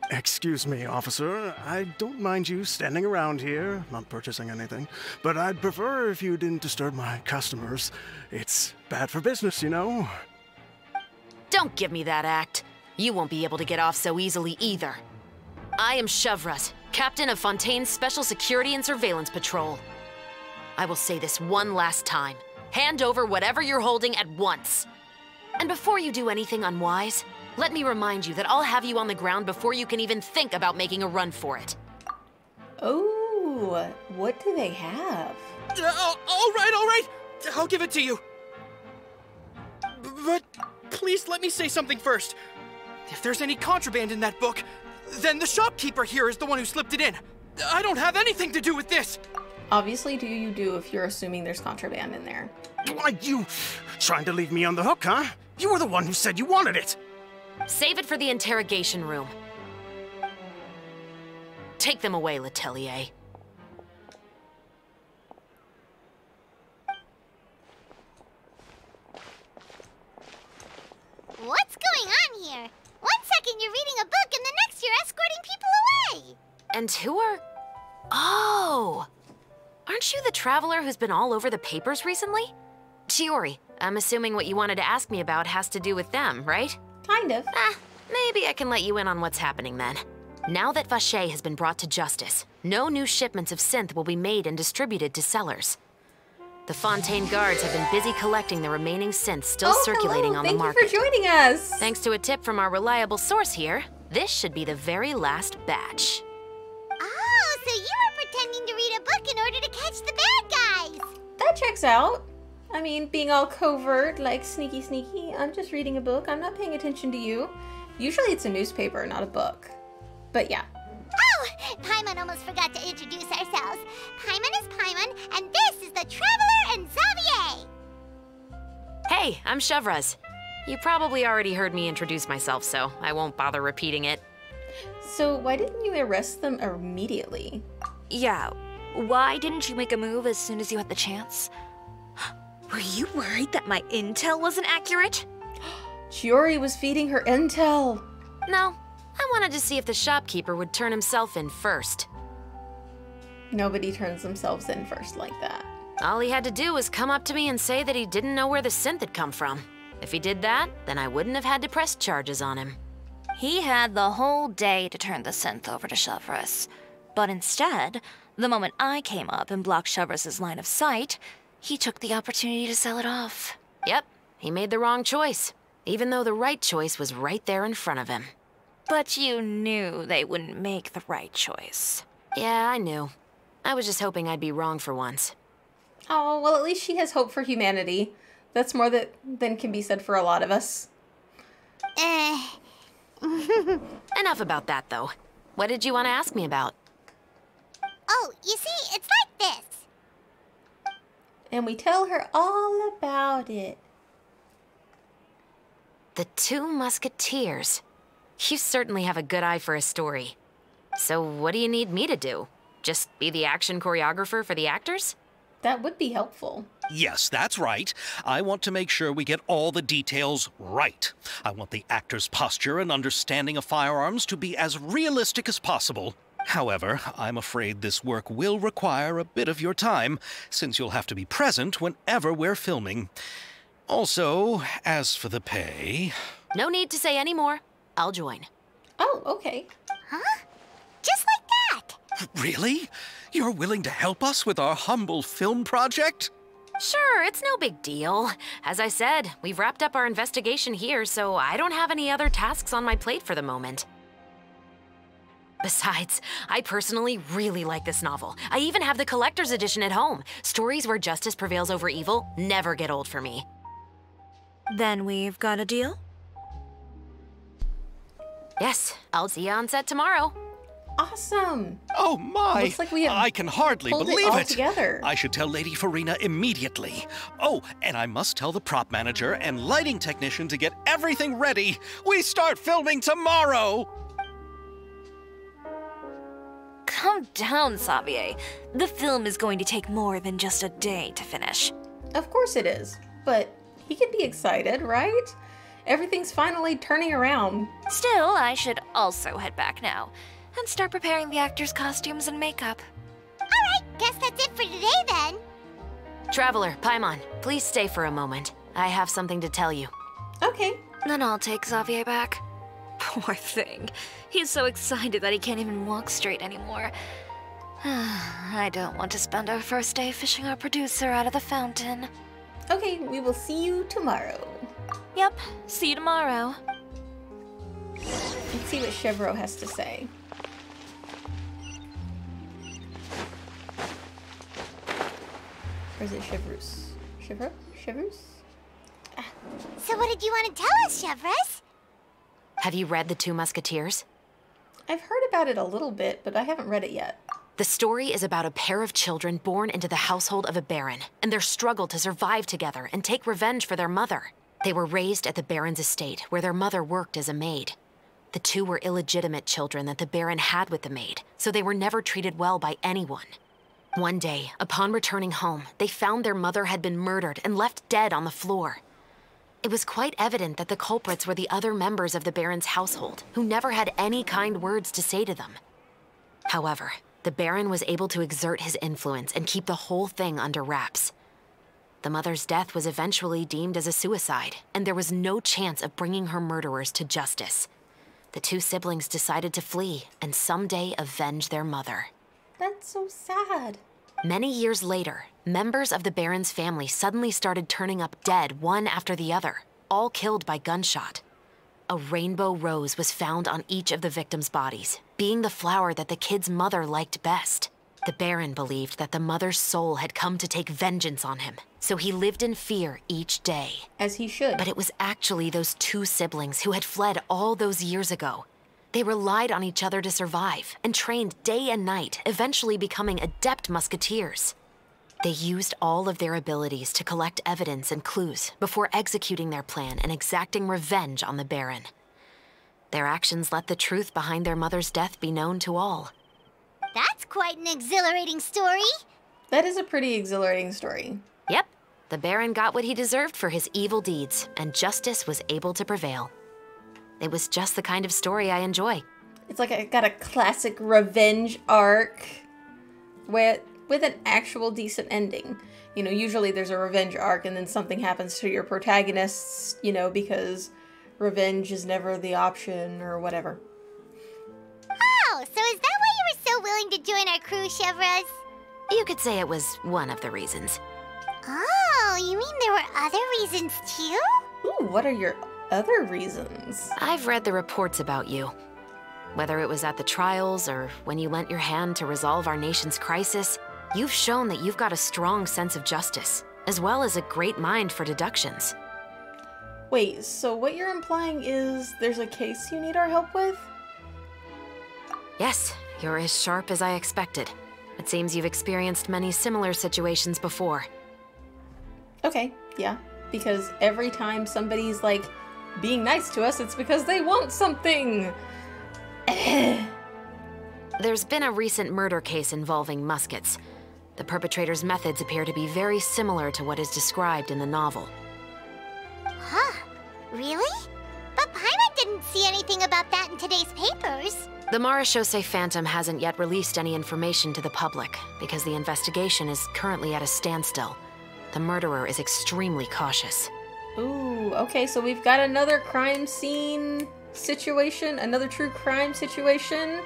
Excuse me, officer. I don't mind you standing around here, not purchasing anything, but I'd prefer if you didn't disturb my customers. It's bad for business, you know. Don't give me that act. You won't be able to get off so easily either. I am Chevreau, captain of Fontaine's Special Security and Surveillance Patrol. I will say this one last time. Hand over whatever you're holding at once. And before you do anything unwise, let me remind you that I'll have you on the ground before you can even think about making a run for it. Oh, what do they have? All right. I'll give it to you. But please let me say something first. If there's any contraband in that book, then the shopkeeper here is the one who slipped it in. I don't have anything to do with this. Obviously, you do if you're assuming there's contraband in there. Why, you trying to leave me on the hook, huh? You were the one who said you wanted it. Save it for the interrogation room. Take them away, Letelier. And who are... Oh! Aren't you the traveler who's been all over the papers recently? Chiori, I'm assuming what you wanted to ask me about has to do with them, right? Kind of. Maybe I can let you in on what's happening then. Now that Vacher has been brought to justice, no new shipments of synth will be made and distributed to sellers. The Fontaine guards have been busy collecting the remaining synths still circulating on the market. Thank you for joining us. Thanks to a tip from our reliable source here, this should be the very last batch. Oh, so you were pretending to read a book in order to catch the bad guys. That checks out. I mean, being all covert, like sneaky sneaky. I'm just reading a book. I'm not paying attention to you. Usually it's a newspaper, not a book. But yeah. Oh, Paimon almost forgot to introduce ourselves. Paimon is Paimon, and this is the Traveler and Xavier. Hey, I'm Chevraz. You probably already heard me introduce myself, so I won't bother repeating it. So why didn't you arrest them immediately? Yeah, why didn't you make a move as soon as you had the chance? Were you worried that my intel wasn't accurate? Chiori was feeding her intel. No, I wanted to see if the shopkeeper would turn himself in first. Nobody turns themselves in first like that. All he had to do was come up to me and say that he didn't know where the synth had come from. If he did that, then I wouldn't have had to press charges on him. He had the whole day to turn the synth over to Chevraz. But instead, the moment I came up and blocked Chevraz's line of sight, he took the opportunity to sell it off. Yep, he made the wrong choice, even though the right choice was right there in front of him. But you knew they wouldn't make the right choice. Yeah, I knew. I was just hoping I'd be wrong for once. Oh, well, at least she has hope for humanity. That's more than can be said for a lot of us. Enough about that, though. What did you want to ask me about? Oh, you see, it's like this. And we tell her all about it. The Two Musketeers. You certainly have a good eye for a story. So what do you need me to do? Just be the action choreographer for the actors? That would be helpful. Yes, that's right. I want to make sure we get all the details right. I want the actor's posture and understanding of firearms to be as realistic as possible. However, I'm afraid this work will require a bit of your time, since you'll have to be present whenever we're filming. Also, as for the pay... No need to say any more. I'll join. Oh, okay. Huh? Just like that? Really? You're willing to help us with our humble film project? Sure, it's no big deal. As I said, we've wrapped up our investigation here, so I don't have any other tasks on my plate for the moment. Besides, I personally really like this novel. I even have the collector's edition at home. Stories where justice prevails over evil never get old for me. Then we've got a deal? Yes, I'll see you on set tomorrow. Awesome. Oh my! Looks like we have I can hardly pulled believe it all it. together. I should tell Lady Farina immediately. Oh, and I must tell the prop manager and lighting technician to get everything ready. We start filming tomorrow. Calm down, Xavier. The film is going to take more than just a day to finish. Of course it is, but he can be excited, right? Everything's finally turning around. Still, I should also head back now and start preparing the actors' costumes and makeup. Alright, guess that's it for today then. Traveler, Paimon, please stay for a moment. I have something to tell you. Okay. Then I'll take Xavier back. Poor thing. He's so excited that he can't even walk straight anymore. I don't want to spend our first day fishing our producer out of the fountain. Okay, we will see you tomorrow. Yep, see you tomorrow. Let's see what Chevreau has to say. Or is it Chevreuse? Chevreau? Chevreuse? So what did you want to tell us, Chevreuse? Have you read The Two Musketeers? I've heard about it a little bit, but I haven't read it yet. The story is about a pair of children born into the household of a baron and their struggle to survive together and take revenge for their mother. They were raised at the baron's estate, where their mother worked as a maid. The two were illegitimate children that the baron had with the maid, so they were never treated well by anyone. One day, upon returning home, they found their mother had been murdered and left dead on the floor. It was quite evident that the culprits were the other members of the baron's household, who never had any kind words to say to them. However, the Baron was able to exert his influence and keep the whole thing under wraps. The mother's death was eventually deemed as a suicide, and there was no chance of bringing her murderers to justice. The two siblings decided to flee and someday avenge their mother. That's so sad. Many years later, members of the Baron's family suddenly started turning up dead one after the other, all killed by gunshot. A rainbow rose was found on each of the victims' bodies, being the flower that the kid's mother liked best. The Baron believed that the mother's soul had come to take vengeance on him, so he lived in fear each day. As he should. But it was actually those two siblings who had fled all those years ago. They relied on each other to survive and trained day and night, eventually becoming adept musketeers. They used all of their abilities to collect evidence and clues before executing their plan and exacting revenge on the Baron. Their actions let the truth behind their mother's death be known to all. That's quite an exhilarating story. That is a pretty exhilarating story. Yep, the Baron got what he deserved for his evil deeds, and justice was able to prevail. It was just the kind of story I enjoy. It's like I got a classic revenge arc with an actual decent ending. You know, usually there's a revenge arc and then something happens to your protagonists, you know, because revenge is never the option or whatever. Oh, so is that why you were so willing to join our crew, Chevras? You could say it was one of the reasons. Oh, you mean there were other reasons too? Ooh, what are your other reasons? I've read the reports about you. Whether it was at the trials or when you lent your hand to resolve our nation's crisis, you've shown that you've got a strong sense of justice, as well as a great mind for deductions. Wait, so what you're implying is there's a case you need our help with? Yes, you're as sharp as I expected. It seems you've experienced many similar situations before. Okay, yeah. Because every time somebody's, like, being nice to us, it's because they want something! There's been a recent murder case involving Muskets. The perpetrator's methods appear to be very similar to what is described in the novel. Huh? Really? But Paimon didn't see anything about that in today's papers. The Marechaussee Phantom hasn't yet released any information to the public because the investigation is currently at a standstill. The murderer is extremely cautious. Ooh, okay, so we've got another crime scene situation, another true crime situation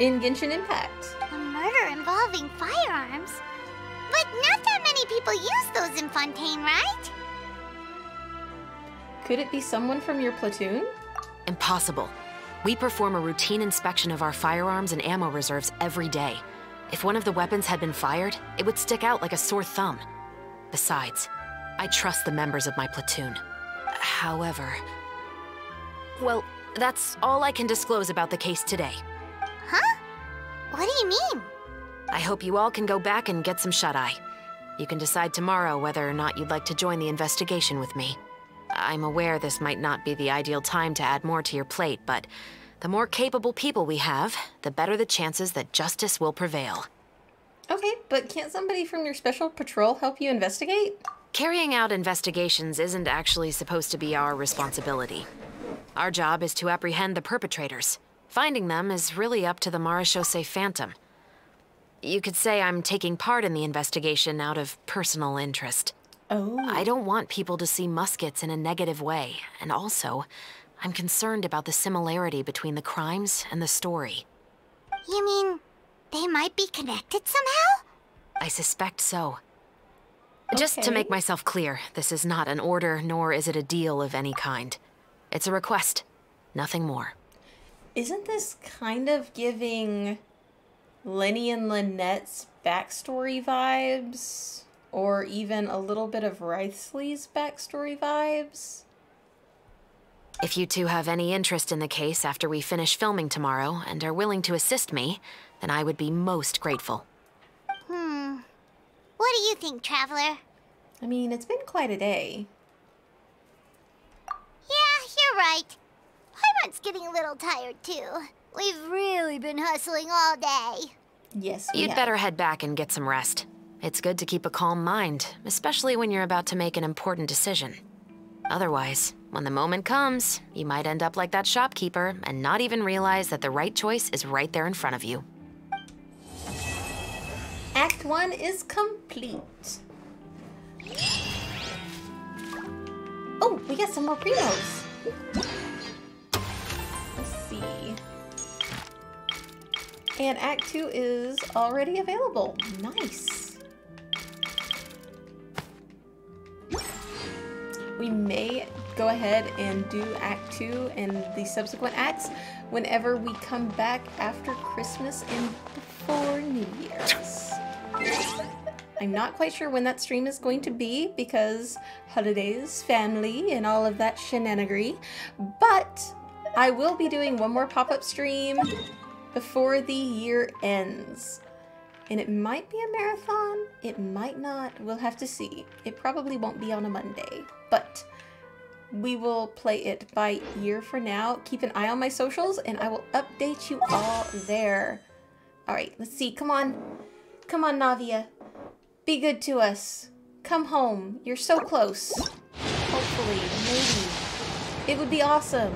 in Genshin Impact. A murder involving firearms? But not that many people use those in Fontaine, right? Could it be someone from your platoon? Impossible. We perform a routine inspection of our firearms and ammo reserves every day. If one of the weapons had been fired, it would stick out like a sore thumb. Besides, I trust the members of my platoon. However... Well, that's all I can disclose about the case today. Huh? What do you mean? I hope you all can go back and get some shut-eye. You can decide tomorrow whether or not you'd like to join the investigation with me. I'm aware this might not be the ideal time to add more to your plate, but the more capable people we have, the better the chances that justice will prevail. Okay, but can't somebody from your special patrol help you investigate? Carrying out investigations isn't actually supposed to be our responsibility. Our job is to apprehend the perpetrators. Finding them is really up to the Marechaussee Phantom. You could say I'm taking part in the investigation out of personal interest. Oh. I don't want people to see Muskets in a negative way, and also, I'm concerned about the similarity between the crimes and the story. You mean they might be connected somehow? I suspect so. Just to make myself clear, this is not an order, nor is it a deal of any kind. It's a request, nothing more. Isn't this kind of giving Lenny and Lynette's backstory vibes? Or even a little bit of Wriothesley's backstory vibes? If you two have any interest in the case after we finish filming tomorrow and are willing to assist me, then I would be most grateful. What do you think, Traveler? I mean, it's been quite a day. Yeah, you're right. Paimon's getting a little tired, too. We've really been hustling all day. Yes, You'd better head back and get some rest. It's good to keep a calm mind, especially when you're about to make an important decision. Otherwise, when the moment comes, you might end up like that shopkeeper and not even realize that the right choice is right there in front of you. Act 1 is complete. Oh, we got some more primos. Let's see. And Act 2 is already available. Nice. We may go ahead and do Act 2 and the subsequent acts whenever we come back after Christmas and before New Year's. I'm not quite sure when that stream is going to be because holidays, family, and all of that shenanigery, but I will be doing one more pop-up stream before the year ends. And it might be a marathon, it might not, we'll have to see. It probably won't be on a Monday, but we will play it by ear for now. Keep an eye on my socials and I will update you all there. All right, let's see, come on. Come on, Navia. Be good to us. Come home, you're so close. Hopefully, maybe. It would be awesome.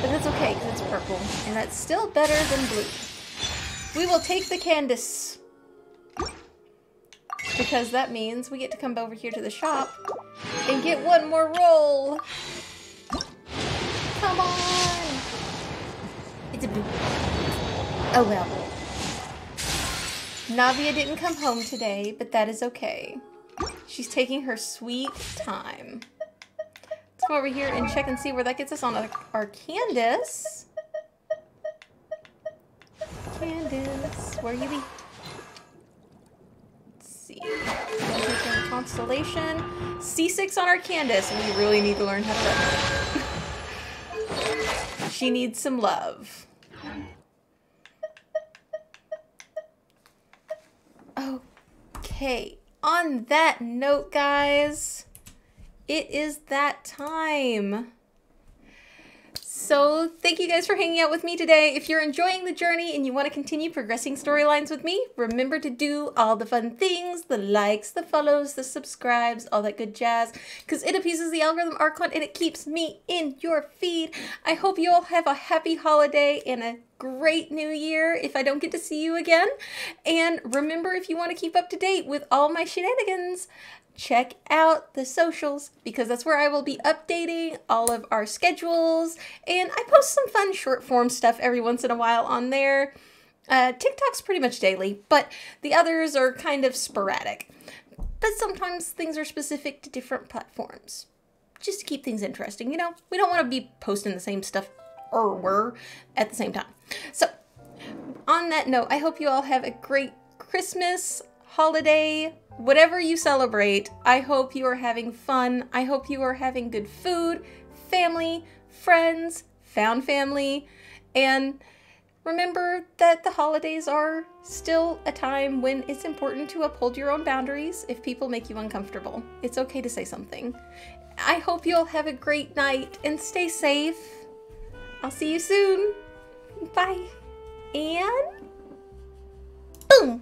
But that's okay, because it's purple, and that's still better than blue. We will take the Candace. Because that means we get to come over here to the shop and get one more roll. Come on. It's a blue. Oh well. Navia didn't come home today, but that is okay. She's taking her sweet time. Let's come over here and check and see where that gets us on our Candace. Candace, where you be? Let's see. Constellation. C6 on our Candace, and we really need to learn how to run her. She needs some love. Okay, on that note, guys, it is that time. So thank you guys for hanging out with me today. If you're enjoying the journey and you want to continue progressing storylines with me, remember to do all the fun things, the likes, the follows, the subscribes, all that good jazz, because it appeases the algorithm Archon and it keeps me in your feed. I hope you all have a happy holiday and a great new year if I don't get to see you again. And remember, if you want to keep up to date with all my shenanigans, check out the socials because that's where I will be updating all of our schedules, and I post some fun short form stuff every once in a while on there. TikTok's pretty much daily, but the others are kind of sporadic. But sometimes things are specific to different platforms, just to keep things interesting, you know? We don't want to be posting the same stuff at the same time. So, on that note, I hope you all have a great Christmas, holiday, whatever you celebrate. I hope you are having fun. I hope you are having good food, family, friends, found family, and remember that the holidays are still a time when it's important to uphold your own boundaries if people make you uncomfortable. It's okay to say something. I hope you'll have a great night and stay safe. I'll see you soon. Bye. And boom!